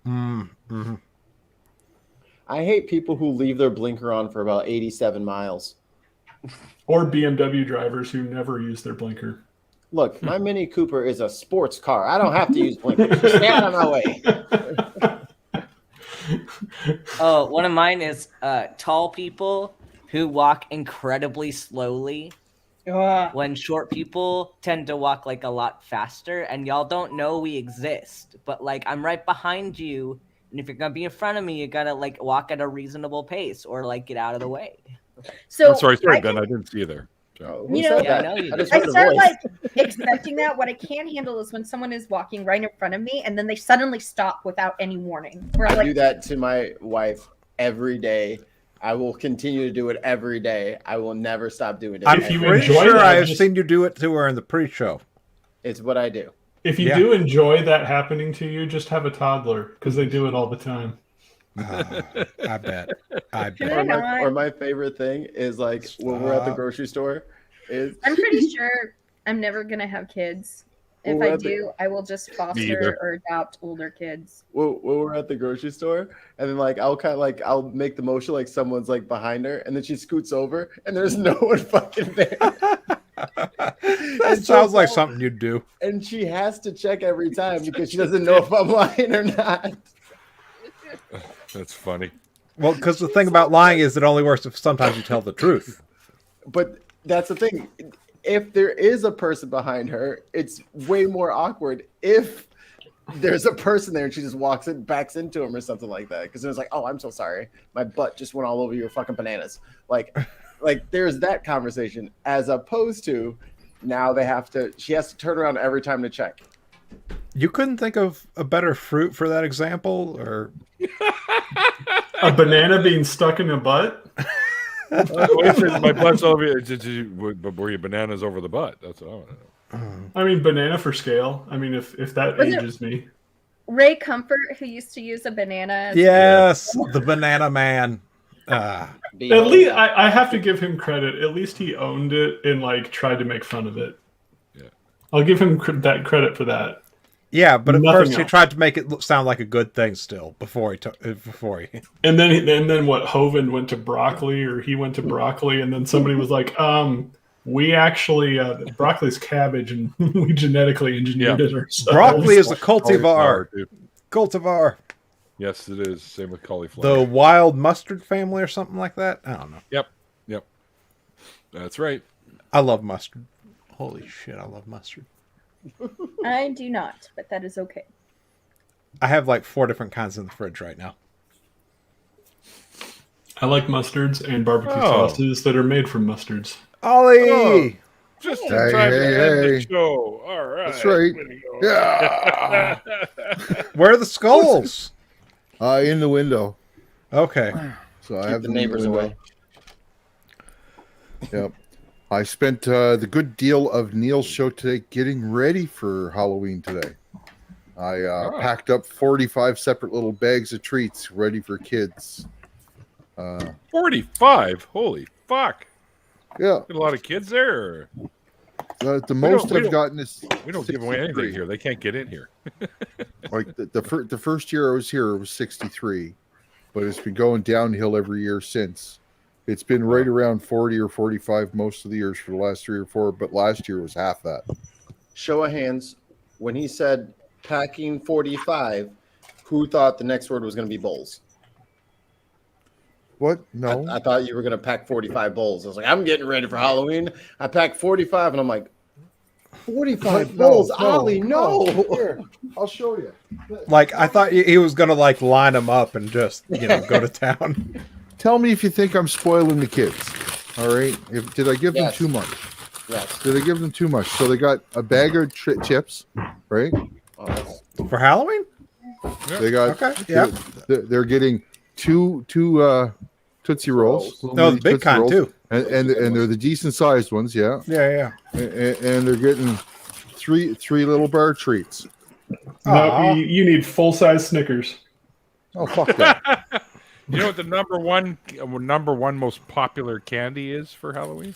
Mm-hmm. I hate people who leave their blinker on for about 87 miles. Or BMW drivers who never use their blinker. Look, my Mini Cooper is a sports car. I don't have to use blinkers. Just stay out of my way. Oh, one of mine is tall people who walk incredibly slowly. When short people tend to walk like a lot faster, and y'all don't know we exist. But like, I'm right behind you, and if you're gonna be in front of me, you gotta like walk at a reasonable pace or like get out of the way. So I'm sorry, Ben. I didn't see you there. Who said that? I know you I did. just I heard a start voice. like expecting that. What I can't handle is when someone is walking right in front of me and then they suddenly stop without any warning. Where I'm I like, do that to my wife every day. I will continue to do it every day. I will never stop doing it. I'm If you pretty enjoy sure that, I have just- seen you do it to her in the pre-show. It's what I do. If you do enjoy that happening to you, just have a toddler, because they do it all the time. I bet. Or my favorite thing is like when we're at the grocery store. I'm pretty sure I'm never gonna have kids. If Well, I at the- do, I will just Me foster either. or adopt older kids. When we're at the grocery store, and then like I'll kind of like I'll make the motion like someone's like behind her, and then she scoots over, and there's no one fucking there. That sounds like something you'd do. And she has to check every time because she doesn't know if I'm lying or not. That's funny. Well, because the thing about lying is it only works if sometimes you tell the truth. But that's the thing. If there is a person behind her, it's way more awkward if there's a person there and she just walks in, backs into him or something like that. Because it's like, oh, I'm so sorry. My butt just went all over your fucking bananas. Like there's that conversation as opposed to now she has to turn around every time to check. You couldn't think of a better fruit for that example? Or A banana being stuck in a butt? My butt's over here. But were your bananas over the butt? That's what I want to know. I mean, banana for scale. I mean, if that Was it- ages me. Ray Comfort, who used to use a banana. As yes, the banana man. At least I have to give him credit. At least he owned it and like tried to make fun of it. Yeah, I'll give him that credit for that. Yeah, but at Nothing first he else. tried to make it sound like a good thing still before he. And then what? Hovind went to broccoli, or he went to broccoli, and then somebody was like, we actually broccoli's cabbage, and we genetically engineered it ourselves. Broccoli is a Cauliflower, cultivar. dude. Cultivar. Yes, it is. Same with cauliflower. The wild mustard family or something like that. I don't know. Yep. That's right. I love mustard. Holy shit, I love mustard. I do not, but that is okay. I have like 4 different kinds in the fridge right now. I like mustards and barbecue Oh. sauces that are made from mustards. Ollie! Oh, just in Hey, time hey, to end hey. the show. All right. That's right. Way to go. Yeah. Where are the skulls? In the window. Okay. So I Keep have the them in neighbors window. away. Yep. I spent the good deal of Neil's show today getting ready for Halloween today. I packed up 45 separate little bags of treats ready for kids. 45. Holy fuck. Yeah. Got a lot of kids there. The most we I've don't- gotten is We don't give away anything 63. here. They can't get in here. Like the first year I was here, it was 63, but it's been going downhill every year since. It's been right around 40 or 45 most of the years for the last 3 or 4, but last year was half that. Show of hands. When he said packing 45, who thought the next word was going to be bowls? What? No. I thought you were gonna pack 45 bowls. I was like, I'm getting ready for Halloween. I packed 45, and I'm like, 45 bowls, Ollie, no. Here, I'll show you. Like I thought he was gonna like line them up and just go to town. Tell me if you think I'm spoiling the kids. All right. Did I give them Yes. too much? Yes. Did I give them too much? So they got a bag of chips, right? Oh, For Halloween? They got. Okay. Yeah. They're getting two Tootsie Rolls. little No, the mini big Tootsie kind Rolls, too. and they're the decent sized ones. Yeah. Yeah. And they're getting three little bar treats. No, Aw. you need full size Snickers. Oh fuck that! You know what the number one most popular candy is for Halloween?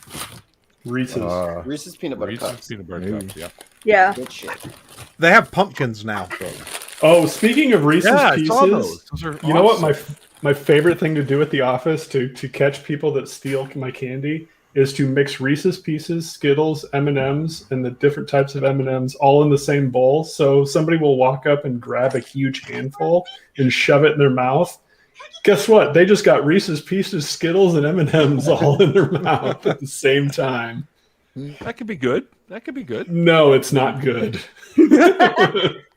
Reese's. Reese's peanut butter Reese's cups. peanut butter Maybe. cups. Yeah. Yeah. Good shit. They have pumpkins now. Oh, speaking of Reese's Yeah, I Pieces, saw those. Those are you know what awesome. my favorite thing to do at the office to catch people that steal my candy is to mix Reese's Pieces, Skittles, M&Ms, and the different types of M&Ms all in the same bowl. So somebody will walk up and grab a huge handful and shove it in their mouth. Guess what? They just got Reese's Pieces, Skittles, and M&Ms all in their mouth at the same time. That could be good. That could be good. No, it's not good.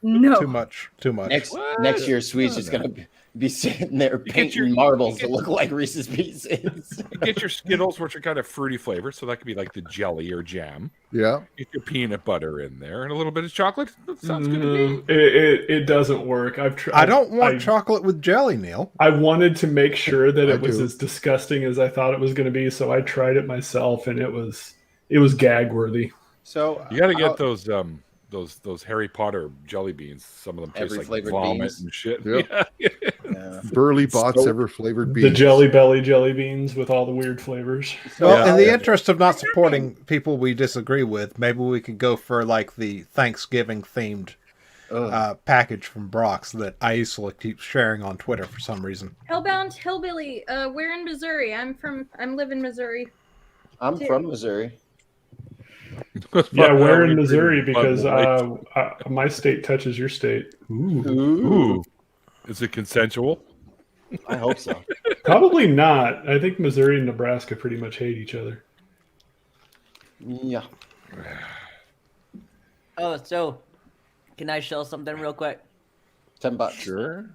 No. Too much. Next year, Sweet's just gonna be sitting there painting marbles to look like Reese's Pieces. You get your Skittles, which are kind of fruity flavor, so that could be like the jelly or jam. Yeah. Get your peanut butter in there and a little bit of chocolate. That sounds good to me. It doesn't work. I've tried. I don't want chocolate with jelly, Neil. I wanted to make sure that I it was do. as disgusting as I thought it was going to be, so I tried it myself, and it was gag worthy. So You got to get those Harry Potter jelly beans. Some of them taste Every like flavored vomit beans. and shit. Yep. Yeah. Burley Bots So- ever flavored beans. The Jelly Belly jelly beans with all the weird flavors. Well, Yeah. in the interest of not supporting people we disagree with, maybe we could go for like the Thanksgiving themed package from Brock's that I used to keep sharing on Twitter for some reason. Hellbound Hillbilly. We're in Missouri. I live in Missouri. I'm from Missouri. Yeah, we're in Missouri because my state touches your state. Ooh. Is it consensual? I hope so. Probably not. I think Missouri and Nebraska pretty much hate each other. Yeah. Oh, so can I show something real quick? $10. Sure.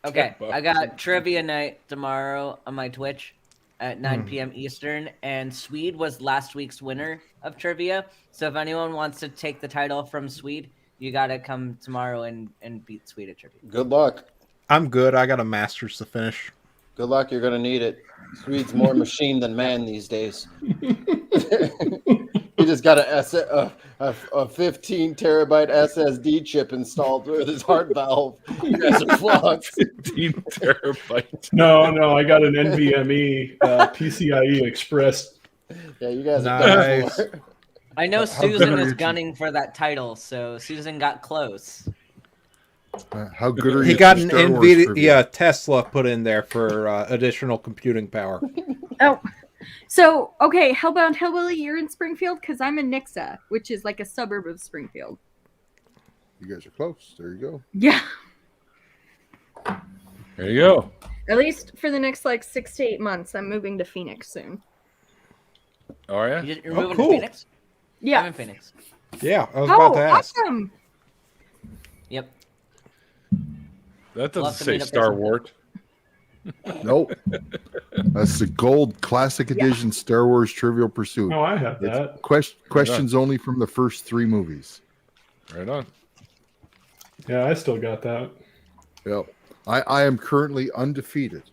Okay, $10. I got trivia night tomorrow on my Twitch at Hmm. 9 p.m. Eastern, and Swede was last week's winner of trivia. So if anyone wants to take the title from Swede, you gotta come tomorrow and beat Swede at trivia. Good luck. I'm good. I got a master's to finish. Good luck. You're gonna need it. Swede's more machine than man these days. He just got a 15 terabyte SSD chip installed with his heart valve. You guys are fucked. 15 terabytes. No, I got an NVMe PCIe Express. Yeah, you guys are Nice. done for. I know How Susan good are was you? gunning for that title, so Susan got close. How good are you? He at got the an Star Wars trivia? NVIDIA Tesla put in there for additional computing power. Oh, so okay, Hellbound Hillbilly, you're in Springfield because I'm in Nixa, which is like a suburb of Springfield. You guys are close. There you go. Yeah, There you go. at least for the next like 6 to 8 months. I'm moving to Phoenix soon. Oh, yeah? You're Oh, moving cool. to Phoenix? I'm Yeah. in Phoenix. Yeah, I was about Oh, to ask. awesome! Yep. That Love doesn't to say meet up Star with some- Wars. Nope. That's the gold classic edition Star Wars Trivial Pursuit. Oh, I have It's that. questions only from the first 3 movies. Right on. Yeah, I still got that. Yep. I am currently undefeated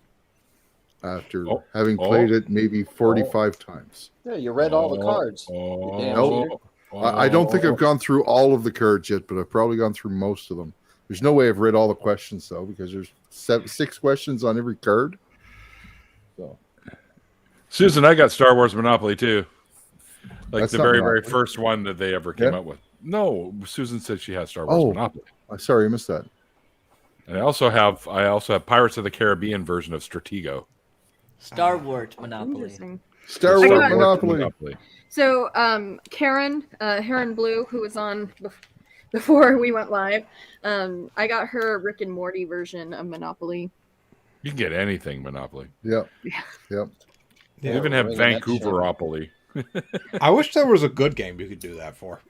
after Oh, having played it maybe 45 times. Yeah, you read all the cards. Oh, damn Nope. I don't think I've gone through all of the cards yet, but I've probably gone through most of them. There's no way I've read all the questions though, because there's 6 questions on every card. So Susan, I got Star Wars Monopoly too. Like That's the not very, Monopoly. very first one that they ever came Yeah. up with. No, Susan said she has Star Wars Oh. Monopoly. sorry, I missed that. And I also have Pirates of the Caribbean version of Stratego. Star Wars Monopoly. Interesting. Star I Wars got- Monopoly. So, Karen, Heron Blue, who was on before we went live, I got her Rick and Morty version of Monopoly. You can get anything Monopoly. Yep. Yeah. Yep. You Yeah, even have ringing that shit. Vancouveropoly. I wish there was a good game you could do that for.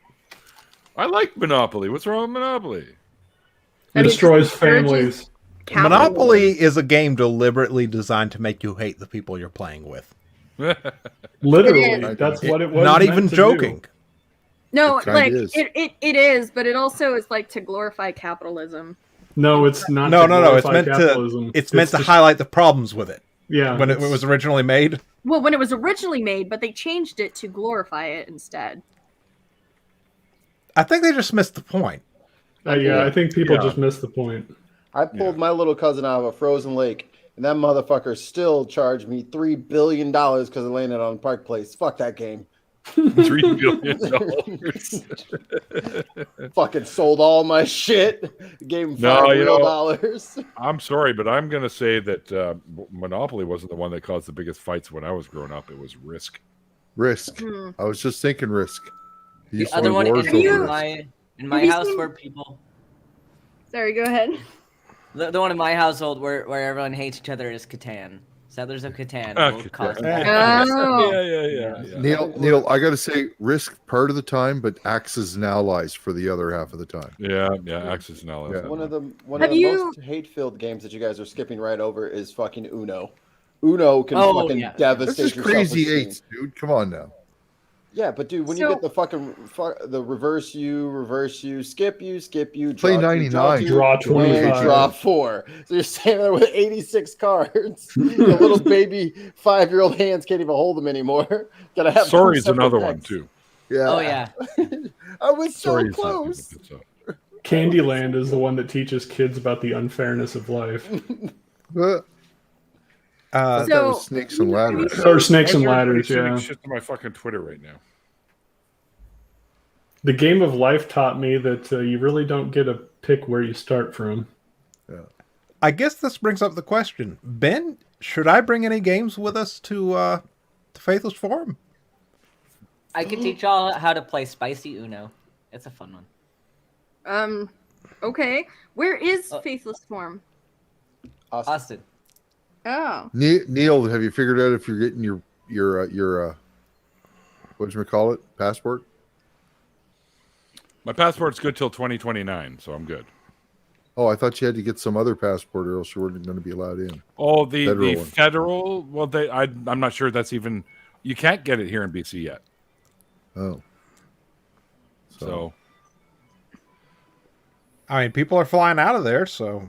I like Monopoly. What's wrong with Monopoly? It destroys families. Monopoly is a game deliberately designed to make you hate the people you're playing with. Literally, that's what it was. Not meant even to joking. do. No, It kinda like is. it is, but it also is like to glorify capitalism. No, it's not. No, to no, no. It's glorify meant capitalism. to. It's meant to to highlight the problems with it Yeah, when it was originally made. Well, when it was originally made, but they changed it to glorify it instead. I think they just missed the point. Yeah, I think people Yeah. just missed the point. I pulled my little cousin out of a frozen lake, and that motherfucker still charged me $3 billion because I landed on Park Place. Fuck that game. $3 billion. Fucking sold all my shit. Gave him No, $5 you real know- dollars. I'm sorry, but I'm going to say that Monopoly wasn't the one that caused the biggest fights when I was growing up. It was Risk. Risk. Hmm. I was just thinking Risk. You The used to other win one wars in, over you- Risk. in my you house seen- where people Sorry, go ahead. the one in my household where everyone hates each other is Catan. Settlers of Catan will Okay. cause Oh. Yeah. Neil, I got to say, Risk part of the time, but Axis and Allies for the other half of the time. Yeah, Axis and Allies. Yeah. One of the Have you- most hate-filled games that you guys are skipping right over is fucking Uno. Uno can Oh, fucking yeah. devastate This is your crazy self-esteem. eights, dude. Come on now. Yeah, but dude, when you So- get the fucking the reverse you, skip you, Play draw 99. two, Draw win, 25. draw 4. So you're standing there with 86 cards. Your little baby 5-year-old hands can't even hold them anymore. Gotta have two Sorry's separate another one, decks. too. Yeah. Oh yeah. I was so Sorry's not close. good, so. Candyland is the one that teaches kids about the unfairness of life. That So- was Snakes and Ladders. Or Snakes and Everybody's Ladders, shooting yeah. shit to my fucking Twitter right now. The game of life taught me that you really don't get to pick where you start from. I guess this brings up the question, Ben. Should I bring any games with us to Faithless Forum? I could teach y'all how to play Spicy Uno. It's a fun one. Okay. Where is Oh. Faithless Form? Austin. Oh. Neil, have you figured out if you're getting your what you call it, passport? My passport's good till 2029, so I'm good. Oh, I thought you had to get some other passport, or else you weren't going to be allowed in. Oh, the Federal one. federal. Well, I'm not sure that's even. You can't get it here in BC yet. Oh, So I mean, people are flying out of there, so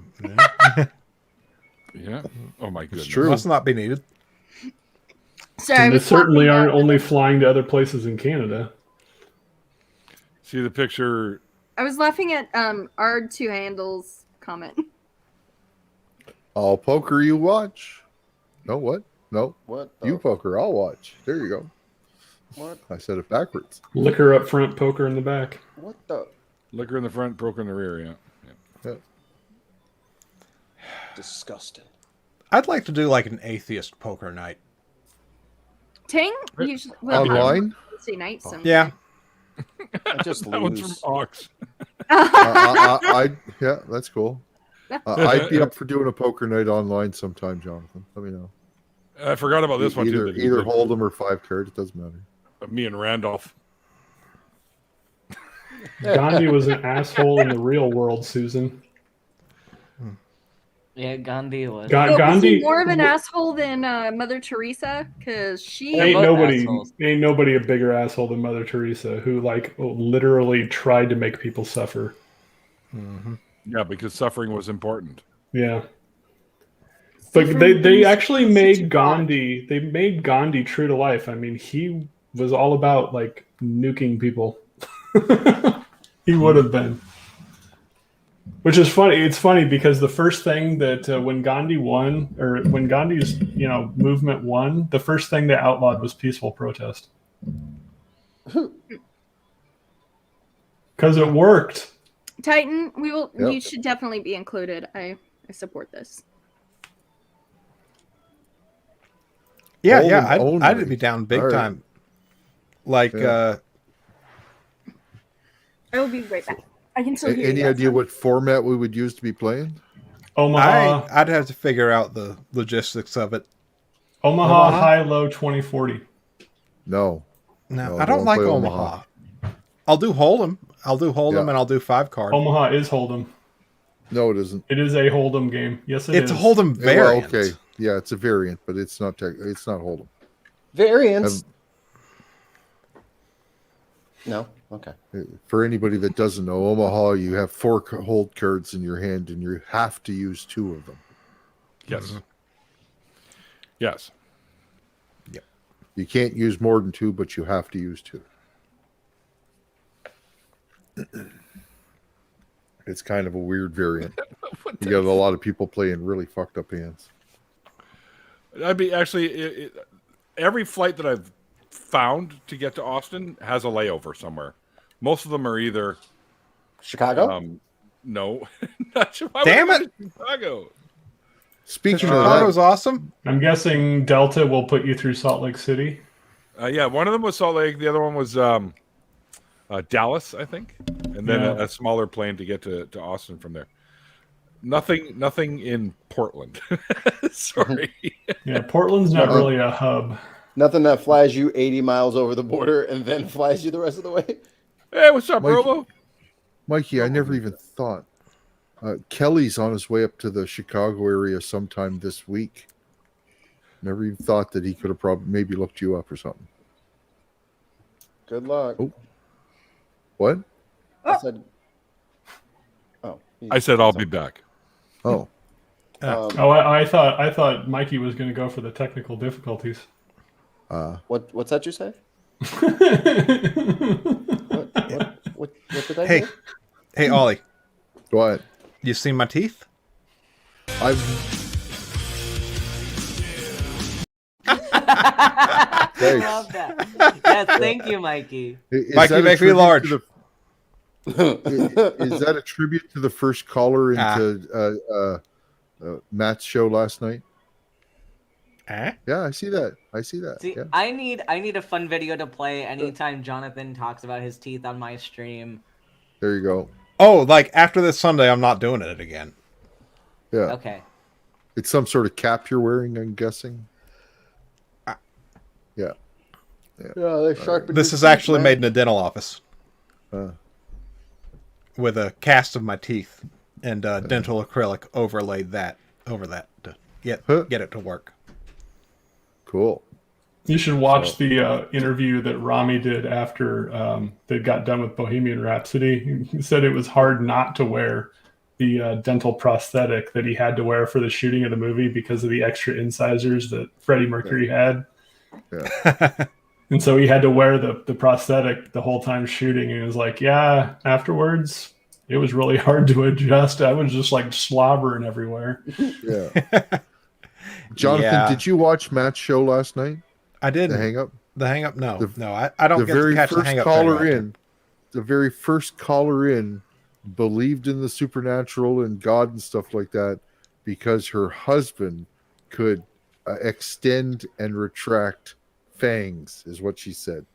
yeah. Oh my goodness. true. must not be needed. Sorry, I And they was certainly talking aren't about- only flying to other places in Canada. See the picture. I was laughing at Ard2 Handles comment. I'll poker, you watch. No, what? No, What? you poker, I'll watch. There you go. What? I said it backwards. Liquor up front, poker in the back. What the? Liquor in the front, broke in the rear. Yeah. Disgusting. I'd like to do like an atheist poker night. Ting usually will have Online? Wednesday night some. Yeah. I just That one's from lose. Ox. Yeah, that's cool. I'd be up for doing a poker night online sometime, Jonathan. Let me know. I forgot about this one Either too. either Hold'em or 5 card. It doesn't matter. Me and Randolph. Gandhi was an asshole in the real world, Susan. Yeah, Gandhi was. So, was Gandhi he more of an asshole than Mother Teresa? Because she. They're ain't both nobody assholes. a bigger asshole than Mother Teresa, who like literally tried to make people suffer. Yeah, because suffering was important. Yeah. But they actually made Gandhi. They made Gandhi true to life. I mean, he was all about like nuking people. He would have been. Which is funny. It's funny because the first thing that when Gandhi won, or when Gandhi's movement won, the first thing they outlawed was peaceful protest. Because it worked. Titan, we will. Yep. You should definitely be included. I support this. Yeah, Hold'em yeah. only. I'd be down big All right. time. Like, Yeah. I will be right back. I can still hear Any you. idea what format we would use to be playing? Omaha, I'd have to figure out the logistics of it. Omaha high low 2040. No, No, I don't don't like play Omaha. I'll do Hold'em. Yeah. And I'll do 5 card. Omaha is Hold'em. No, it isn't. It is a Hold'em game. Yes, It's is. a Hold'em variant. Well, okay, yeah, it's a variant, but it's not. It's not Hold'em. Variants. No. Okay. For anybody that doesn't know, Omaha, you have 4 hold cards in your hand, and you have to use 2 of them. Yes. Yes. Yeah. You can't use more than 2, but you have to use 2. It's kind of a weird variant. You got a lot of people playing really fucked up hands. I'd be actually every flight that I've found to get to Austin has a layover somewhere. Most of them are either Chicago. No, not Chicago. Damn it! Chicago. Speaking of Chicago's that, awesome. I'm guessing Delta will put you through Salt Lake City. Yeah, one of them was Salt Lake. The other one was Dallas, I think, and then Yeah. a smaller plane to get to Austin from there. Nothing in Portland. Sorry. Yeah, Portland's not really a hub. Nothing that flies you 80 miles over the border and then flies you the rest of the way. Hey, what's up, Mikey. Robo? Mikey, I never even thought. Kelly's on his way up to the Chicago area sometime this week. Never even thought that he could have probably maybe looked you up or something. Good luck. Oh. What? I said. Oh. I said I'll be back. Oh. I thought Mikey was going to go for the technical difficulties. What's that you say? What did I Hey, hear? hey, Ollie. What? You seen my teeth? I love that. Yes, thank you, Mikey. Mikey, make me large. Is that a tribute to the first caller into Matt's show last night? Yeah, I see that. See, Yeah. I need a fun video to play anytime Jonathan talks about his teeth on my stream. There you go. Oh, like after this Sunday, I'm not doing it again. Yeah. Okay. It's some sort of cap you're wearing, I'm guessing. Yeah. Yeah, they sharpened This your is teeth, actually man. made in a dental office with a cast of my teeth and dental acrylic overlaid over that to get it to work. Cool. You should watch the interview that Rami did after they got done with Bohemian Rhapsody. He said it was hard not to wear the dental prosthetic that he had to wear for the shooting of the movie because of the extra incisors that Freddie Mercury had. Yeah. And so he had to wear the prosthetic the whole time shooting. And he was like, yeah, afterwards, it was really hard to adjust. I was just like slobbering everywhere. Yeah. Jonathan, did you watch Matt's show last night? I didn't. The Hang Up? The Hang Up? No. I don't get to catch the Hang Up. The very first caller in believed in the supernatural and God and stuff like that because her husband could extend and retract fangs, is what she said.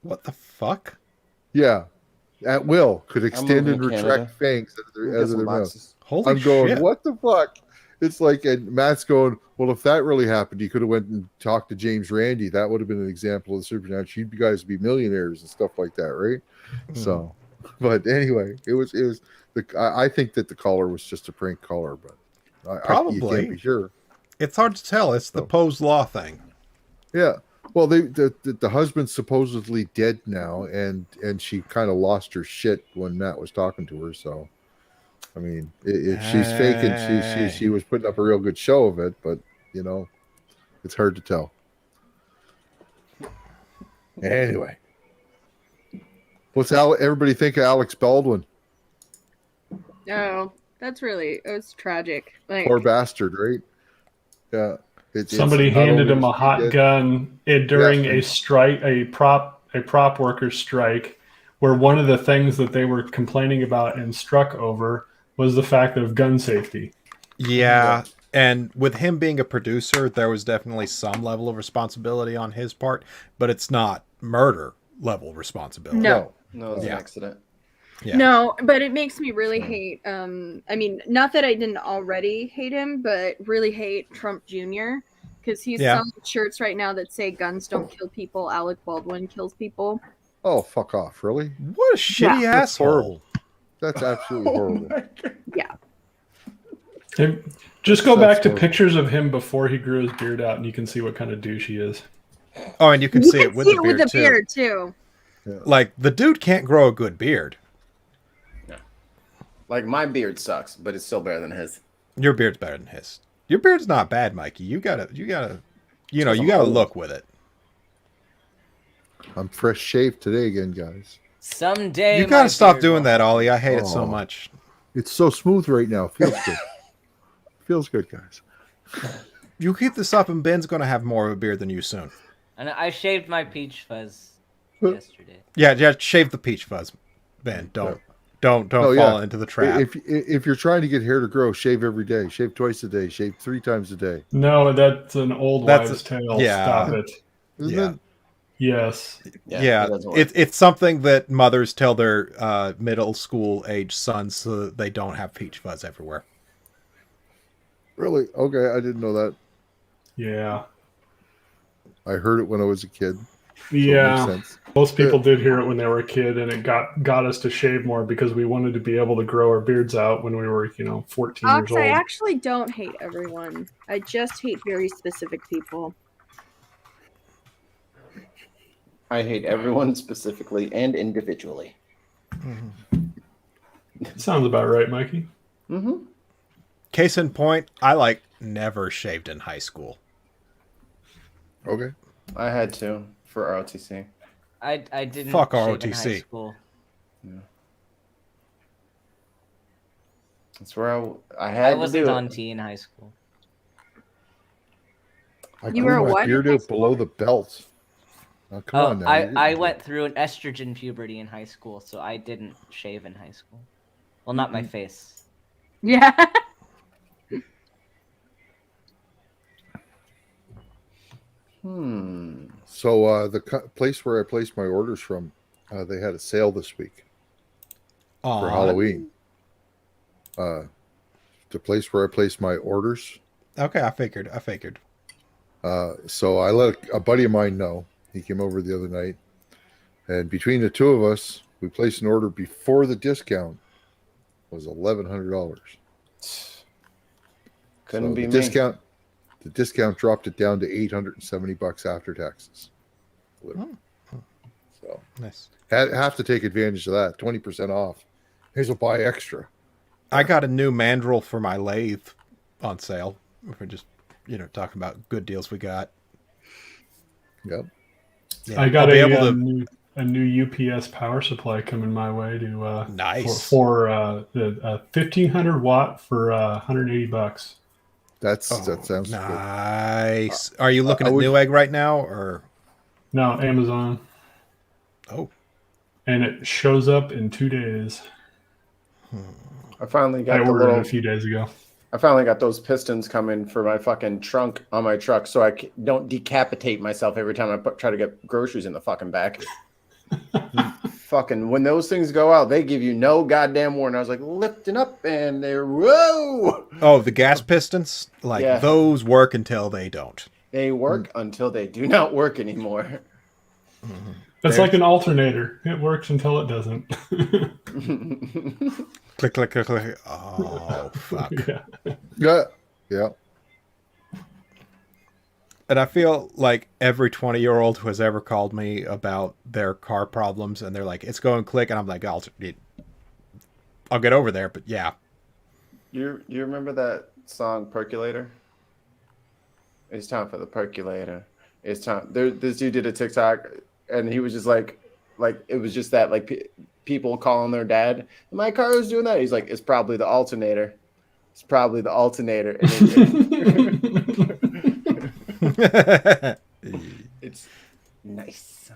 What the fuck? Yeah. At will. Could extend and moving to retract Canada. fangs out of their mouth. Holy I'm going, shit. what the fuck? It's like, and Matt's going, well, if that really happened, you could have went and talked to James Randi. That would have been an example of the supernatural. You guys would be millionaires and stuff like that, right? So, but anyway, it was I think that the caller was just a prank caller, but you Probably. can't be sure. It's hard to tell. It's the Poe's Law thing. Yeah. Well, the husband's supposedly dead now, and she kind of lost her shit when Matt was talking to her. So, I mean, if she's faking, she was putting up a real good show of it, but you know, it's hard to tell. Anyway, what's everybody think of Alex Baldwin? Oh, it was tragic. Like, Poor bastard, right? Yeah. Somebody handed him a hot gun during a strike, a prop workers strike, where one of the things that they were complaining about and struck over was the fact of gun safety. Yeah, and with him being a producer, there was definitely some level of responsibility on his part, but it's not murder level responsibility. No, it was an accident. Yeah. No, but it makes me really hate. I mean, not that I didn't already hate him, but really hate Trump Jr. because he's Yeah. selling shirts right now that say "Guns don't kill people." Alec Baldwin kills people. Oh, fuck off! Really? What a shitty That's asshole. horrible. That's absolutely horrible. Yeah. Hey, just go That's back to horrible. pictures of him before he grew his beard out, and you can see what kind of douche he is. Oh, and you can see it with the beard, too. beard too. Like, the dude can't grow a good beard. Like my beard sucks, but it's still better than his. Your beard's better than his. Your beard's not bad, Mikey. You gotta look with it. I'm fresh shaved today again, guys. Someday You my gotta stop beard doing will- that, Ollie. I hate it so Oh. much. It's so smooth right now. Feels good. Feels good, guys. You keep this up, and Ben's gonna have more of a beard than you soon. And I shaved my peach fuzz yesterday. Yeah, shave the peach fuzz, Ben. Don't Oh, fall yeah. into the trap. If you're trying to get hair to grow, shave every day. Shave twice a day. Shave 3 times a day. No, that's an old That's- wives' tale. yeah. Stop it. Isn't Yeah. it? Yes. Yeah, it doesn't work. it's something that mothers tell their middle school age sons so that they don't have peach fuzz everywhere. Really? Okay, I didn't know that. Yeah. I heard it when I was a kid. So it Yeah. makes sense. Most people did hear it when they were a kid, and it got us to shave more because we wanted to be able to grow our beards out when we were, 14 years Ox, old. I actually don't hate everyone. I just hate very specific people. I hate everyone specifically and individually. Sounds about right, Mikey. Mm-hmm. Case in point, I never shaved in high school. Okay. I had to for ROTC. I didn't Fuck shave in ROTC. high school. That's where I I had to wasn't do on it. T in high school. I You grew were my what in beard high out below the belt. Now, come on now. I went through an estrogen puberty in high school, so I didn't shave in high school. Well, not my face. Yeah. So the place where I placed my orders from, they had a sale this week for Aw. Halloween. The place where I placed my orders. Okay, I figured. So I let a buddy of mine know. He came over the other night, and between the two of us, we placed an order before the discount was $1,100. Couldn't So be the me. discount. The discount dropped it down to $870 after taxes. So Nice. have to take advantage of that. 20% off. Here's a buy extra. I got a new mandrel for my lathe on sale. If we're just, talking about good deals we got. Yep. Yeah, I got I'll be a, able to. a new UPS power supply coming my way to Nice. for the 1500 watt for $180. That sounds good. Nice. Are you looking I at would- Newegg right now, or? No, Amazon, Oh, and it shows up in 2 days. I finally I got the ordered it little. a few days ago. I finally got those pistons coming for my fucking trunk on my truck, so I don't decapitate myself every time I try to get groceries in the fucking back. Fucking when those things go out, they give you no goddamn warning. I was like lifting up, and they're whoa. oh, the gas pistons, Yeah. those work until they don't. They work until they do not work anymore. It's like an alternator. It works until it doesn't. Click, click, click, click. Oh, fuck. Yeah. Yeah. And I feel like every 20-year-old who has ever called me about their car problems, and they're like, "It's going click," and I'm like, I'll get over there, but yeah. You remember that song Percolator? It's time for the percolator. It's time. This dude did a TikTok, and he was just like it was just that people calling their dad. My car is doing that. He's like, it's probably the alternator. It's probably the alternator. And it's nice.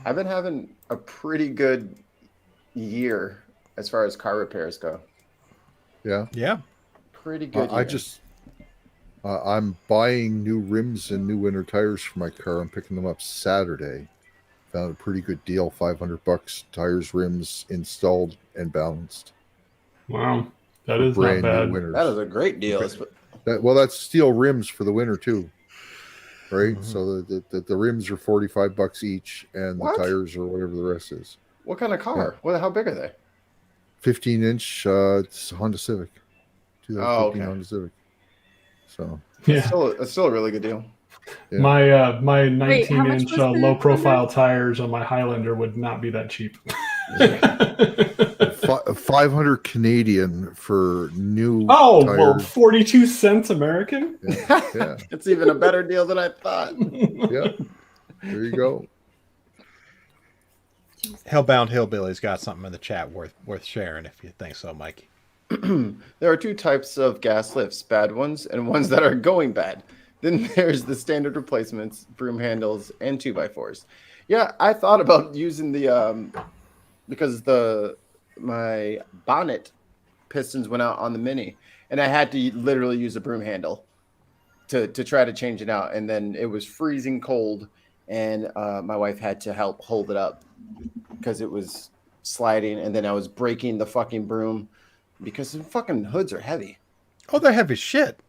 I've been having a pretty good year as far as car repairs go. Yeah. Yeah. Pretty good. I just I'm buying new rims and new winter tires for my car. I'm picking them up Saturday. Found a pretty good deal, $500, tires, rims installed and balanced. Wow, that For is not brand new bad. winners. That is a great deal. Well, that's steel rims for the winter too, right? Mhm. So the rims are $45 each, and What? the tires or whatever the rest is. What kind of car? How big are they? 15-inch. It's a Honda Civic, 2015 Oh, okay. Honda Civic. So Yeah, It's still a really good deal. Yeah. my Wait, how much 19-inch was the low profile tires on my Highlander would not be that cheap. 500 Canadian for new Oh, tires. well, 42 cents American? Yeah, It's even a better deal than I thought. yeah. There you go. Hellbound Hillbilly's got something in the chat worth sharing if you think so, Mikey. There are two types of gas lifts, bad ones and ones that are going bad. Then there's the standard replacements, broom handles, and 2x4s. Yeah, I thought about using the because my bonnet pistons went out on the Mini, and I had to literally use a broom handle to try to change it out. And then it was freezing cold, and my wife had to help hold it up because it was sliding, and then I was breaking the fucking broom because the fucking hoods are heavy. Oh, they're heavy as shit.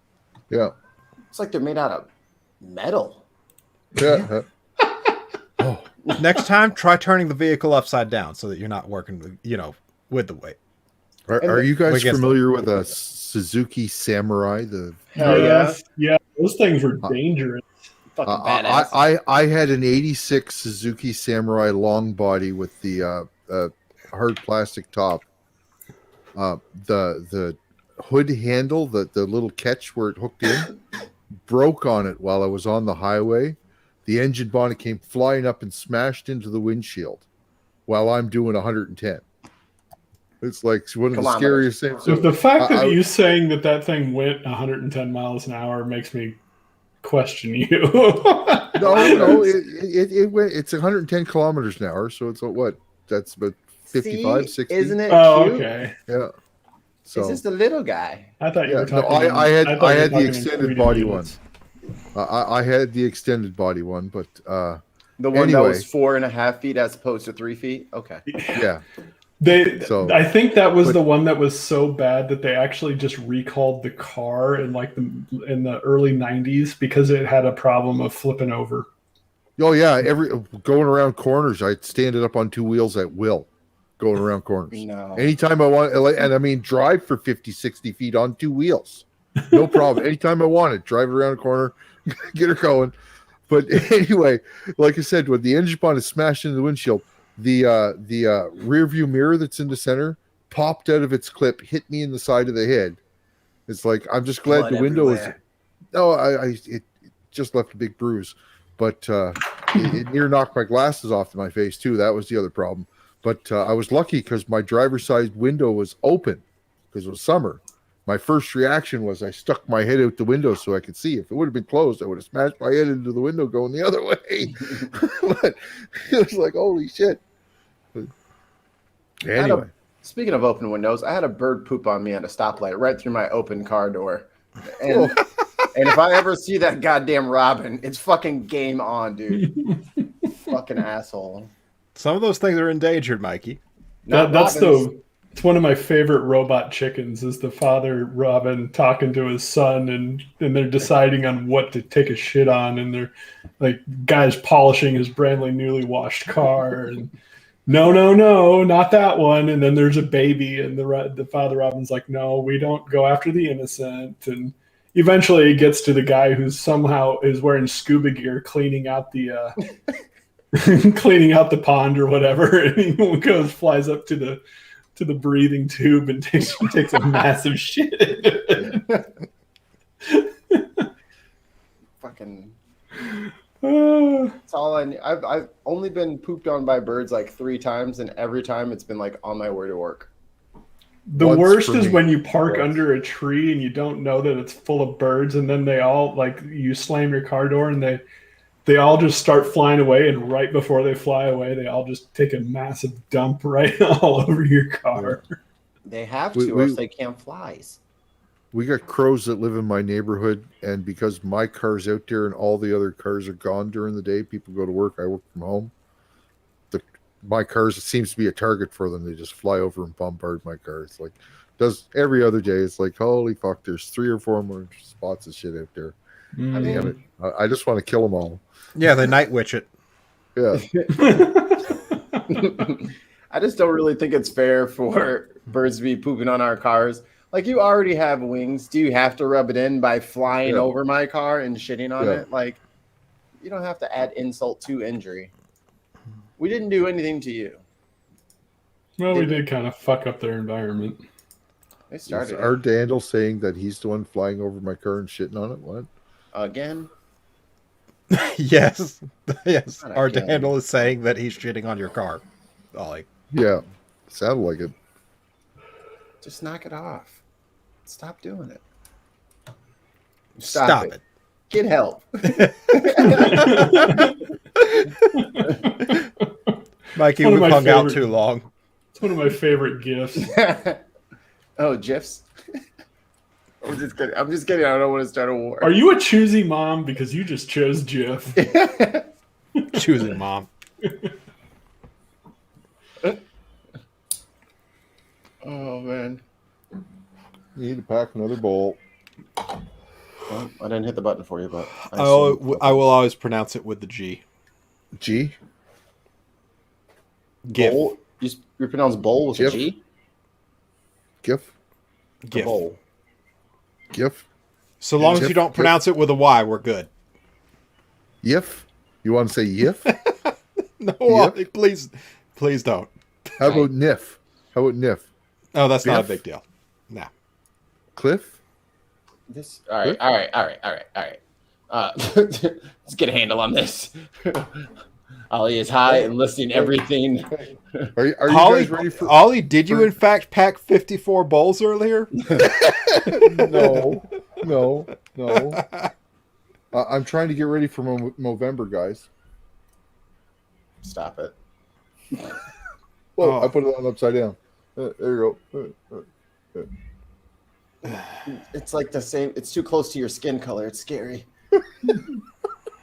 Yeah. It's like they're made out of metal. Yeah. Oh, next time, try turning the vehicle upside down so that you're not working, with the weight. Are you guys Against familiar with a Suzuki Samurai? The Hell Yes, yeah, those things were dangerous. Fucking badass. I had an 86 Suzuki Samurai long body with the hard plastic top. The hood handle, the little catch where it hooked in, broke on it while I was on the highway. The engine bonnet came flying up and smashed into the windshield while I'm doing 110. It's like one of the scariest things. So the fact that you saying that thing went 110 miles an hour makes me question you. No, it went. It's 110 kilometers an hour, so it's what? That's about 55, 60. Isn't it Oh, cute? okay. Yeah. So It's just a little guy. I thought you yeah, were talking. I had thought you were the talking in extended 3D body units. one. I had the extended body one, but The one that anyway. was 4.5 feet as opposed to 3 feet. Okay. yeah. I think that was the one that was so bad that they actually just recalled the car in the early 90s because it had a problem of flipping over. Oh yeah, going around corners, I'd stand it up on two wheels at will, going around corners. No. Anytime I want, and I mean drive for 50, 60 feet on two wheels. No problem. Anytime I want it, drive around a corner, get her going. But anyway, like I said, when the engine bonnet smashed into the windshield, the rear view mirror that's in the center popped out of its clip, hit me in the side of the head. It's like, I'm just glad Blood the window everywhere. it just left a big bruise, but it near knocked my glasses off to my face too. That was the other problem. But I was lucky because my driver's side window was open because it was summer. My first reaction was I stuck my head out the window so I could see. If it would have been closed, I would have smashed my head into the window going the other way. But it was like, holy shit. But anyway. Speaking of open windows, I had a bird poop on me at a stoplight right through my open car door. And if I ever see that goddamn robin, it's fucking game on, dude. Fucking asshole. Some of those things are endangered, Mikey. It's one of my favorite robot chickens is the father robin talking to his son and they're deciding on what to take a shit on, and they're like, guy's polishing his brand newly washed car and no, not that one. And then there's a baby and the father robin's like, no, we don't go after the innocent. And eventually it gets to the guy who somehow is wearing scuba gear cleaning out the cleaning out the pond or whatever, and he flies up to the breathing tube and takes a massive shit. Fucking. That's all I need. I've only been pooped on by birds like 3 times, and every time it's been like on my way to work. The worst is when you park under a tree and you don't know that it's full of birds, and then they all you slam your car door and they all just start flying away, and right before they fly away, they all just take a massive dump right all over your car. They have to, or else they can't fly. We got crows that live in my neighborhood, and because my car's out there and all the other cars are gone during the day, people go to work, I work from home. my cars, it seems to be a target for them. They just fly over and bombard my cars. Like, does every other day. It's like, holy fuck, there's 3 or 4 more spots of shit out there. Damn it. I just want to kill them all. Yeah, they night witch it. Yeah. I just don't really think it's fair for birds to be pooping on our cars. Like, you already have wings. Do you have to rub it in by flying over my car and shitting on it? Like, you don't have to add insult to injury. We didn't do anything to you. Well, we did kind of fuck up their environment. They started. Is our Dandel saying that he's the one flying over my car and shitting on it? What? Again? Yes. Yes. Not Our again. Dandel is saying that he's shitting on your car. Ollie. Yeah. Sounded like it. Just knock it off. Stop doing it. Stop it. Get help. Mikey, One of we've my hung out favorite- too long. It's one of my favorite gifts. Oh, GIFs? I'm just kidding. I don't want to start a war. Are you a choosy mom? Because you just chose Jif. Choosing mom. Oh, man. You need to pack another bowl. Well, I didn't hit the button for you, but I will always pronounce it with the G. G? GIF. Bowl? You pronounce bowl with GIF? a G? GIF? GIF. Bowl. GIF? So long as GIF? you don't pronounce it with a Y, we're good. YIF? You want to say YIF? No, Yep. Ollie, please don't. How about NIF? How about NIF? Oh, that's not a Biff? big deal. No. Cliff? All right. Let's get a handle on this. Ollie is high and listing everything. Are you Ollie, guys ready for... Ollie, did you in fact pack 54 bowls earlier? No. I'm trying to get ready for Movember, guys. Stop it. Whoa, Oh. I put it on upside down. There you go. It's like the same. It's too close to your skin color. It's scary. Yeah,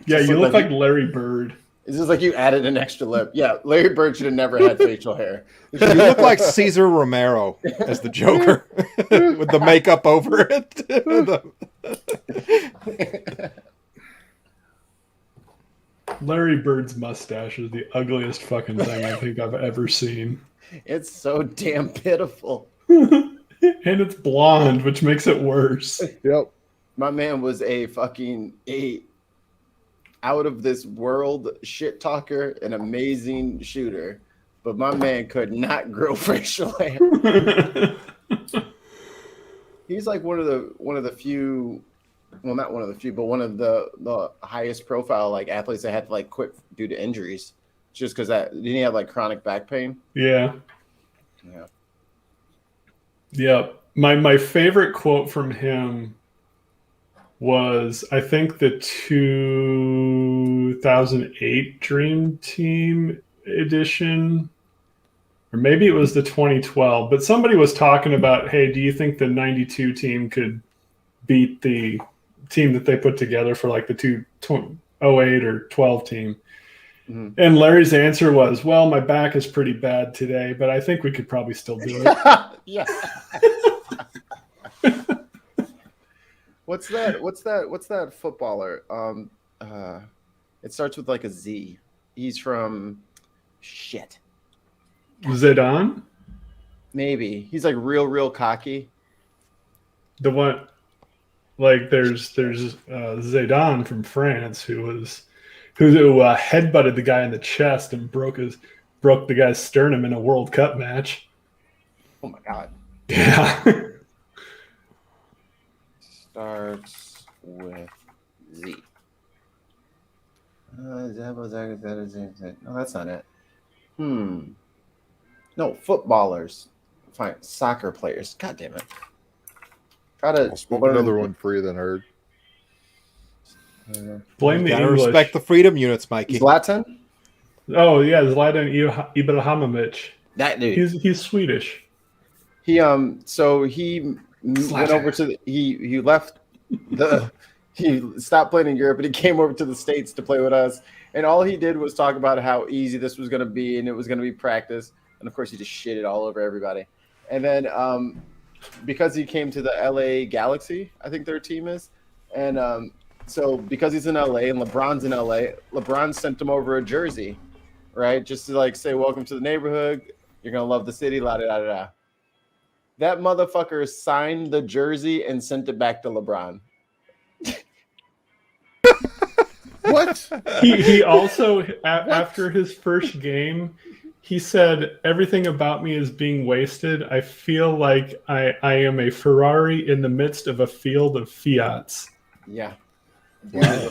Just you look look like Larry Bird. It's just like you added an extra lip. Yeah, Larry Bird should have never had facial hair. You look like Caesar Romero as the Joker with the makeup over it. Larry Bird's mustache is the ugliest fucking thing I think I've ever seen. It's so damn pitiful. And it's blonde, which makes it worse. Yep. My man was a out of this world shit talker, an amazing shooter, but my man could not grow facial hair. He's like one of the few, well, not one of the few, but one of the highest profile like athletes that had to like quit due to injuries, just because didn't he have like chronic back pain? Yeah. Yeah. Yeah. My favorite quote from him was, I think, the 2008 Dream Team edition, or maybe it was the 2012, but somebody was talking about, hey, do you think the 92 team could beat the team that they put together for like the 08 or 12 team? Mhm. And Larry's answer was, well, my back is pretty bad today, but I think we could probably still do it. Yeah. What's that footballer? It starts with like a Z. He's from shit. Zidane? Maybe. He's like real cocky. The one, like there's Zidane from France who headbutted the guy in the chest and broke the guy's sternum in a World Cup match. Oh my god. Yeah. Starts with Z. No, that's not it. No, footballers. Fine, soccer players. God damn it. I'll smoke another one for you then, Herd. Blame the Gotta English. respect the freedom units, Mikey. Zlatan? Oh yeah, Zlatan Ibrahimovic. That dude. He's Swedish. He went over to he left He stopped playing in Europe and he came over to the States to play with us. And all he did was talk about how easy this was going to be and it was going to be practice. And of course, he just shit it all over everybody. And then because he came to the LA Galaxy, I think their team is. And so because he's in LA and LeBron's in LA, LeBron sent him over a jersey, right? Just to like say, welcome to the neighborhood. You're going to love the city, la da da da. That motherfucker signed the jersey and sent it back to LeBron. What? He also, after his first game, he said, everything about me is being wasted. I feel like I am a Ferrari in the midst of a field of Fiats. Yeah. Wow.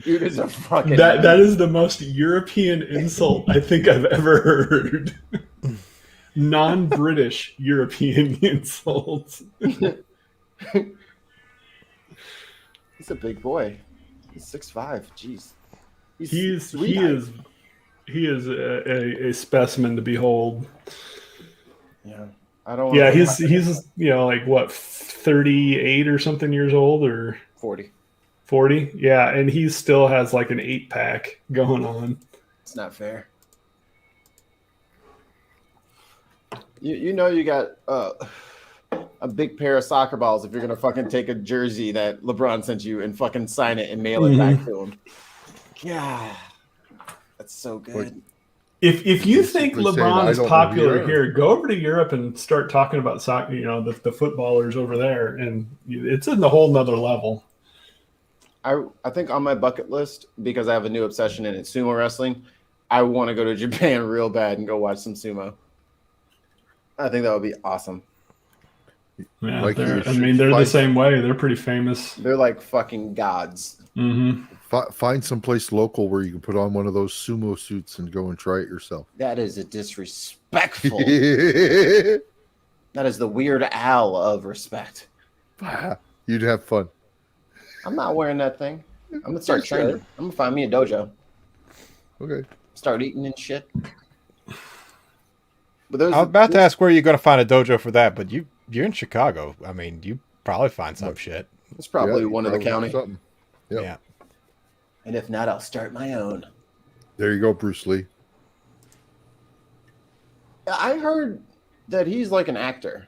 Dude is a fucking... That is the most European insult I think I've ever heard. Non-British European insults. He's a big boy. He's 6'5". Jeez. He is a specimen to behold. Yeah. I don't. Yeah, he's like what, 38 or something years old, or 40. 40. Yeah, and he still has like an 8-pack going on. It's not fair. You know you got a big pair of soccer balls if you're gonna fucking take a jersey that LeBron sent you and fucking sign it and mail it back to him. Yeah, that's so good. If you think Basically saying, LeBron "I is don't popular know." here, go over to Europe and start talking about soccer. You know, the footballers over there, and it's in the whole nother level. I think on my bucket list, because I have a new obsession and it's sumo wrestling, I want to go to Japan real bad and go watch some sumo. I think that would be awesome. Yeah, Like they're you the find- same way. They're pretty famous. They're like fucking gods. Mm-hmm. Find someplace local where you can put on one of those sumo suits and go and try it yourself. That is a disrespectful. That is the Weird Al of respect. You'd have fun. I'm not wearing that thing. I'm gonna start Sure. training. I'm gonna find me a dojo. Okay. Start eating and shit. But there's I was about to ask where you're going to find a dojo for that, but you're in Chicago. I mean, you probably find some shit. It's probably Yeah, one in the probably county. something. Yep. Yeah. And if not, I'll start my own. There you go, Bruce Lee. I heard that he's like an actor.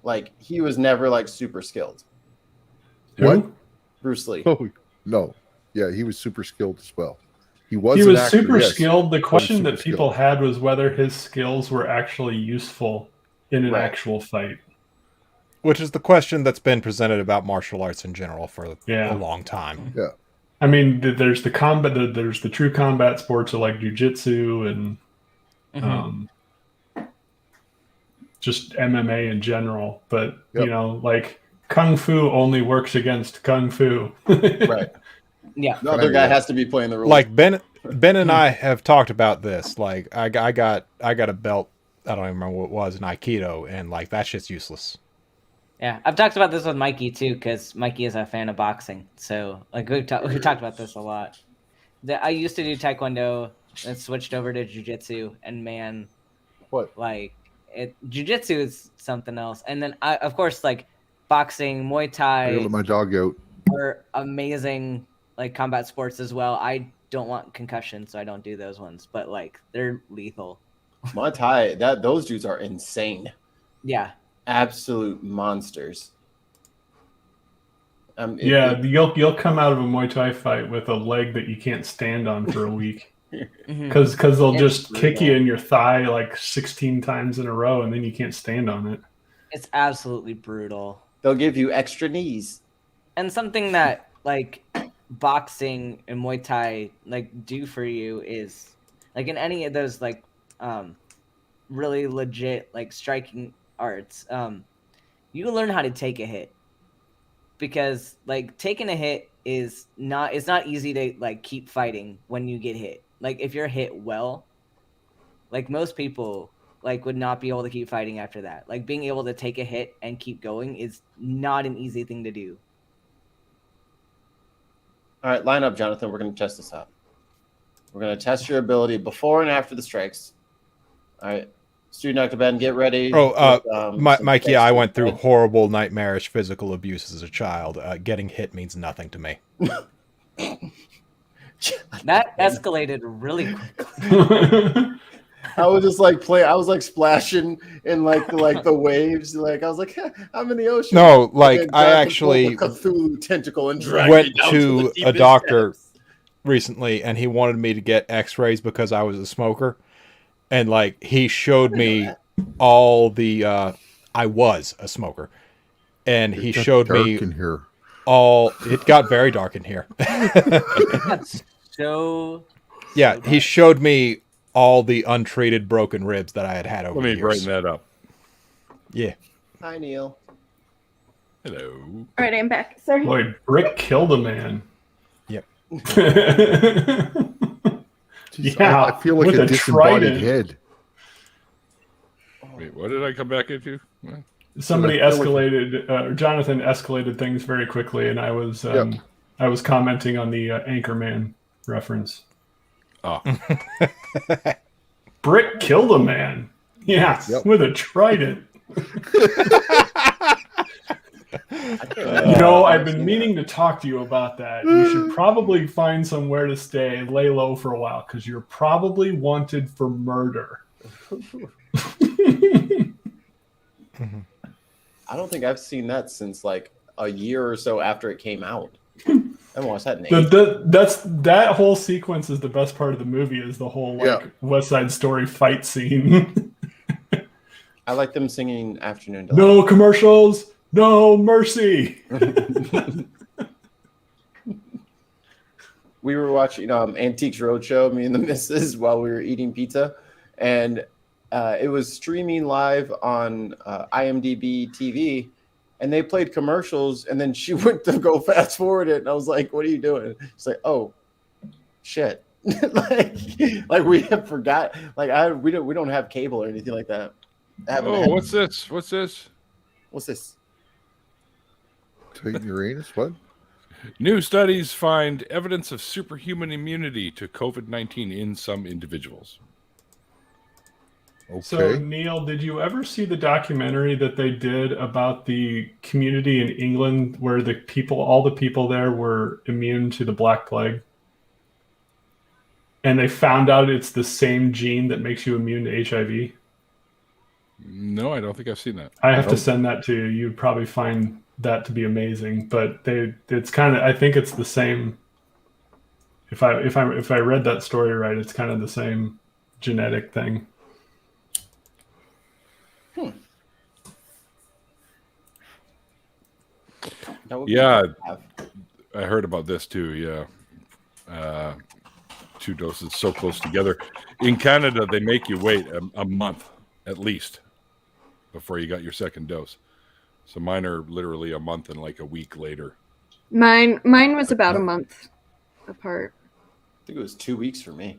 Like he was never like super skilled. What? Bruce Lee. Oh no. Yeah, he was super skilled as well. He was He an was actor, super yes. skilled. The question super that people had was whether his skills were actually useful in an Right. actual fight. Which is the question that's been presented about martial arts in general for Yeah. a long time. Yeah. I mean, there's the combat. There's the true combat sports of like jujitsu and just MMA in general. But Yep. you know, like kung fu only works against kung fu. Right. Yeah. The other guy has to be playing the rules. Like Ben and I have talked about this. Like I got a belt. I don't even remember what it was in Aikido, and like that shit's useless. Yeah, I've talked about this with Mikey too, because Mikey is a fan of boxing. So, like, we've talked about this a lot. I used to do Taekwondo and switched over to Jiu-Jitsu, and man, What? like, Jiu-Jitsu is something else. And then, of course, like, boxing, Muay I Thai gotta let my dog out. are amazing, like, combat sports as well. I don't want concussion, so I don't do those ones. But, like, they're lethal. Muay Thai, those dudes are insane. Yeah. Absolute monsters. Yeah, you'll come out of a Muay Thai fight with a leg that you can't stand on for a week. Because they'll just kick you in your thigh like 16 times in a row, and then you can't stand on it. It's absolutely brutal. They'll give you extra knees. And something that like boxing and Muay Thai like do for you is like in any of those like really legit like striking arts, you learn how to take a hit. Because like taking a hit it's not easy to like keep fighting when you get hit. Like if you're hit well, like most people like would not be able to keep fighting after that. Like being able to take a hit and keep going is not an easy thing to do. All right, line up, Jonathan. We're going to test this out. We're going to test your ability before and after the strikes. All right. Student active band, get ready. Oh, some Mike, yeah, I went through right? horrible, nightmarish physical abuse as a child. Getting hit means nothing to me. That escalated really quickly. I was just like I was like splashing in like the waves. Like I was like, I'm in the ocean. No, like And then I Jonathan actually pulled the Cthulhu tentacle and dragged went me down to the a deepest doctor depths. recently, and he wanted me to get X-rays because I was a smoker, and like he showed me all the. I was a smoker, and he It got showed dark me in here. all. It got very dark in here. That's so. Yeah, he showed me all the untreated broken ribs that I had over Let the me years. brighten that up. Yeah. Hi, Neil. Hello. All right, I'm back. Sorry. Boy, Brick killed a man. Yep. Jeez, Yeah, I feel like with a a disembodied trident. head. Wait, what did I come back into? What? Somebody I feel like- escalated. Jonathan escalated things very quickly, and I was commenting on the Anchorman reference. Oh, Brick killed a man. Yeah, Yep. with a trident. You I've been meaning to talk to you about that. You should probably find somewhere to stay and lay low for a while because you're probably wanted for murder. I don't think I've seen that since like a year or so after it came out. I haven't watched that in ages. That whole sequence is the best part of the movie. Is the whole West Side Story fight scene. I like them singing Afternoon Delight. No commercials, no mercy. We were watching Antiques Roadshow, me and the missus, while we were eating pizza, and it was streaming live on IMDb TV, and they played commercials, and then she went to go fast forward it, and I was like, "What are you doing?" She's like, "Oh, shit!" like we have forgot. Like we don't have cable or anything like that. oh, what's this? What's this? What's this? Tighten your anus? What? New studies find evidence of superhuman immunity to COVID-19 in some individuals. Okay. So, Neil, did you ever see the documentary that they did about the community in England where all the people there were immune to the Black Plague? And they found out it's the same gene that makes you immune to HIV? No, I don't think I've seen that. I have to send that to you. You'd probably find that to be amazing. But it's kind of, I think it's the same. If I read that story right, it's kind of the same genetic thing. Yeah, I heard about this too. Yeah, 2 doses so close together. In Canada, they make you wait a month at least before you got your second dose. So mine are literally a month and like a week later. Mine was about a month apart. I think it was 2 weeks for me.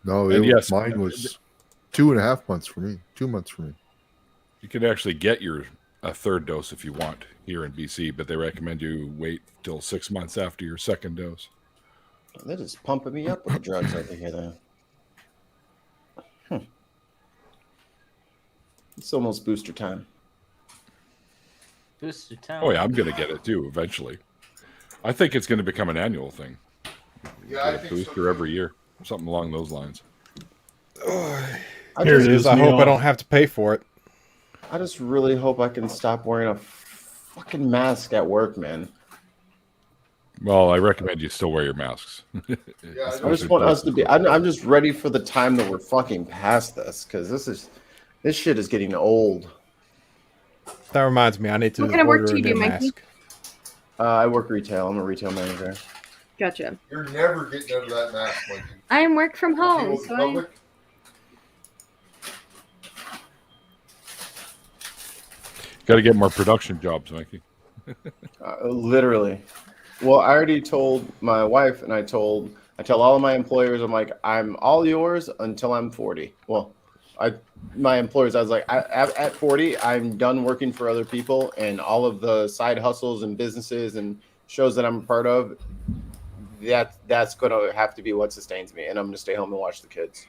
No, And yes, mine was 2.5 months for me. 2 months for me. You can actually get a third dose if you want here in BC, but they recommend you wait till 6 months after your second dose. They're just pumping me up with the drugs over here, though. It's almost booster time. Booster time. Oh yeah, I'm gonna get it too eventually. I think it's going to become an annual thing. Yeah, I Get a think so, booster every year, something along those lines. Here it is. I hope Neil. I don't have to pay for it. I just really hope I can stop wearing a fucking mask at work, man. Well, I recommend you still wear your masks. Yeah, I just want us to be. I'm just ready for the time that we're fucking past this, because this shit is getting old. That reminds me, I need to What kind of work order do a you do, new Mikey? mask. I work retail. I'm a retail manager. Gotcha. You're never getting out of that mask, Mikey. I am work from home, People in so public, Got to get more production jobs, Mikey. Literally. Well, I already told my wife, and I tell all of my employers, I'm like, I'm all yours until I'm 40. Well, my employers, I was like, at 40, I'm done working for other people, and all of the side hustles and businesses and shows that I'm a part of, that's going to have to be what sustains me, and I'm going to stay home and watch the kids.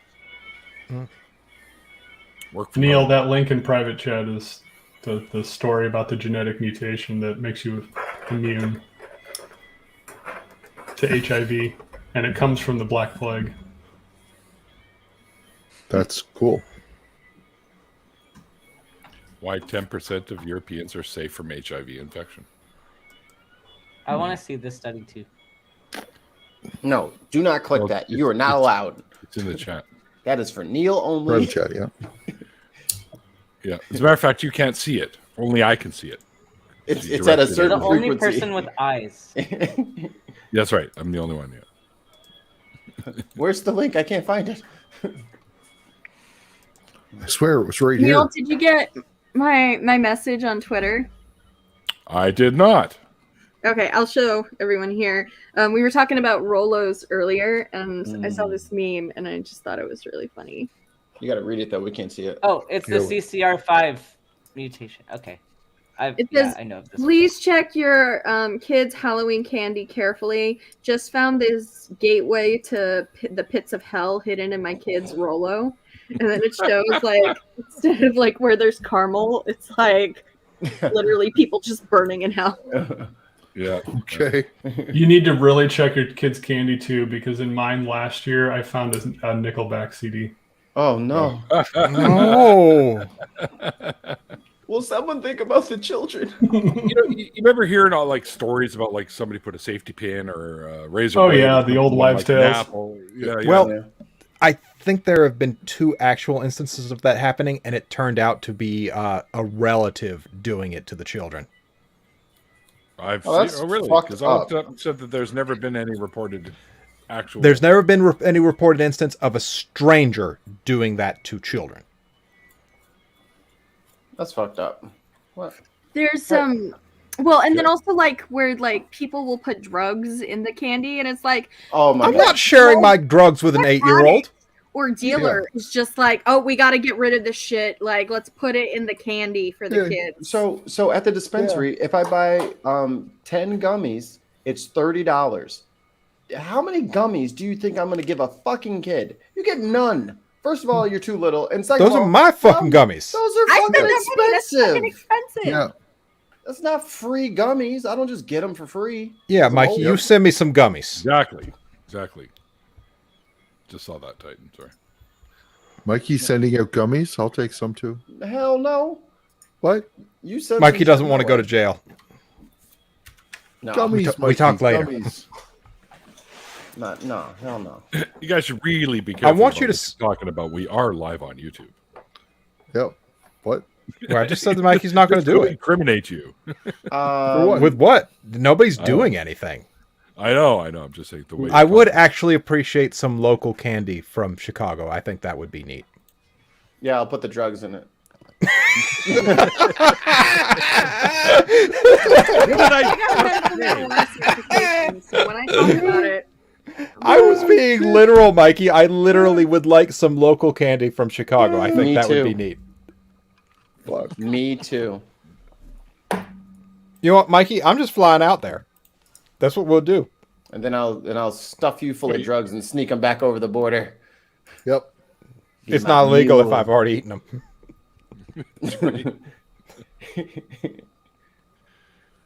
Work from Neil, home. that link in private chat is the story about the genetic mutation that makes you immune to HIV, and it comes from the Black Plague. That's cool. Why 10% of Europeans are safe from HIV infection? I want to see this study too. No, do not click Well, that. You are not it's- allowed. It's in the chat. That is for Neil only. Private chat, yeah. Yeah. As a matter of fact, you can't see it. Only I can see it. It's You at a directed it. certain The only frequency. person with eyes. That's right. I'm the only one. Yeah. Where's the link? I can't find it. I swear it was right Neil, here. did you get my message on Twitter? I did not. Okay, I'll show everyone here. We were talking about Rolos earlier, and I saw this meme, and I just thought it was really funny. You got to read it though. We can't see it. Oh, it's the Yeah. CCR5 mutation. Okay. It says, I know of this. please check your kids' Halloween candy carefully. Just found this gateway to the pits of hell hidden in my kid's Rolo. And then it shows, like, instead of, like, where there's caramel, it's, like, literally people just burning in hell. Yeah. Okay. You need to really check your kid's candy too, because in mine last year I found a Nickelback CD. Oh no! No. Will someone think about the children? You remember hearing all like stories about like somebody put a safety pin or a razor? Oh, blade yeah, or the old something, wives' like, tales. Apple. Yeah. Well, Yeah. I think there have been 2 actual instances of that happening, and it turned out to be a relative doing it to the children. I've Oh, that's seen. Oh, really? fucked Because I looked up and said that there's never been any reported actual. There's never been any reported instance of a stranger doing that to children. That's fucked up. What? There's well, and then also, like, where, like, people will put drugs in the candy, and it's like, Oh my I'm god! not sharing my drugs with an 8-year-old. or dealer is just like, oh, we got to get rid of this shit. Like, let's put it in the candy for the Yeah, kids. So at the dispensary, if I buy 10 gummies, it's $30. How many gummies do you think I'm going to give a fucking kid? You get none. First of all, you're too little, and second Those of are all, my fucking gummies. those are I fucking spent that money. That's fucking expensive. expensive. Yeah. That's not free gummies. I don't just get them for free. Yeah, Some Mikey, old- you send me some gummies. Exactly. Just saw that, Titan. Sorry. Mikey's sending out gummies. I'll take some too. Hell no. What? You said Mikey doesn't want to go to jail. No, Gummies, we talk Mikey, later. gummies. no, hell no. You guys should really be careful. want you about to what you're talking about. We are live on YouTube. Yep. What? Well, I just said that Mikey's not going to do Could it. incriminate you. what? With what? Nobody's doing anything. I know. I'm just saying the way. I you're would talking. actually appreciate some local candy from Chicago. I think that would be neat. Yeah, I'll put the drugs in it. So when I talk about it, I was being literal, Mikey. I literally would like some local candy from Chicago. I think Me that would too. be neat. Fuck. Me too. You know what, Mikey? I'm just flying out there. That's what we'll do. And then I'll stuff you full of drugs and sneak them back over the border. Yep. Be It's my not illegal if mule. I've already eaten them.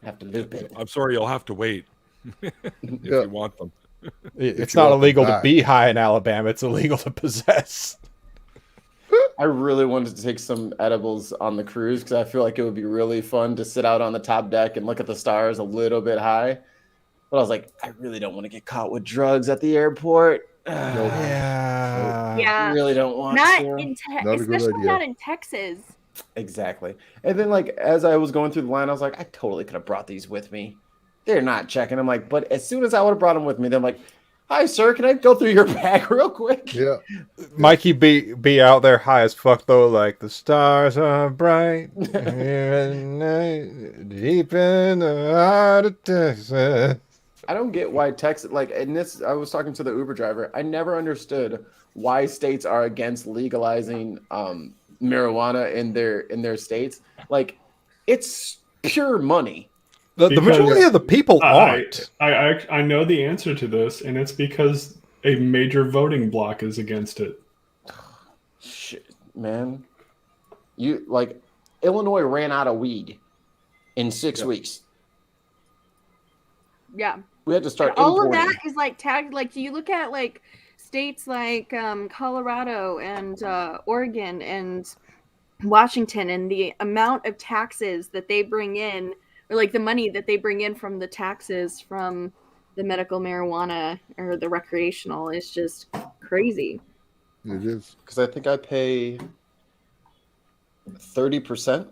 Have to loop it. I'm sorry. You'll have to wait if Yeah. you want them. It's you not want them illegal to back. be high in Alabama. It's illegal to possess. I really wanted to take some edibles on the cruise because I feel like it would be really fun to sit out on the top deck and look at the stars a little bit high. But I was like, I really don't want to get caught with drugs at the airport. Yeah. yeah, I really don't want not to. in Not a good especially idea. not in Texas. Exactly. And then, like, as I was going through the line, I was like, I totally could have brought these with me. They're not checking. I'm like, but as soon as I would have brought them with me, they're like, hi, sir, can I go through your bag real quick? Yeah. Mikey be out there high as fuck though, like the stars are bright here at night, deep in the heart of Texas. I don't get why Texas, like, in this, I was talking to the Uber driver. I never understood why states are against legalizing marijuana in their states. Like, it's pure money. The Because- majority of the people aren't. I know the answer to this, and it's because a major voting bloc is against it. Shit, man. Illinois ran out of weed in 6 weeks. Yeah. We had to start And all importing. of that is like tagged. Like you look at like states like Colorado and Oregon and Washington, and the amount of taxes that they bring in, or like the money that they bring in from the taxes from the medical marijuana or the recreational, is just crazy. It is. Because I think I pay 30%.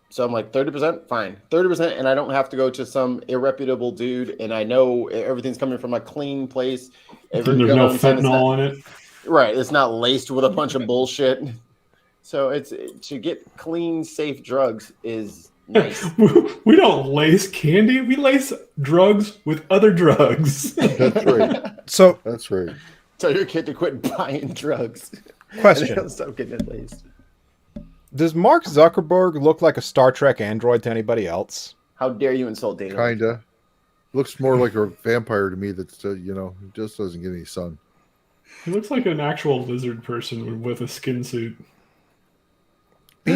So I'm like, 30%? Fine. 30%, and I don't have to go to some irreputable dude, and I know everything's coming from a clean place. There's no fentanyl in it. Right. It's not laced with a bunch of bullshit. So to get clean, safe drugs is nice. We don't lace candy. We lace drugs with other drugs. That's right. So that's right. Tell your kid to quit buying drugs. Question. And he'll stop getting it laced. Does Mark Zuckerberg look like a Star Trek android to anybody else? How dare you insult Dana? Kinda. Looks more like a vampire to me. That's just doesn't get any sun. He looks like an actual lizard person with a skin suit. He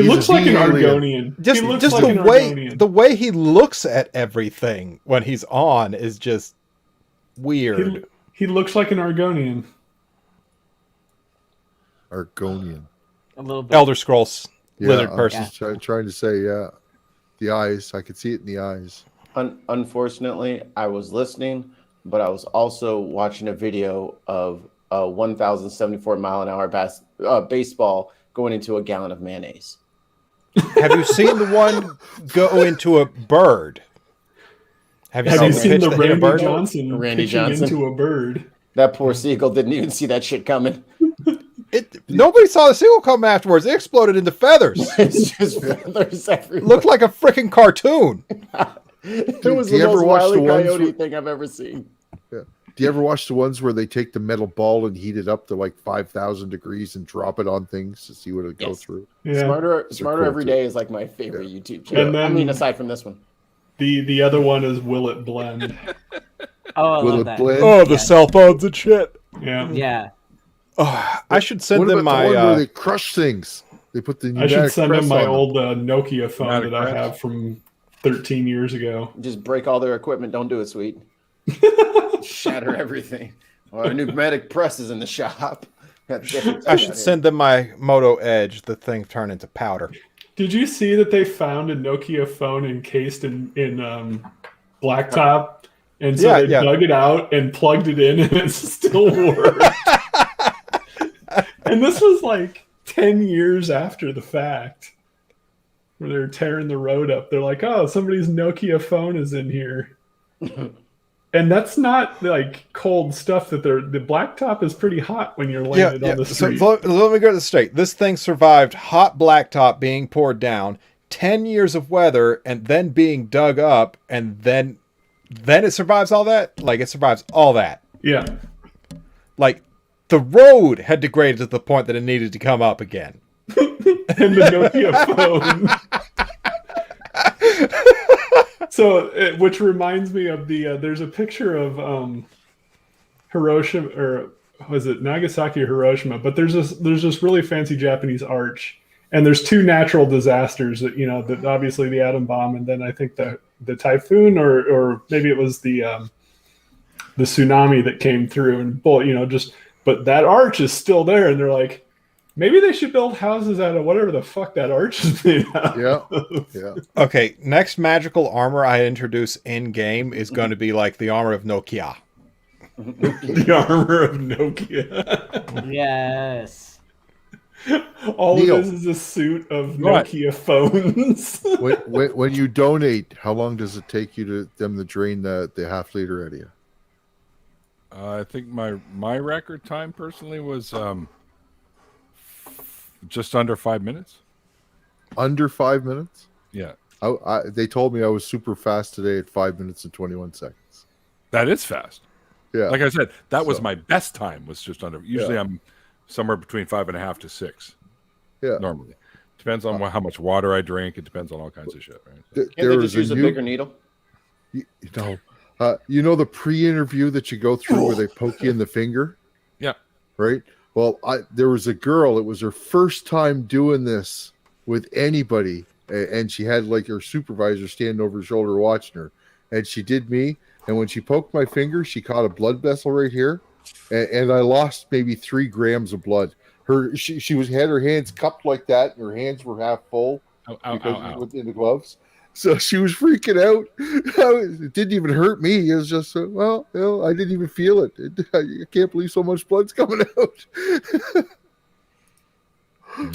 looks like an alien. Argonian. Just He looks just like an the way Argonian. the way he looks at everything when he's on is just weird. He looks like an Argonian. Argonian. A little bit. Elder Scrolls Yeah, lizard I'm person. just trying to say, yeah. The eyes. I could see it in the eyes. Unfortunately, I was listening, but I was also watching a video of a 1,074-mile-an-hour baseball going into a gallon of mayonnaise. Have you seen the one go into a bird? Have you seen pitch the that hit a Randy bird? Johnson pitching into a bird? That poor seagull didn't even see that shit coming. Nobody saw the seagull come afterwards. It exploded into feathers. It's just feathers everywhere. Looked like a freaking cartoon. It was Do you the ever most watch Wile the E. ones Coyote where- thing I've ever seen. Yeah. Do you ever watch the ones where they take the metal ball and heat it up to like 5,000 degrees and drop it on things to see what it goes through? Yeah. Smarter cool Every too. Day is like my favorite YouTube channel. And then- I mean, aside from this one. The other one is Will It Blend? Oh, I Will love it that. blend? Oh, the cell phones and shit. Yeah. Yeah. Oh, I should send What them about the my. one where they crush things? They put the I pneumatic should send press him my on old Nokia phone Pneumatic that I press. have from 13 years ago. Just break all their equipment. Don't do it, sweet. Shatter everything. Well, a pneumatic press is in the shop. I should send them my Moto Edge. The thing turned into powder. Did you see that they found a Nokia phone encased in blacktop? And so they dug it out and plugged it in, and it still worked. And this was like 10 years after the fact, where they're tearing the road up. They're like, "Oh, somebody's Nokia phone is in here," and that's not like cold stuff. The blacktop is pretty hot when you're laying it on the street. So let me go to the straight. This thing survived hot blacktop being poured down, 10 years of weather, and then being dug up, and then it survives all that? Like, it survives all that. Yeah. Like, the road had degraded to the point that it needed to come up again. And the Nokia phone. So, which reminds me of there's a picture of Hiroshima, or was it Nagasaki or Hiroshima? But there's this really fancy Japanese arch, and there's two natural disasters that that obviously the atom bomb, and then I think the typhoon, or maybe it was the tsunami that came through, and but that arch is still there, and they're like, maybe they should build houses out of whatever the fuck that arch is made out of. Yeah. Okay, next magical armor I introduce in game is going to be like the armor of Nokia. The armor of Nokia. Yes. All Neil. of this is a suit of Nokia phones. when you donate, how long does it take you to drain the half-liter out of you? I think my record time personally was just under 5 minutes. Under 5 minutes? Yeah. They told me I was super fast today at 5 minutes and 21 seconds. That is fast. Yeah. Like I said, that was my best time, was just under. Usually I'm somewhere between 5.5 to 6. Yeah. Normally. Depends on how much water I drink. It depends on all kinds of shit, right? Can't they just use a bigger needle? You know the pre-interview that you go through where they poke you in the finger? Yeah. Right? Well, there was a girl. It was her first time doing this with anybody, and she had like her supervisor standing over her shoulder watching her, and she did me. And when she poked my finger, she caught a blood vessel right here, and I lost maybe 3 grams of blood. She had her hands cupped like that, and her hands were half full because in the gloves. So she was freaking out. It didn't even hurt me. It was just, well, I didn't even feel it. I can't believe so much blood's coming out.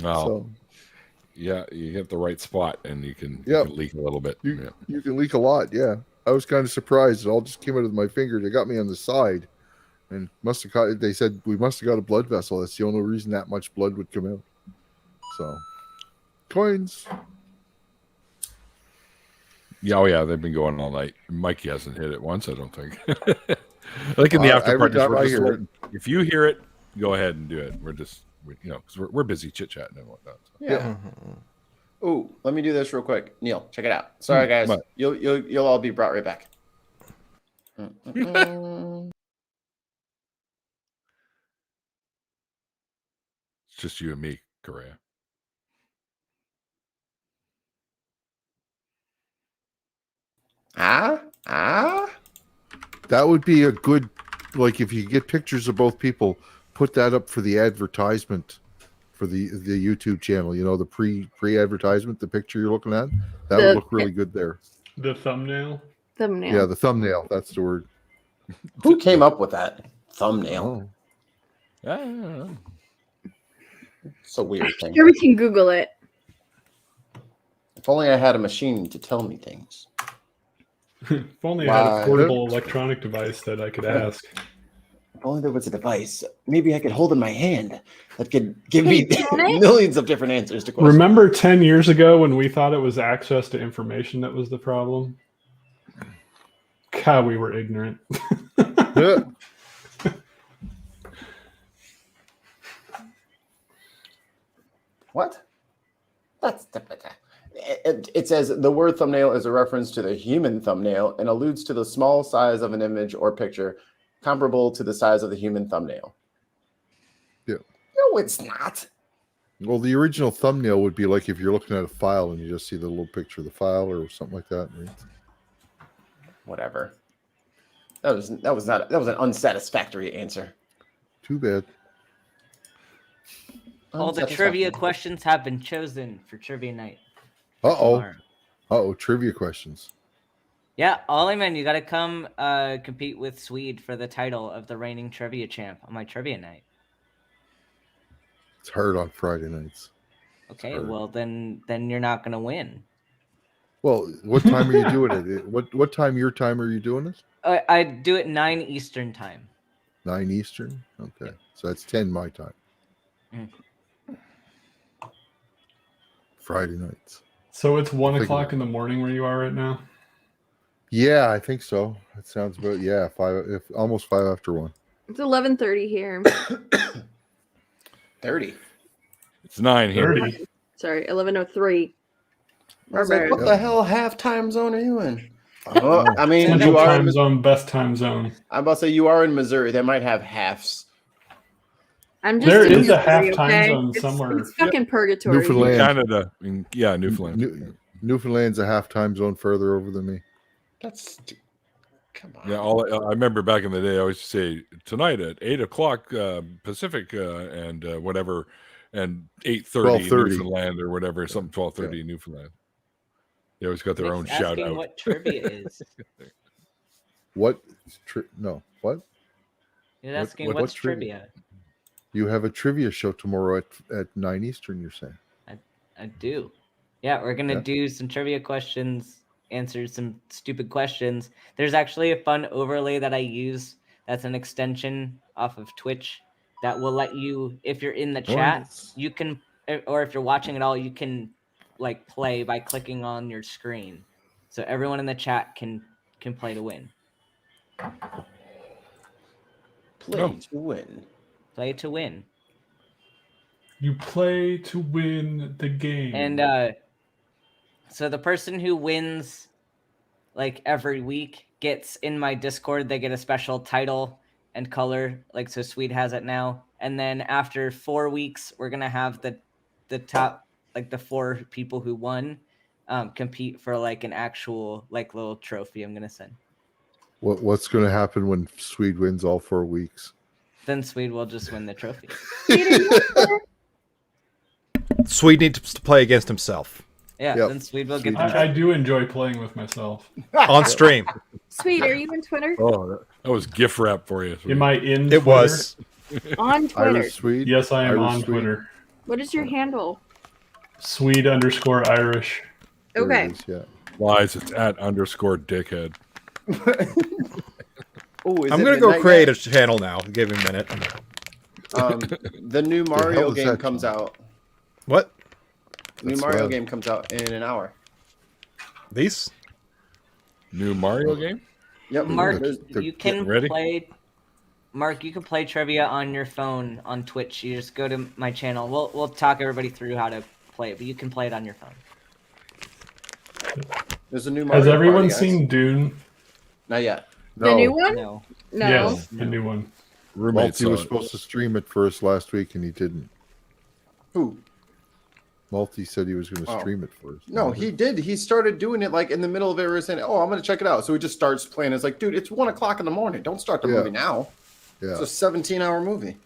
Well, So, yeah, you hit the right spot, and you can leak a little bit. you can leak a lot, yeah. I was kind of surprised. It all just came out of my finger. They got me on the side, and they said we must have got a blood vessel. That's the only reason that much blood would come out. So, coins. Yeah, oh yeah, they've been going all night. Mikey hasn't hit it once, I don't think. Like in the after parties, if you hear it, go ahead and do it. We're just, because we're busy chit chatting and whatnot. So. Yeah. Oh, let me do this real quick. Neil, check it out. Sorry, guys. You'll all be brought right back. It's just you and me, Karayah. That would be a good, like, if you get pictures of both people, put that up for the advertisement for the YouTube channel. The pre-advertisement, the picture you're looking at, that would look really good there. The thumbnail. Yeah, the thumbnail. That's the word. Who came up with that thumbnail? It's a weird thing. Sure, we can Google it. If only I had a machine to tell me things. If only I had a portable electronic device that I could ask. If only there was a device, maybe I could hold in my hand that could give me millions of different answers to questions. Remember 10 years ago when we thought it was access to information that was the problem? God, we were ignorant. What? It says the word thumbnail is a reference to the human thumbnail and alludes to the small size of an image or picture comparable to the size of the human thumbnail. Yeah. No, it's not. Well, the original thumbnail would be like if you're looking at a file and you just see the little picture of the file or something like that. Right? Whatever. That was an unsatisfactory answer. Too bad. All the trivia questions have been chosen for trivia night. Trivia questions. Yeah, Ollie-Man, you got to come compete with Swede for the title of the reigning trivia champ on my trivia night. It's hard on Friday nights. Okay, well then you're not gonna win. Well, what time are you doing it? What time your time are you doing it? I do it 9 Eastern time. 9 Eastern? Okay. So that's 10 my time. Friday nights. So it's 1 o'clock in the morning where you are right now? Yeah, I think so. It sounds about almost 5 after 1. It's 11:30 here. 30. It's 9 here. 30. Sorry, 11:03. I was like, what the hell half time zone are you in? I mean, Central you are time zone, best time zone. I'm about to say you are in Missouri. They might have halves. There is a half time zone somewhere. It's fucking purgatory. Newfoundland. Canada. Yeah, Newfoundland. Newfoundland's a half time zone further over than me. That's come on. Yeah, I remember back in the day, I always say tonight at 8 o'clock Pacific and whatever, and 8:30 Newfoundland or whatever, something 12:30 Newfoundland. They always got their own shout out. What trivia is? What? What? You're asking what's trivia? You have a trivia show tomorrow at 9 Eastern, you're saying? I do. Yeah, we're gonna do some trivia questions, answer some stupid questions. There's actually a fun overlay that I use that's an extension off of Twitch that will let you, if you're in the chat, you can, or if you're watching it all, you can like play by clicking on your screen. So everyone in the chat can play to win. Play to win. Play to win. You play to win the game. And so the person who wins like every week gets in my Discord, they get a special title and color, like so Swede has it now. And then after 4 weeks, we're gonna have the top, like the 4 people who won compete for like an actual like little trophy I'm gonna send. What's going to happen when Swede wins all 4 weeks? Then Swede will just win the trophy. Swede needs to play against himself Yeah, Yep. then Swede will get the I do enjoy playing with myself. on stream. Sweet, are you on Twitter? Oh, that was gift wrap for you. Am I in It Twitter? was. On Twitter. Irish Swede? Yes, I am Irish on Swede? Twitter. What is your handle? Swede_Irish. There it Okay. is, yeah. Lies. It's @_dickhead. Oh, I'm gonna go create a channel now. Give me a minute. The new hell Mario is game that, comes John? out. What? New That's Mario loud. game comes out in an hour. These? New Mario game? Yep. Mark, there's- they're you can getting ready? play. Mark, you can play trivia on your phone on Twitch. You just go to my channel. We'll talk everybody through how to play it, but you can play it on your phone. There's a new Mario Has everyone Party, guys. seen Dune? Not yet. The new one? No. No. Yes, the new one. Roommates Malty was saw it. supposed to stream it for us last week, and he didn't. Who? Malty said he was going to Oh. stream it for us. No, he did. He started doing it like in the middle of it. We were saying, "Oh, I'm going to check it out." So he just starts playing. It's like, dude, it's 1:00 in the morning. Don't start the Yeah. movie now. Yeah. It's a 17-hour movie.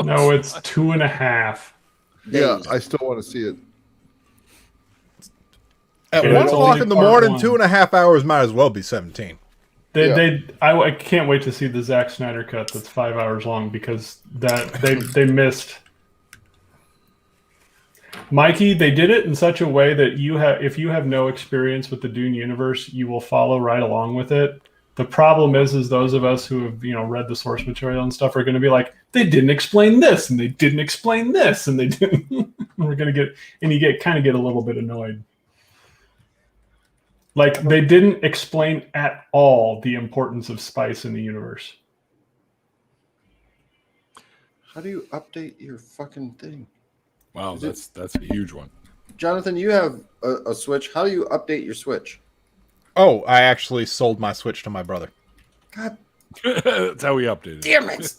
No, it's 2.5. Yeah, Days. I still want to see it. At Okay, 1 that's o'clock only in the part morning, one. 2.5 hours might as well be 17. I can't wait to see the Zack Snyder cut that's 5 hours long because that they missed. Mikey, they did it in such a way that if you have no experience with the Dune universe, you will follow right along with it. The problem is those of us who have read the source material and stuff are going to be like, they didn't explain this and they didn't explain this and they didn't. We're going to get kind of a little bit annoyed. Like they didn't explain at all the importance of spice in the universe. How do you update your fucking thing? Wow, Is it- that's a huge one. Jonathan, you have a Switch. How do you update your Switch? Oh, I actually sold my Switch to my brother. God That's how we updated. damn it!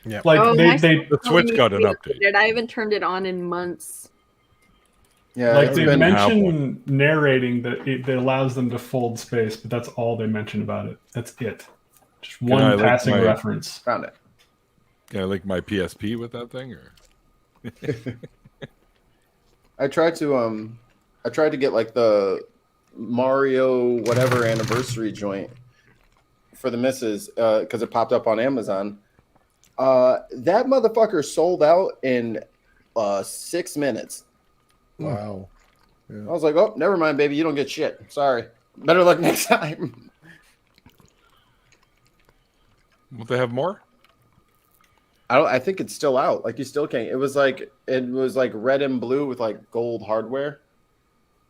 Yeah. Like Oh, they my The Switch needs got to an be update. updated. I haven't turned it on in months. Yeah, like it's they been- mention narrating that it allows them to fold space, but that's all they mention about it. That's it. Just Can one I link passing my- reference. found it. Can I link my PSP with that thing or? I tried to get like the Mario whatever anniversary joint for the missus because it popped up on Amazon. That motherfucker sold out in 6 minutes. Wow. I was like, oh, never mind, baby. You don't get shit. Sorry. Better luck next time. Will they have more? I think it's still out. Like you still can't. It was like red and blue with like gold hardware.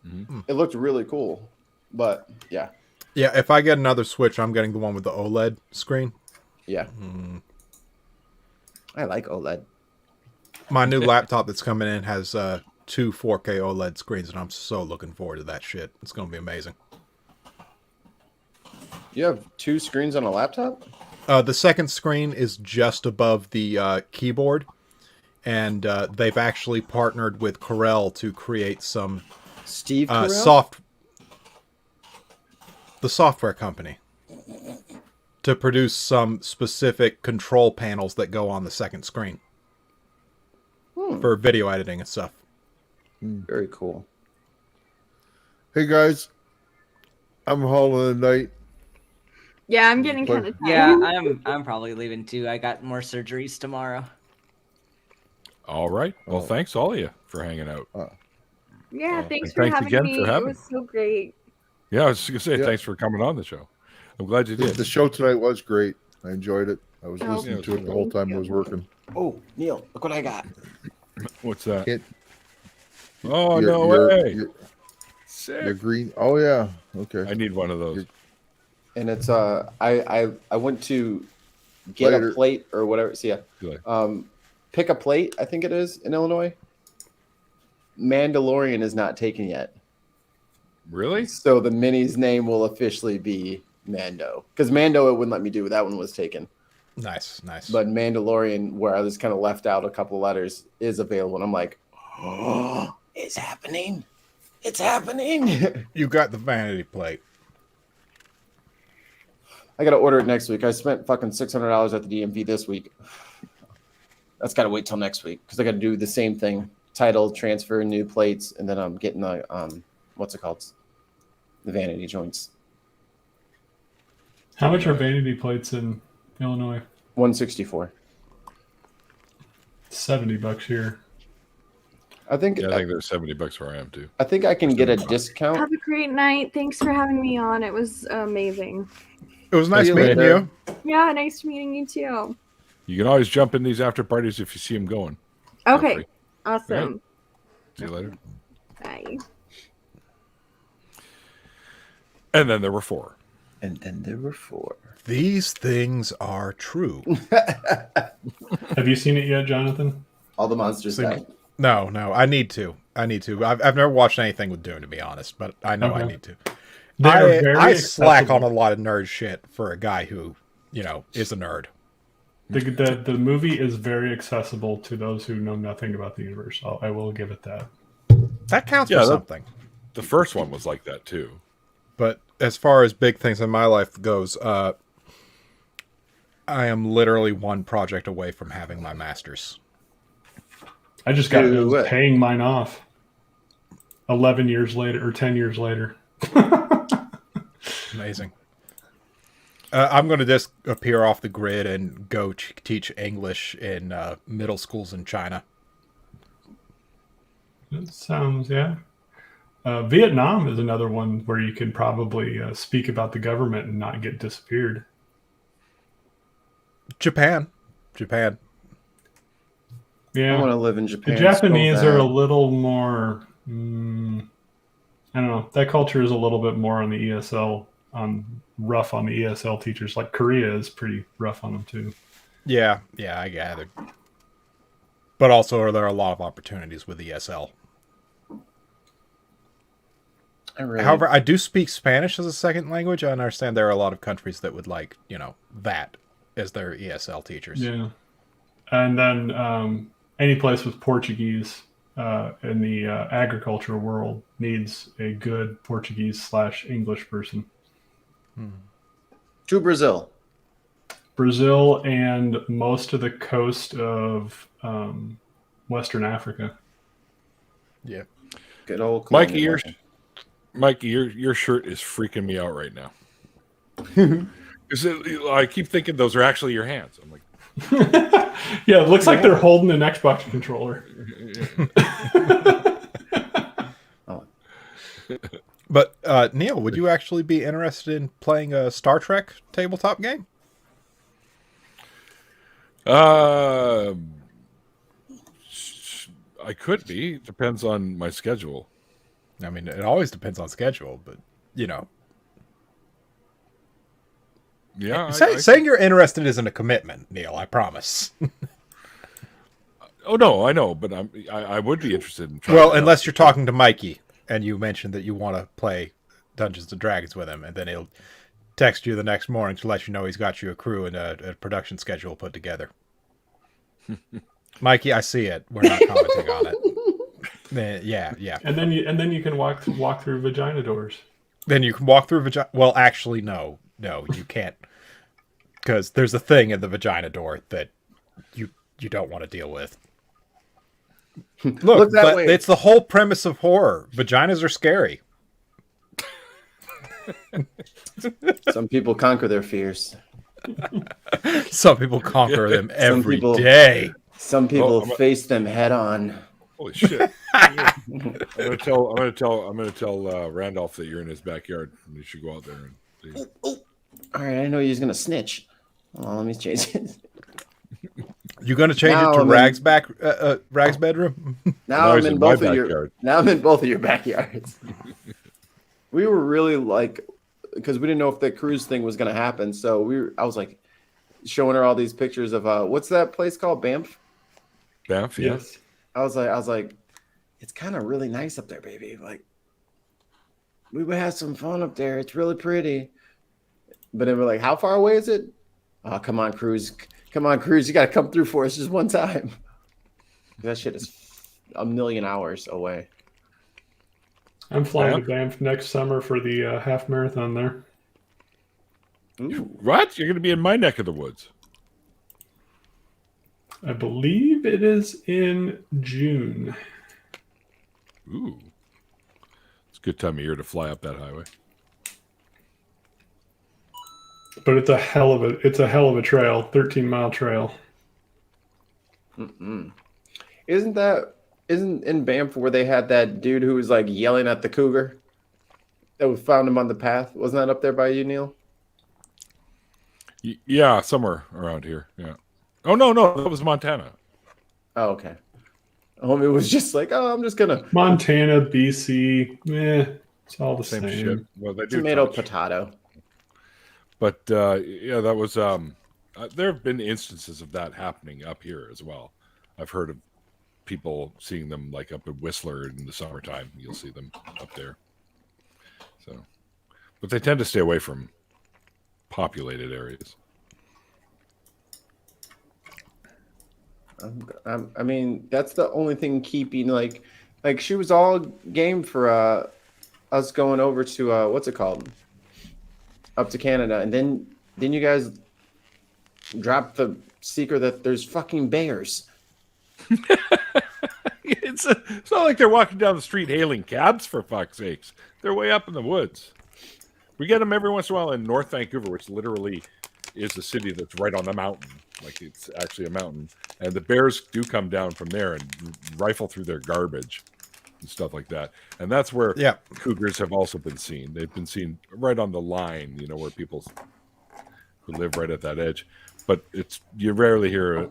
Mhm. It looked really cool, but yeah, Yeah, if I get another Switch, I'm getting the one with the OLED screen. yeah. Mm. I like OLED. My new laptop that's coming in has 2 4K OLED screens, and I'm so looking forward to that shit. It's going to be amazing. You have 2 screens on a laptop? The second screen is just above the keyboard, and they've actually partnered with Karayah to create some Steve Carell? the software company, to produce some specific control panels that go on the second screen for video editing and stuff. Very cool. Hey guys, I'm hauling the night. Yeah, I'm getting kind of Yeah, tired. I'm probably leaving too. I got more surgeries tomorrow. All right. Well, thanks all of you for hanging out. Yeah, thanks and for thanks having again me. for having It was so great. Yeah, I was just gonna say Yeah. thanks for coming on the show. I'm glad you did. The show tonight was great. I enjoyed it. I was Oh, listening to it the whole time I was working. Oh, Neil, look what I got. What's that? Can't- Oh Your- no your- way! your- Sick. Your green. Oh yeah. Okay. I need one of those. And it's I went to get Later. a plate or whatever. See ya. See you later. Pick a plate, I think it is in Illinois. Mandalorian is not taken yet. Really? So the mini's name will officially be Mando, because Mando it wouldn't let me do. That one was taken. Nice. But Mandalorian, where I was kind of left out a couple of letters, is available, and I'm like, oh, it's happening. It's happening. You got the vanity plate. I got to order it next week. I spent fucking $600 at the DMV this week. That's got to wait till next week because I got to do the same thing: title, transfer, new plates, and then I'm getting the what's it called? The vanity joints. How much are vanity plates in Illinois? $164. $70 here. I think they're $70 where I am too. I think I can get a discount. Have a great night. Thanks for having me on. It was amazing. It was nice meeting you. Yeah, nice meeting you too. You can always jump in these after parties if you see them going. Okay, awesome. Right. See you later. Bye. And then there were 4. These things are true. Have you seen it yet, Jonathan? All the monsters died. No. I need to. I've never watched anything with Dune, to be honest, but I know I need to. I slack on a lot of nerd shit for a guy who, is a nerd. The movie is very accessible to those who know nothing about the universe. I will give it that. That counts for something. The first one was like that too. But as far as big things in my life goes, I am literally one project away from having my master's. I just got paying mine off 11 years later or 10 years later. Amazing. I'm going to just appear off the grid and go teach English in middle schools in China. That sounds, yeah. Vietnam is another one where you can probably speak about the government and not get disappeared. Japan. Yeah. I want to live in Japan. The Japanese are a little more, I don't know, that culture is a little bit more on the ESL, rough on the ESL teachers. Like Korea is pretty rough on them too. Yeah, I gathered. But also are there a lot of opportunities with ESL. However, I do speak Spanish as a second language. I understand there are a lot of countries that would like, that as their ESL teachers. Yeah. And then any place with Portuguese in the agricultural world needs a good Portuguese/English person. To Brazil. Brazil and most of the coast of Western Africa. Yeah. Good old Mikey, your shirt is freaking me out right now. I keep thinking those are actually your hands. I'm like, yeah, it looks like they're holding an Xbox controller. But Neil, would you actually be interested in playing a Star Trek tabletop game? I could be. Depends on my schedule. I mean, it always depends on schedule, but Yeah. Saying you're interested isn't a commitment, Neil. I promise. Oh no, I know, but I would be interested in trying. Well, unless you're talking to Mikey and you mentioned that you want to play Dungeons and Dragons with him, and then he'll text you the next morning to let you know he's got you a crew and a production schedule put together. Mikey, I see it. We're not commenting on it. Yeah. And then you can walk through vagina doors. Then you can walk through vagina. Well, actually, no, you can't, because there's a thing in the vagina door that you don't want to deal with. Look that way. It's the whole premise of horror. Vaginas are scary. Some people conquer their fears. Some people conquer them every day. Some people face them head on. Holy shit! I'm gonna tell Randolph that you're in his backyard. And you should go out there and see. All right, I know he's gonna snitch. Hold on, let me change it. You gonna change it to Rag's Rag's bedroom? Now I'm in both of your. Now I'm in both of your backyards. We were really like, because we didn't know if the cruise thing was gonna happen, so I was like, showing her all these pictures of what's that place called? Banff. Banff, yes. I was like, it's kind of really nice up there, baby. Like, we would have some fun up there. It's really pretty. But then we're like, how far away is it? Oh, come on, Cruz. Come on, Cruz. You got to come through for us just one time. That shit is a million hours away. I'm flying to Banff next summer for the half marathon there. Ooh. What? You're going to be in my neck of the woods. I believe it is in June. Ooh. It's a good time of year to fly up that highway. But it's a hell of a trail, 13-mile trail. Mm-mm. Isn't in Banff where they had that dude who was like yelling at the cougar that we found him on the path? Wasn't that up there by you, Neil? Yeah, somewhere around here. Yeah. Oh no, that was Montana. Oh, okay. Homie was just like, oh, I'm just gonna Montana, BC, it's all the same. Shit. Well, they do tomato, touch. potato. But yeah, that was. There have been instances of that happening up here as well. I've heard of people seeing them like up at Whistler in the summertime. You'll see them up there. So, but they tend to stay away from populated areas. I mean, that's the only thing keeping like she was all game for us going over to what's it called, up to Canada, and then you guys dropped the secret that there's fucking bears. It's not like they're walking down the street hailing cabs, for fuck's sakes. They're way up in the woods. We get them every once in a while in North Vancouver, which literally is a city that's right on the mountain. Like, it's actually a mountain. And the bears do come down from there and rifle through their garbage and stuff like that. And that's where cougars have also been seen. They've been seen right on the line, where people who live right at that edge. But you rarely hear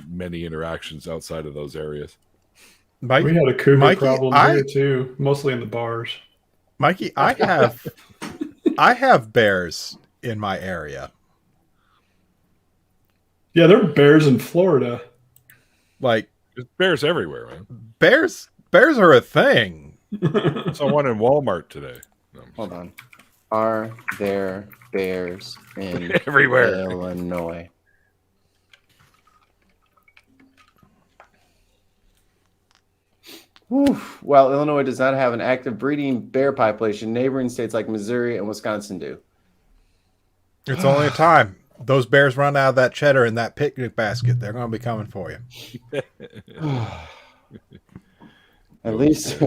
many interactions outside of those areas. We had a cougar problem here too, mostly in the bars. Mikey, I have bears in my area. Yeah, there are bears in Florida. Like, there's bears everywhere, man. Bears are a thing. I saw one in Walmart today. Hold on. Are there bears in everywhere Illinois? Oof. Well, Illinois does not have an active breeding bear population. Neighboring states like Missouri and Wisconsin do. It's only a time. Those bears run out of that cheddar in that picnic basket. They're going to be coming for you. At least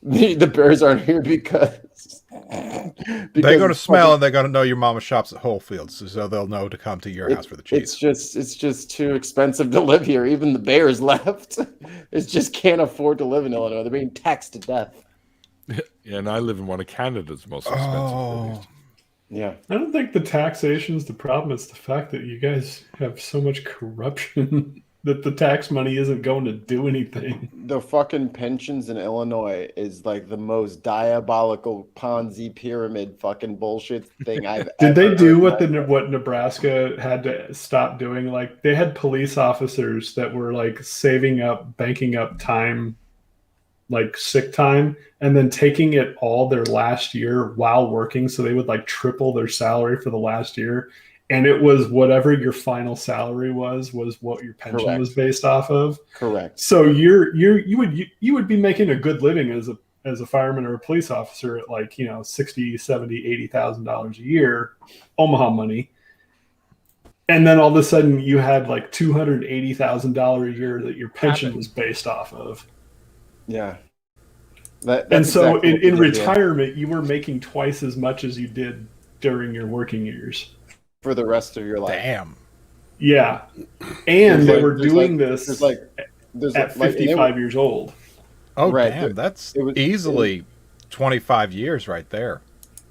the bears aren't here because they're going to smell and they're going to know your mama shops at Whole Foods, so they'll know to come to your house for the cheese. It's just too expensive to live here. Even the bears left. It just can't afford to live in Illinois. They're being taxed to death. Yeah, and I live in one of Canada's most expensive cities. Yeah. I don't think the taxation's the problem. It's the fact that you guys have so much corruption that the tax money isn't going to do anything. The fucking pensions in Illinois is like the most diabolical Ponzi pyramid fucking bullshit thing I've Did they do what Nebraska had to stop doing? Like, they had police officers that were like banking up time, like sick time, and then taking it all their last year while working, so they would like triple their salary for the last year, and it was whatever your final salary was what your pension was based off of. Correct. So you would be making a good living as a fireman or a police officer at like, $60,000, $70,000, $80,000 a year, Omaha money. And then all of a sudden you had like $280,000 a year that your pension was based off of. Yeah. And so in retirement, you were making twice as much as you did during your working years. For the rest of your life. Damn. Yeah. And they were doing this at 55 years old. Oh, right. Damn. That's easily 25 years right there.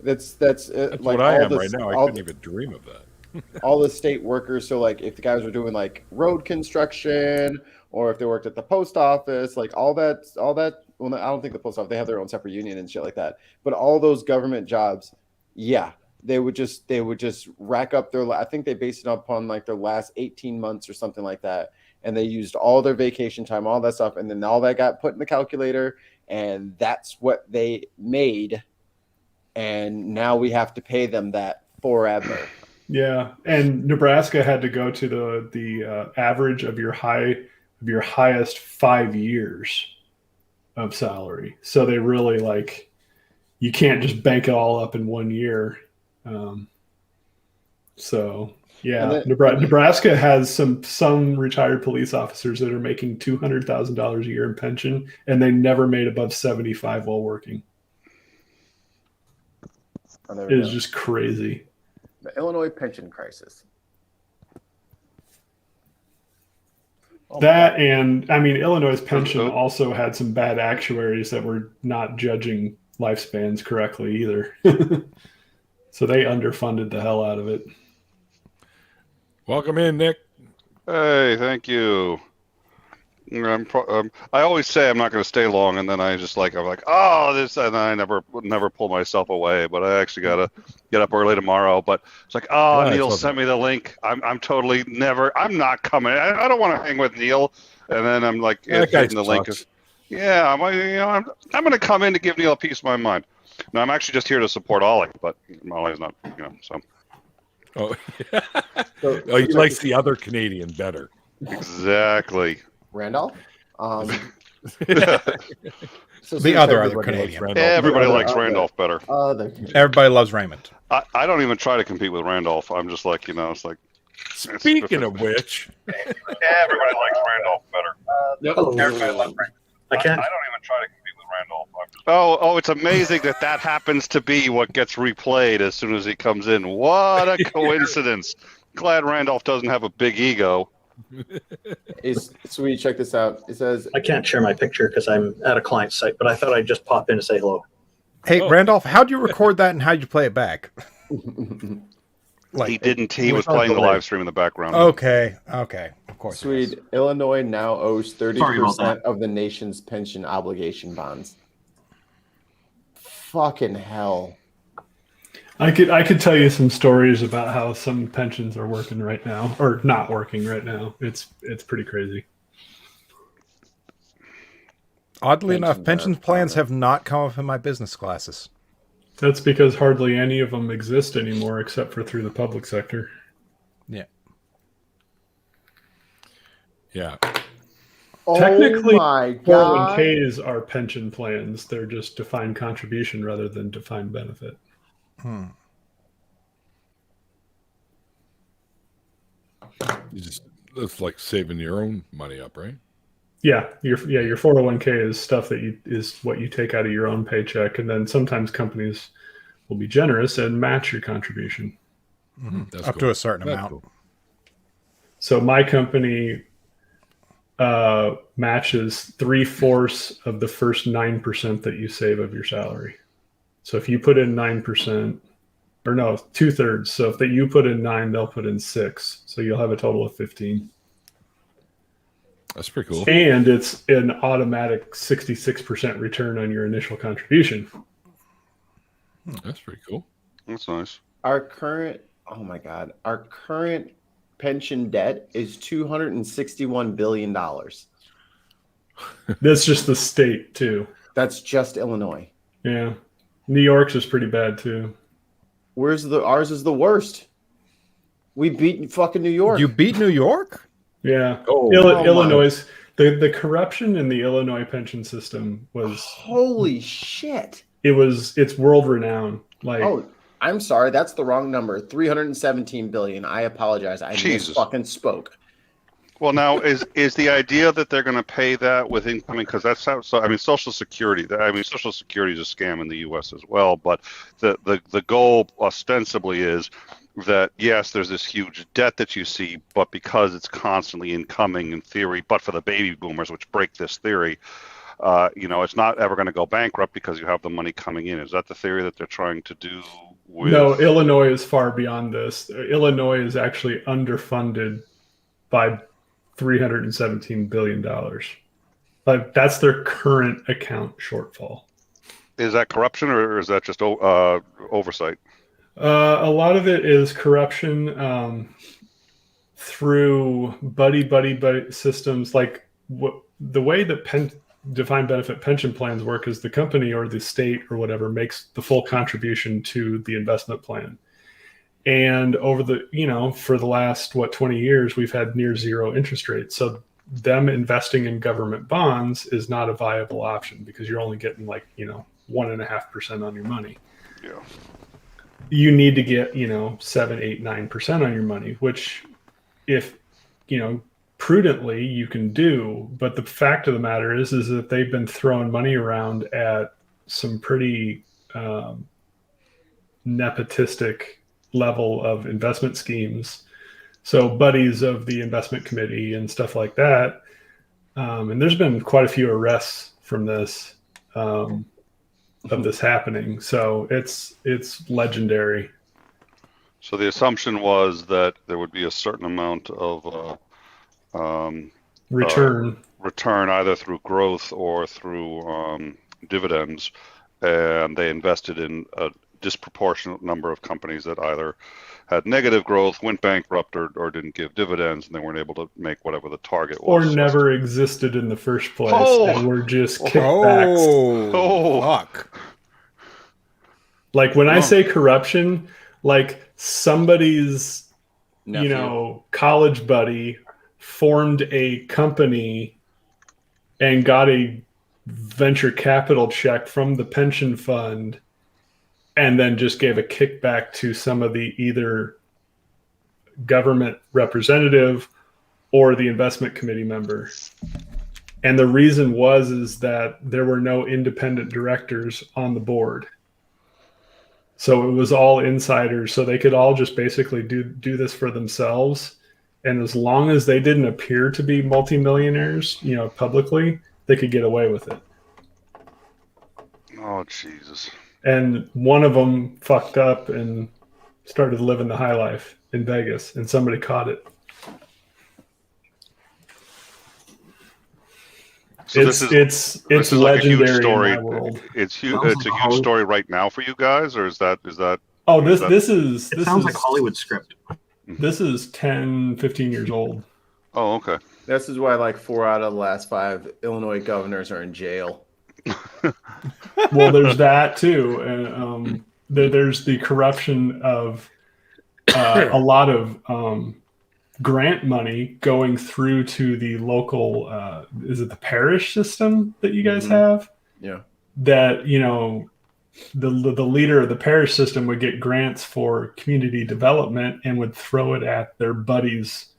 That's like what I am right now. I couldn't even dream of that. All the state workers. So like if the guys were doing like road construction, or if they worked at the post office, like all that. Well, I don't think the post office, they have their own separate union and shit like that. But all those government jobs, yeah, they would just rack up their, I think they based it upon like their last 18 months or something like that. And they used all their vacation time, all that stuff. And then all that got put in the calculator, and that's what they made. And now we have to pay them that forever. Yeah, and Nebraska had to go to the average of your highest 5 years of salary. So they really like, you can't just bank it all up in 1 year. So yeah, Nebraska has some retired police officers that are making $200,000 a year in pension, and they never made above 75 while working. It is just crazy. The Illinois pension crisis. That and I mean, Illinois' pension also had some bad actuaries that were not judging lifespans correctly either. So they underfunded the hell out of it. Welcome in, Nick. Hey, thank you. I always say I'm not going to stay long, and then I'm like, oh, this, and then I never pull myself away. But I actually got to get up early tomorrow. But it's like, oh, yeah, Neil sent me the link. I'm totally never. I'm not coming. I don't want to hang with Neil. And then I'm like, hitting the link. Yeah, I'm going to come in to give Neil a piece of my mind. No, I'm actually just here to support Ollie, but Ollie's not, so. Oh, yeah. He likes the other Canadian better. Exactly. Randolph? The other Canadian. Everybody likes Randolph better. Everybody loves Raymond. I don't even try to compete with Randolph. I'm just like, it's like. Speaking of which. Everybody likes Randolph better. Everybody loves Randolph. I don't even try to compete with Randolph. Oh, it's amazing that happens to be what gets replayed as soon as he comes in. What a coincidence. Glad Randolph doesn't have a big ego. Sweet, check this out. It says I can't share my picture because I'm at a client site, but I thought I'd just pop in to say hello. Hey, Randolph, how'd you record that and how'd you play it back? He didn't. He was playing the live stream in the background. Okay. Of course. Sweet. Illinois now owes 30% of the nation's pension obligation bonds. Fucking hell. I could tell you some stories about how some pensions are working right now, or not working right now. It's pretty crazy. Oddly enough, pension plans have not come up in my business classes. That's because hardly any of them exist anymore, except for through the public sector. Yeah. Yeah. Technically, my God. 401ks are pension plans. They're just defined contribution rather than defined benefit. That's like saving your own money up, right? Yeah, your 401k is stuff that is what you take out of your own paycheck, and then sometimes companies will be generous and match your contribution up to a certain amount. Cool. So my company matches 3/4 of the first 9% that you save of your salary. So if you put in 9%, or no, 2/3. So if you put in 9, they'll put in 6. So you'll have a total of 15. That's pretty cool. And it's an automatic 66% return on your initial contribution. That's pretty cool. That's nice. Our current pension debt is $261 billion. That's just the state too. That's just Illinois. Yeah. New York's is pretty bad too. Ours is the worst. We beat fucking New York. You beat New York? Yeah. Illinois, the corruption in the Illinois pension system was holy shit. It's world renowned. Like, oh, I'm sorry, that's the wrong number. 317 billion. I apologize. I fucking spoke. Well, now is the idea that they're going to pay that with incoming, because that's how. So I mean, Social Security. Social Security is a scam in the U.S. as well. But the goal ostensibly is that yes, there's this huge debt that you see, but because it's constantly incoming in theory, but for the baby boomers, which break this theory, it's not ever going to go bankrupt because you have the money coming in. Is that the theory that they're trying to do? No, Illinois is far beyond this. Illinois is actually underfunded by $317 billion. Like, that's their current account shortfall. Is that corruption or is that just oversight? A lot of it is corruption through buddy systems. Like the way that defined benefit pension plans work is the company or the state or whatever makes the full contribution to the investment plan. And over the, for the last, 20 years, we've had near zero interest rates. So them investing in government bonds is not a viable option because you're only getting 1.5% on your money. Yeah. You need to get, 7, 8, 9% on your money, which if, prudently you can do. But the fact of the matter is that they've been throwing money around at some pretty nepotistic level of investment schemes. So buddies of the investment committee and stuff like that. And there's been quite a few arrests from this, of this happening. So it's legendary. So the assumption was that there would be a certain amount of return either through growth or through dividends, and they invested in a disproportionate number of companies that either had negative growth, went bankrupt, or didn't give dividends, and they weren't able to make whatever the target or was. never existed in the first place, and were just kickbacks. Fuck. Like when I say corruption, like somebody's college buddy formed a company and got a venture capital check from the pension fund and then just gave a kickback to some of the either government representative or the investment committee member. And the reason is that there were no independent directors on the board. So it was all insiders. So they could all just basically do this for themselves. And as long as they didn't appear to be multimillionaires, publicly, they could get away with it. Oh, Jesus. And one of them fucked up and started living the high life in Vegas, and somebody caught it. So it's legendary like a huge story. In my world. It's a huge story right now for you guys, or is that? Oh, this sounds like Hollywood script. This is 10, 15 years old. Oh, okay. This is why 4 out of the last 5 Illinois governors are in jail. Well, there's that too, and there's the corruption of a lot of grant money going through to the local. Is it the parish system that you guys have? Yeah. That the leader of the parish system would get grants for community development and would throw it at their buddy's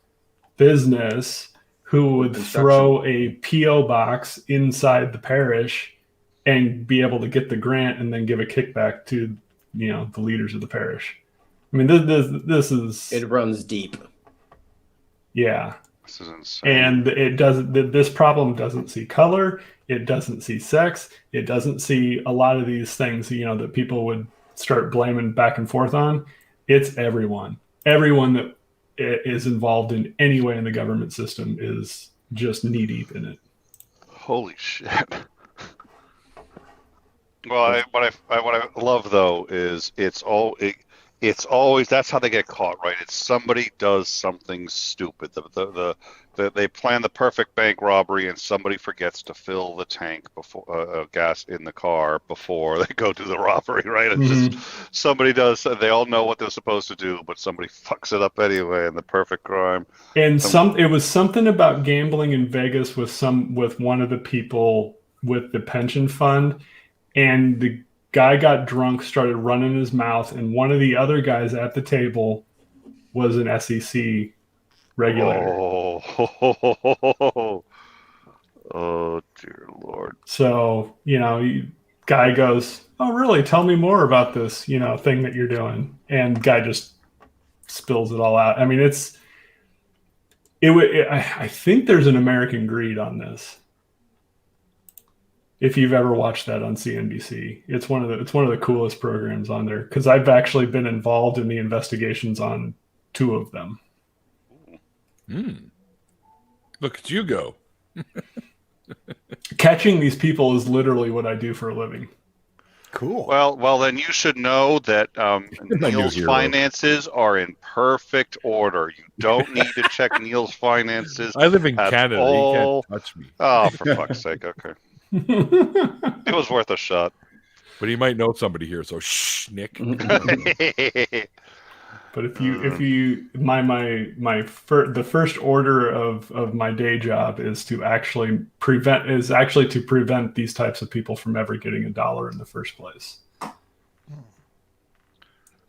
business, who would throw a PO box inside the parish and be able to get the grant and then give a kickback to the leaders of the parish. I mean, this is, it runs deep. Yeah. This is insane. And it doesn't. This problem doesn't see color. It doesn't see sex. It doesn't see a lot of these things that people would start blaming back and forth on. It's everyone. Everyone that is involved in any way in the government system is just knee deep in it. Holy shit. Well, what I love though is it's always that's how they get caught, right? It's somebody does something stupid. They plan the perfect bank robbery, and somebody forgets to fill the tank before gas in the car before they go do the robbery, right? It's just somebody does. They all know what they're supposed to do, but somebody fucks it up anyway. And the perfect crime. And it was something about gambling in Vegas with one of the people with the pension fund, and the guy got drunk, started running his mouth, and one of the other guys at the table was an SEC regulator. Oh dear Lord. So, guy goes, "Oh, really? Tell me more about this, thing that you're doing." And guy just spills it all out. I mean, I think there's an American Greed on this. If you've ever watched that on CNBC, it's one of the coolest programs on there, because I've actually been involved in the investigations on 2 of them. Look at you go. Catching these people is literally what I do for a living. Cool. Well, then you should know that Neil's finances are in perfect order. You don't need to check Neil's finances. I live in Canada. All. You can't touch me. Oh, for fuck's sake. Okay. It was worth a shot. But he might know somebody here, so shh, Nick. But the first order of my day job is to actually prevent these types of people from ever getting $1 in the first place.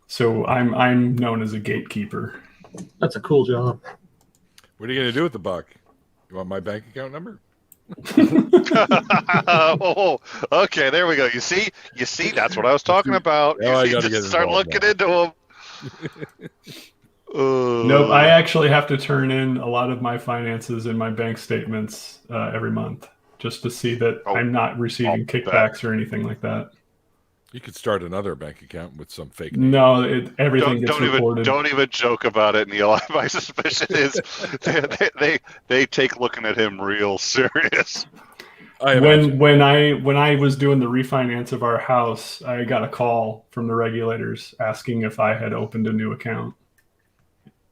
So I'm known as a gatekeeper. That's a cool job. What are you going to do with the buck? You want my bank account number? Oh, okay, there we go. You see, that's what I was talking about. Now I You gotta just get start involved looking into them. Nope, I actually have to turn in a lot of my finances and my bank statements every month just to see that I'm not receiving kickbacks or anything like that. You could start another bank account with some fake name. No, everything gets Don't reported. don't even joke about it, Neil. My suspicion is they take looking at him real serious. When I was doing the refinance of our house, I got a call from the regulators asking if I had opened a new account.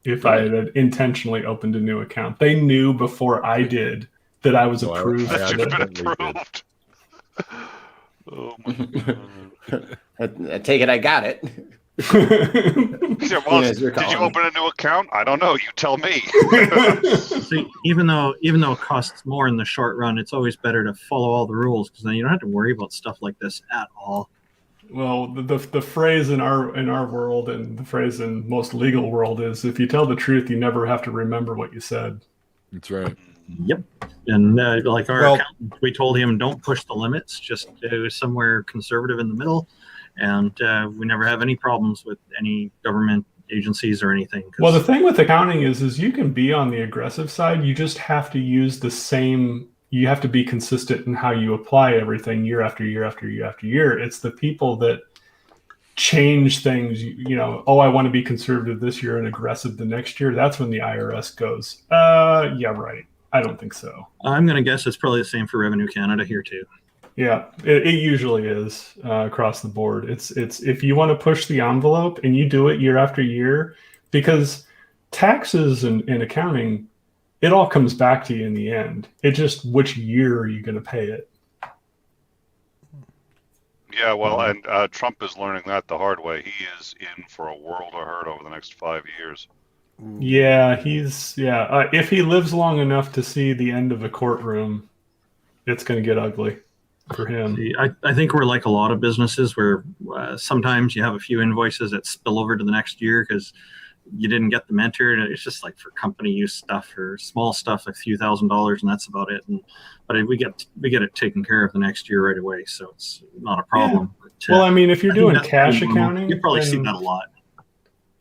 If I had intentionally opened a new account. They knew before I did that I was approved. Approved. Oh my God. I take it I got it. Yeah, well, did you open a new account? I don't know. You tell me. See, even though it costs more in the short run, it's always better to follow all the rules because then you don't have to worry about stuff like this at all. Well, the phrase in our world and the phrase in most legal world is if you tell the truth, you never have to remember what you said. That's right. Yep. And like our accountant, we told him don't push the limits, just somewhere conservative in the middle. And we never have any problems with any government agencies or anything. Well, the thing with accounting is you can be on the aggressive side. You just have to use the same. You have to be consistent in how you apply everything year after year after year after year. It's the people that change things. I want to be conservative this year and aggressive the next year. That's when the IRS goes, yeah, right. I don't think so. I'm going to guess it's probably the same for Revenue Canada here too. Yeah, it usually is across the board. It's if you want to push the envelope and you do it year after year, because taxes and accounting, it all comes back to you in the end. It's just which year are you going to pay it? Yeah, well, and Trump is learning that the hard way. He is in for a world of hurt over the next 5 years. Yeah, if he lives long enough to see the end of a courtroom, it's going to get ugly for him. See, I think we're like a lot of businesses where sometimes you have a few invoices that spill over to the next year because you didn't get them entered. It's just like for company use stuff or small stuff, like a few $1,000s, and that's about it. But we get it taken care of the next year right away, so it's not a problem. Yeah. But, well, I mean, if you're doing cash normal. accounting, You probably see that a lot.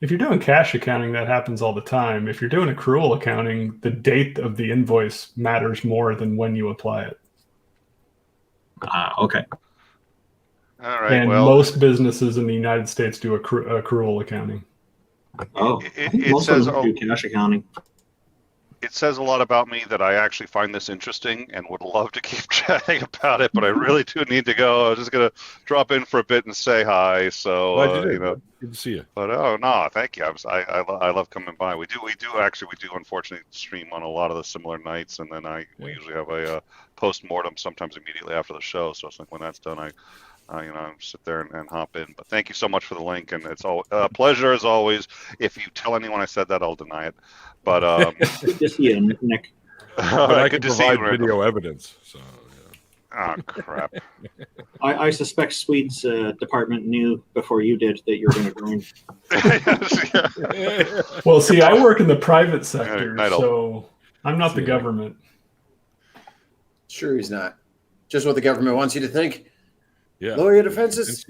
If you're doing cash accounting, that happens all the time. If you're doing accrual accounting, the date of the invoice matters more than when you apply it. Okay. All right. And most businesses in the United States do accrual accounting. Oh, it says do cash accounting. It says a lot about me that I actually find this interesting and would love to keep chatting about it, but I really do need to go. I was just gonna drop in for a bit and say hi. So good to see you. But no, thank you. I love coming by. We do unfortunately stream on a lot of the similar nights, and then we usually have a post-mortem sometimes immediately after the show. So it's like when that's done, I sit there and hop in. But thank you so much for the link, and it's a pleasure as always. If you tell anyone I said that, I'll deny it. But good to see you, Nick. But I can provide video evidence. So. Oh crap! I suspect Swede's department knew before you did that you were going to join. Well, see, I work in the private sector, so I'm not the government. Sure, he's not. Just what the government wants you to think. Yeah. Lower your defenses.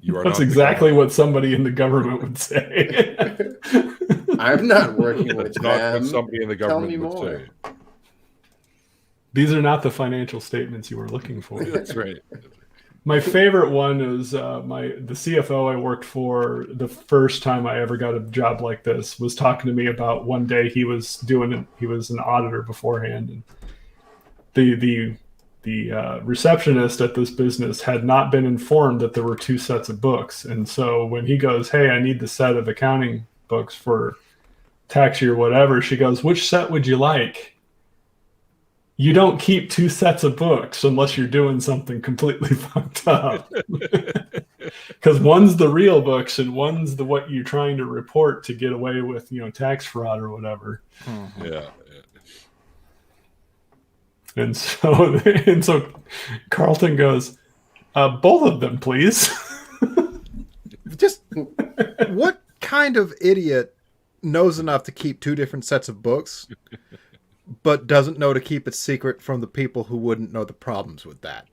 You are That's exactly what somebody in the government would say. I'm not working with not them. what somebody in the government Tell me would more. say. These are not the financial statements you were looking for. That's right. My favorite one is the CFO I worked for the first time I ever got a job like this was talking to me about one day he was an auditor beforehand, and the receptionist at this business had not been informed that there were two sets of books. And so when he goes, "Hey, I need the set of accounting books for tax year, whatever," she goes, "Which set would you like?" you don't keep two sets of books unless you're doing something completely fucked up. Because one's the real books and one's the what you're trying to report to get away with, tax fraud or whatever. Yeah. And so Carlton goes, both of them, please. Just what kind of idiot knows enough to keep two different sets of books, but doesn't know to keep it secret from the people who wouldn't know the problems with that?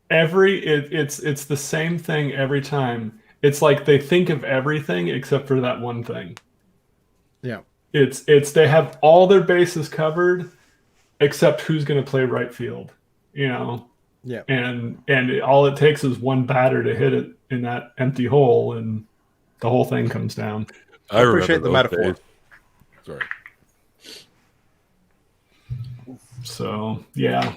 It's the same thing every time. It's like they think of everything except for that one thing. Yeah. It's they have all their bases covered except who's going to play right field, Yeah. And all it takes is one batter to hit it in that empty hole and the whole thing comes down. I appreciate the metaphor. Days. Sorry. So, yeah.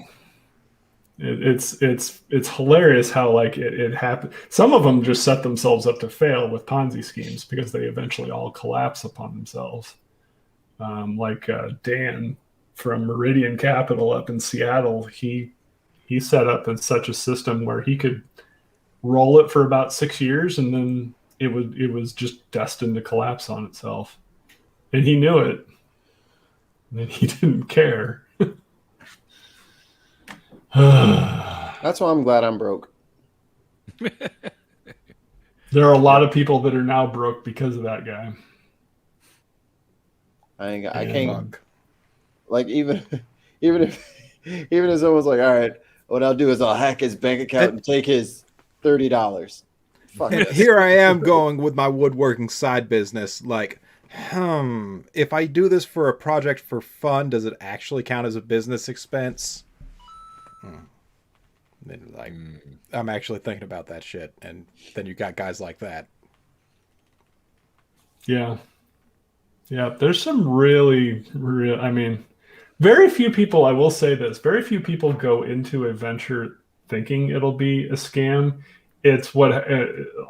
It's hilarious how it happened. Some of them just set themselves up to fail with Ponzi schemes because they eventually all collapse upon themselves. Dan from Meridian Capital up in Seattle, he set up in such a system where he could roll it for about 6 years and then it was just destined to collapse on itself, and he knew it, and he didn't care. That's why I'm glad I'm broke. There are a lot of people that are now broke because of that guy. I can't. Like even if someone's like, all right, what I'll do is I'll hack his bank account and take his $30. Fuck and here I am going with my woodworking side business. Like, if I do this for a project for fun, does it actually count as a business expense? I'm actually thinking about that shit, and then you got guys like that. Yeah. There's some really, very few people. I will say this: very few people go into a venture thinking it'll be a scam. It's what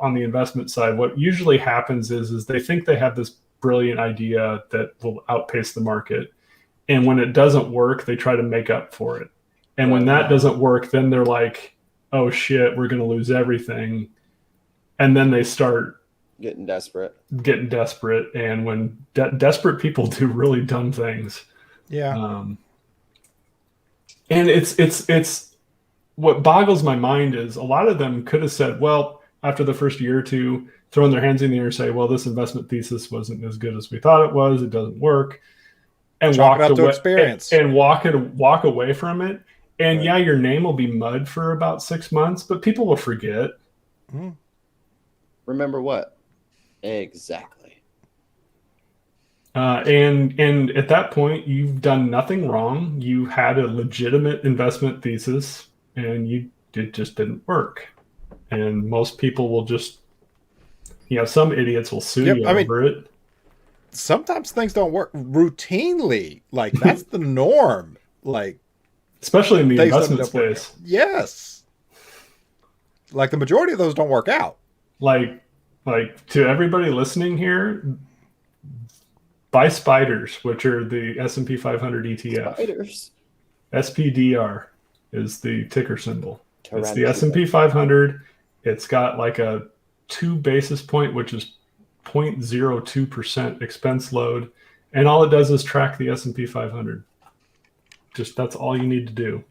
on the investment side, what usually happens is they think they have this brilliant idea that will outpace the market, and when it doesn't work, they try to make up for it. And when that doesn't work, then they're like, oh shit, we're going to lose everything. And then they start getting desperate. And when desperate people do really dumb things. Yeah. And it's what boggles my mind is a lot of them could have said, well, after the first year or two, throwing their hands in the air and say, well, this investment thesis wasn't as good as we thought it was. It doesn't work. And walk away from it. And yeah, your name will be mud for about 6 months, but people will forget. Remember what? Exactly. And at that point, you've done nothing wrong. You had a legitimate investment thesis, and it just didn't work. And most people will just, some idiots will sue you over it. Sometimes things don't work routinely. Like that's the norm. Like. Especially in the investment space. Yes. Like the majority of those don't work out. Like to everybody listening here, buy spiders, which are the S&P 500 ETF. Spiders. SPDR is the ticker symbol. It's the S&P 500. It's got like a 2 basis point, which is 0.02% expense load. And all it does is track the S&P 500. Just that's all you need to do,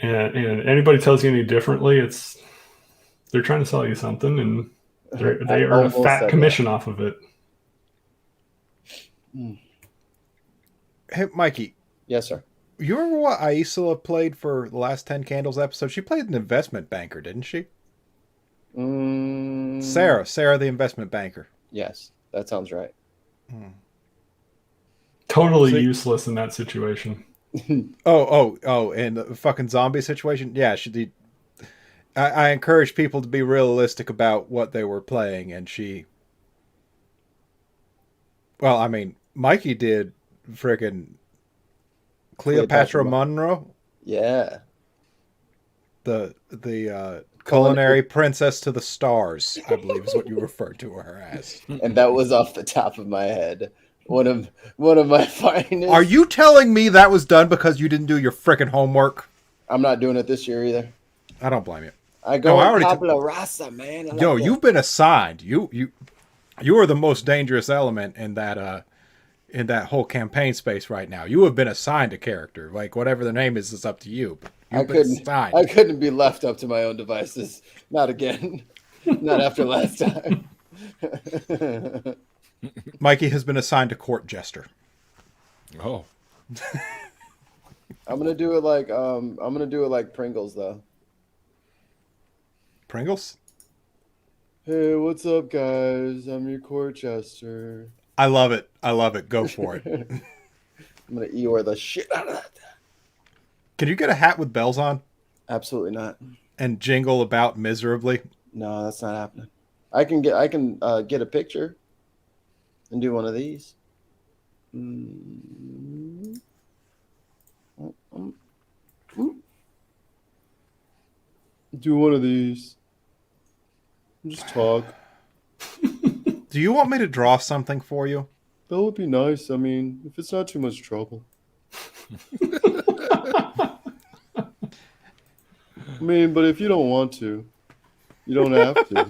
And anybody tells you any differently, they're trying to sell you something, and they earn a fat commission off of it. Hey, Mikey. Yes, sir. You remember what Isla played for the last 10 Candles episode? She played an investment banker, didn't she? Sarah, the investment banker. Yes, that sounds right. Totally useless in that situation. Oh, and the fucking zombie situation? Yeah, I encourage people to be realistic about what they were playing, and Mikey did frickin' Cleopatra Monroe. Yeah. The culinary princess to the stars, I believe is what you referred to her as. And that was off the top of my head. one of my finest. Are you telling me that was done because you didn't do your frickin' homework? I'm not doing it this year either. I don't blame you. I go already tabula rasa, man. Yo, you've been assigned. You are the most dangerous element in that whole campaign space right now. You have been assigned a character. Like whatever the name is, it's up to you. But I couldn't be left up to my own devices. Not again. Not after last time. Mikey has been assigned a court jester. Oh. I'm gonna do it like Pringles though. Pringles? Hey, what's up, guys? I'm your court jester. I love it. Go for it. I'm gonna Eeyore the shit out of that. Can you get a hat with bells on? Absolutely not. And jingle about miserably? No, that's not happening. I can get a picture and do one of these. Do one of these. Just talk. Do you want me to draw something for you? That would be nice. I mean, if it's not too much trouble. I mean, but if you don't want to, you don't have to.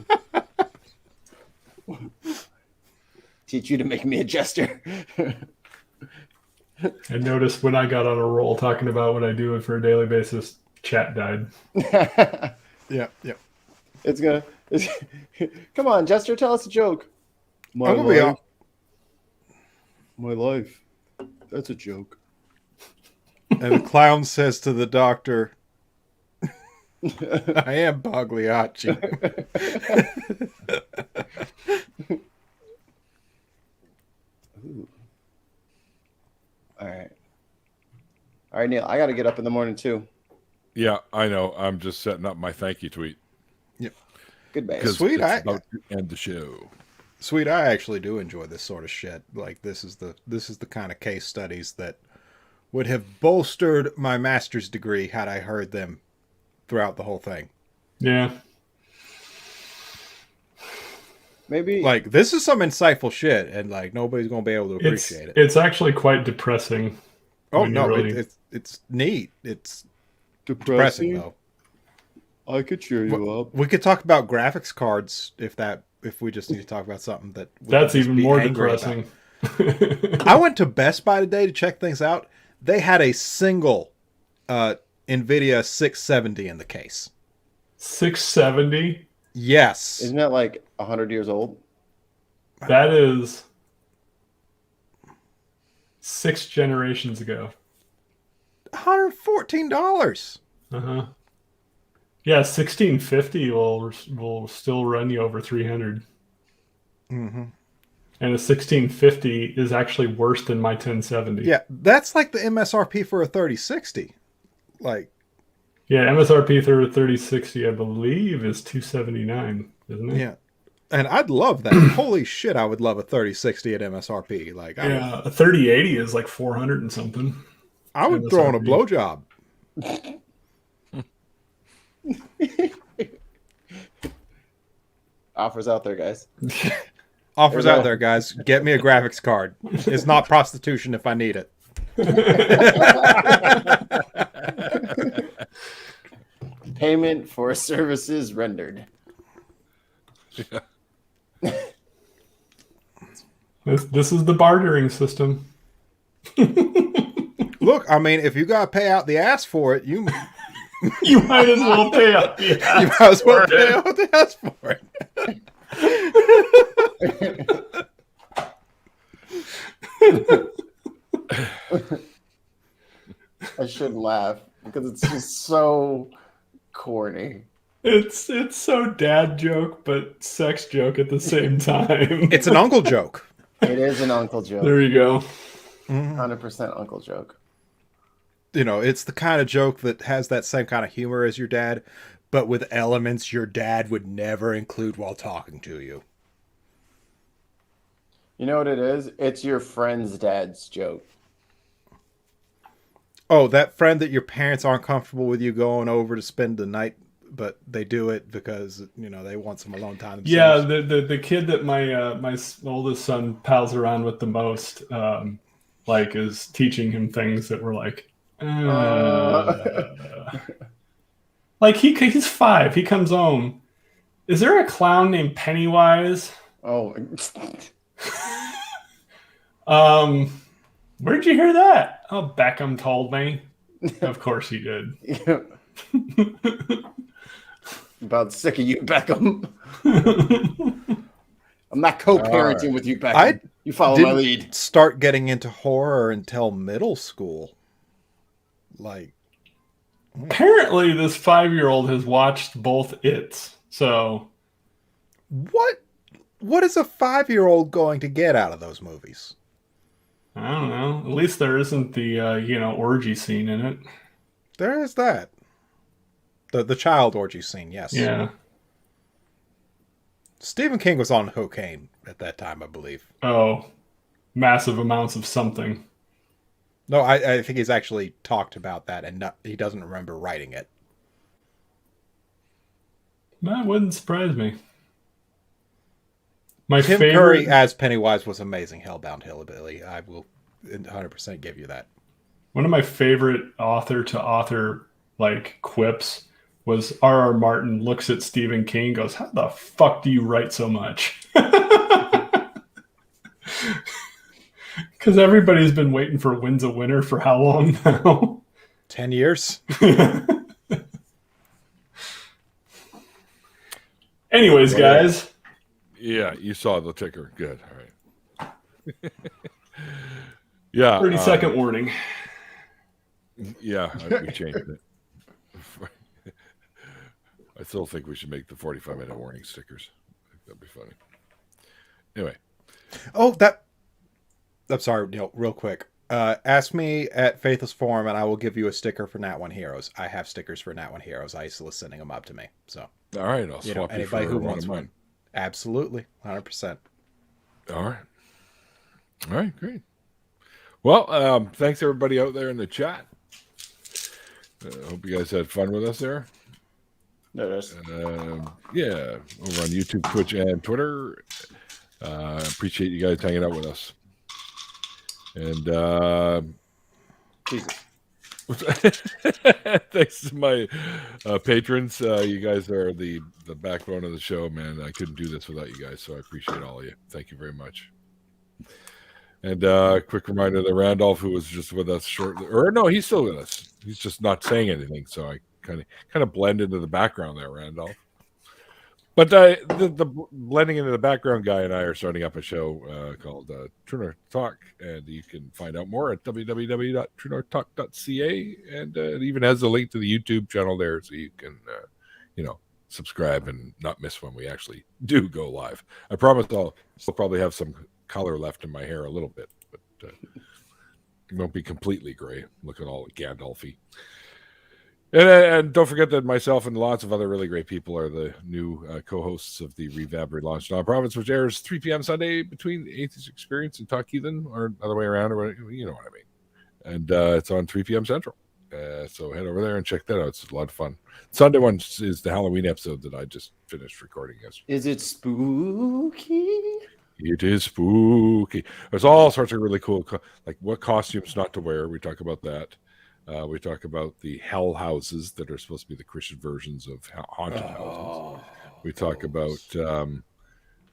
Teach you to make me a jester. I noticed when I got on a roll talking about what I do for a daily basis, chat died. Yeah. Come on, Jester, tell us a joke. My life. That's a joke. And the clown says to the doctor, I am Pagliacci. All right, Neil, I got to get up in the morning too. Yeah, I know. I'm just setting up my thank you tweet. Yep. Good man. Sweet. It's about to end the show. Sweet. I actually do enjoy this sort of shit. Like this is the kind of case studies that would have bolstered my master's degree had I heard them throughout the whole thing. Yeah. Maybe like this is some insightful shit, and like nobody's gonna be able to appreciate it. It's actually quite depressing. Oh no, it's neat. It's depressing though. I could cheer you up. We could talk about graphics cards if we just need to talk about something that's even more depressing. I went to Best Buy today to check things out. They had a single NVIDIA 670 in the case. 670? Yes. Isn't that like 100 years old? That is 6 generations ago. $114. Uh-huh. Yeah, 1650 will still run you over 300. Mm-hmm. And a 1650 is actually worse than my 1070. Yeah, that's like the MSRP for a 3060. Like, yeah, MSRP for a 3060, I believe, is 279, isn't it? Yeah, and I'd love that. Holy shit, I would love a 3060 at MSRP. Like, yeah, a 3080 is like 400 and something. I would MSRP. Throw on a blowjob. Offers out there, guys. Offers out there, guys. Get me a graphics card. It's not prostitution if I need it. Payment for services rendered. Yeah. This is the bartering system. Look, I mean, if you got to pay out the ass for it, you might as well pay out the ass. You might as well pay out the ass for it. I shouldn't laugh because it's just so corny. It's so dad joke, but sex joke at the same time. It's an uncle joke. It is an uncle joke. There you go. 100% uncle joke. You know, it's the kind of joke that has that same kind of humor as your dad, but with elements your dad would never include while talking to you. You know what it is? It's your friend's dad's joke. Oh, that friend that your parents aren't comfortable with you going over to spend the night but they do it because they want some alone time Yeah, themselves. the kid that my oldest son pals around with the most, like, is teaching him things that were like, like he's 5. He comes home. Is there a clown named Pennywise? Oh. Where'd you hear that? Oh, Beckham told me. Of course he did. About sick of you, Beckham. I'm not co-parenting with you, Beckham. You follow my lead. Start getting into horror until middle school. Like, apparently, this 5-year-old has watched both It's. So, what is a 5-year-old going to get out of those movies? I don't know. At least there isn't the orgy scene in it. There is that. The child orgy scene, yes. Yeah. Stephen King was on cocaine at that time, I believe. Oh, massive amounts of something. No, I think he's actually talked about that, and he doesn't remember writing it. That wouldn't surprise me. Tim Curry as Pennywise was amazing. Hellbound Hillbilly. I will 100% give you that. One of my favorite author-to-author quips was R.R. Martin looks at Stephen King, goes, "How the fuck do you write so much?" Because everybody's been waiting for Wins a Winner for how long now? 10 years. Anyways, guys. Yeah, you saw the ticker. Good. All right. Yeah. 30-second warning. Yeah, we changed it. I still think we should make the 45-minute warning stickers. I think that'd be funny. Anyway. Oh, I'm sorry, real quick. Ask me at Faithless Forum, and I will give you a sticker for Nat One Heroes. I have stickers for Nat One Heroes. Ice was sending them up to me. So, all right, I'll swap anybody you for who one wants of mine. one. Absolutely, 100%. All right, great. Well, thanks everybody out there in the chat. Hope you guys had fun with us there. Yeah, over on YouTube, Twitch, and Twitter. Appreciate you guys hanging out with us. And Jesus. Thanks to my patrons. You guys are the backbone of the show, man. I couldn't do this without you guys, so I appreciate all of you. Thank you very much. And quick reminder that Randolph, who was just with us shortly, or no, he's still with us. He's just not saying anything, so I kind of blend into the background there, Randolph. But the blending into the background guy and I are starting up a show called True North Talk, and you can find out more at www.truenorthtalk.ca, and it even has a link to the YouTube channel there, so you can subscribe and not miss when we actually do go live. I promise I'll still probably have some color left in my hair a little bit, but it won't be completely gray, looking all Gandalfy. And don't forget that myself and lots of other really great people are the new co-hosts of the Reverb Relaunched Non-Profits, which airs 3 p.m. Sunday between Atheist Experience and Talk Heathen, or other way around, or whatever, you know what I mean. And it's on 3 p.m. Central. So head over there and check that out. It's a lot of fun. Sunday one is the Halloween episode that I just finished recording yesterday. Is it spooky? It is spooky. There's all sorts of really cool, like what costumes not to wear. We talk about that. We talk about the hell houses that are supposed to be the Christian versions of haunted houses. We talk about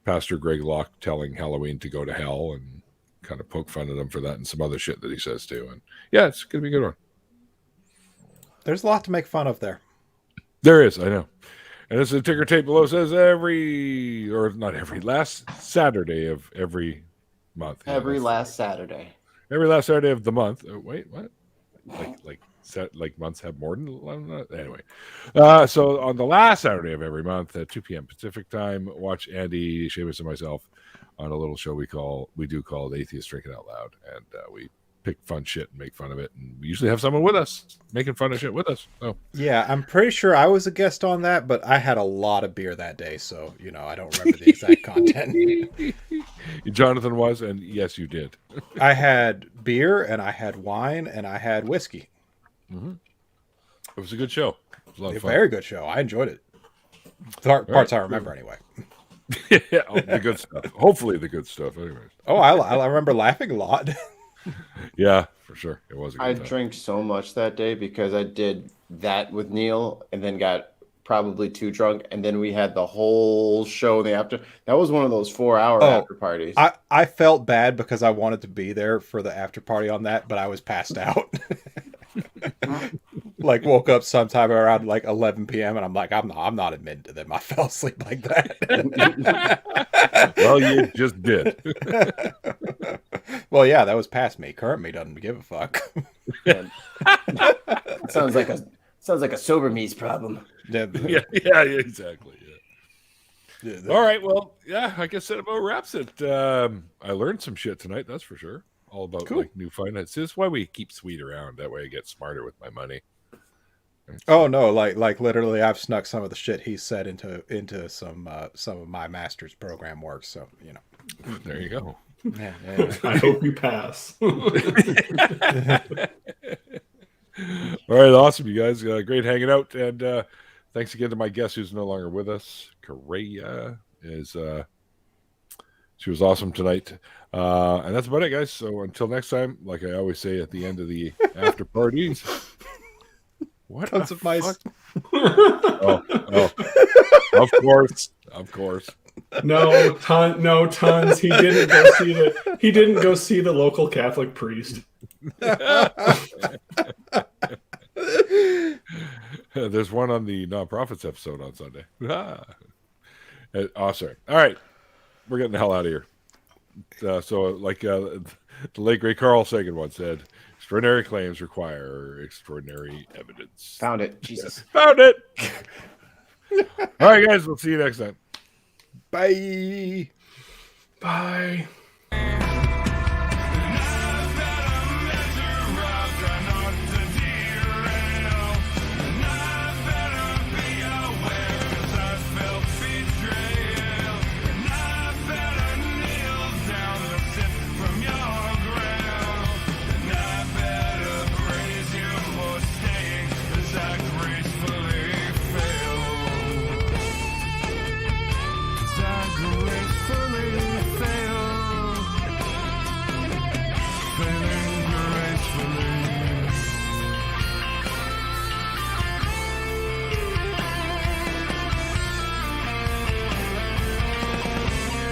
Pastor Greg Locke telling Halloween to go to hell and kind of poke fun at him for that and some other shit that he says too. And yeah, it's going to be a good one. There's a lot to make fun of there. There is, I know. And as the ticker tape below says, last Saturday of every month. Every last Saturday. Every last Saturday of the month. Oh, wait, what? Like months have more than anyway. So on the last Saturday of every month at 2 p.m. Pacific time, watch Andy, Seamus, and myself on a little show we do called Atheist Drinking Out Loud, and we pick fun shit and make fun of it, and we usually have someone with us making fun of shit with us. So yeah, I'm pretty sure I was a guest on that, but I had a lot of beer that day, so I don't remember the exact content. Jonathan was, and yes, you did. I had beer, and I had wine, and I had whiskey. Mm-hmm. It was a good show. was a lot of fun. Very good show. I enjoyed it. Parts I remember anyway. Yeah, the good stuff. Hopefully the good stuff. Anyways. Oh, I remember laughing a lot. Yeah, for sure. It was a good I time. drank so much that day because I did that with Neil and then got probably too drunk, and then we had the whole show in the after. That was one of those 4-hour after parties. I felt bad because I wanted to be there for the after party on that, but I was passed out. Like woke up sometime around like 11 p.m. and I'm like, I'm not admitting to them. I fell asleep like that. Well, you just did. Well, yeah, that was past me. Current me doesn't give a fuck. Sounds like a sober me's problem. Yeah, exactly. Yeah. All right, well, yeah, I guess that about wraps it. I learned some shit tonight, that's for sure. All about like new finance. This is why we keep Sweet around. That way I get smarter with my money. Oh no, like literally I've snuck some of the shit he said into some of my master's program work, so you know. There you go. Yeah. I hope you pass. All right, awesome, you guys. Great hanging out, and thanks again to my guest who's no longer with us. Karayah she was awesome tonight, and that's about it, guys. So until next time, like I always say at the end of the after parties, what tons of mice? Oh, of course. No tons. He didn't go see the local Catholic priest. There's one on the nonprofits episode on Sunday. Sorry. All right, we're getting the hell out of here. So, like the late great Carl Sagan once said, "Extraordinary claims require extraordinary evidence." Found it, Jesus. Found it. All right, guys. We'll see you next time. Bye. Bye.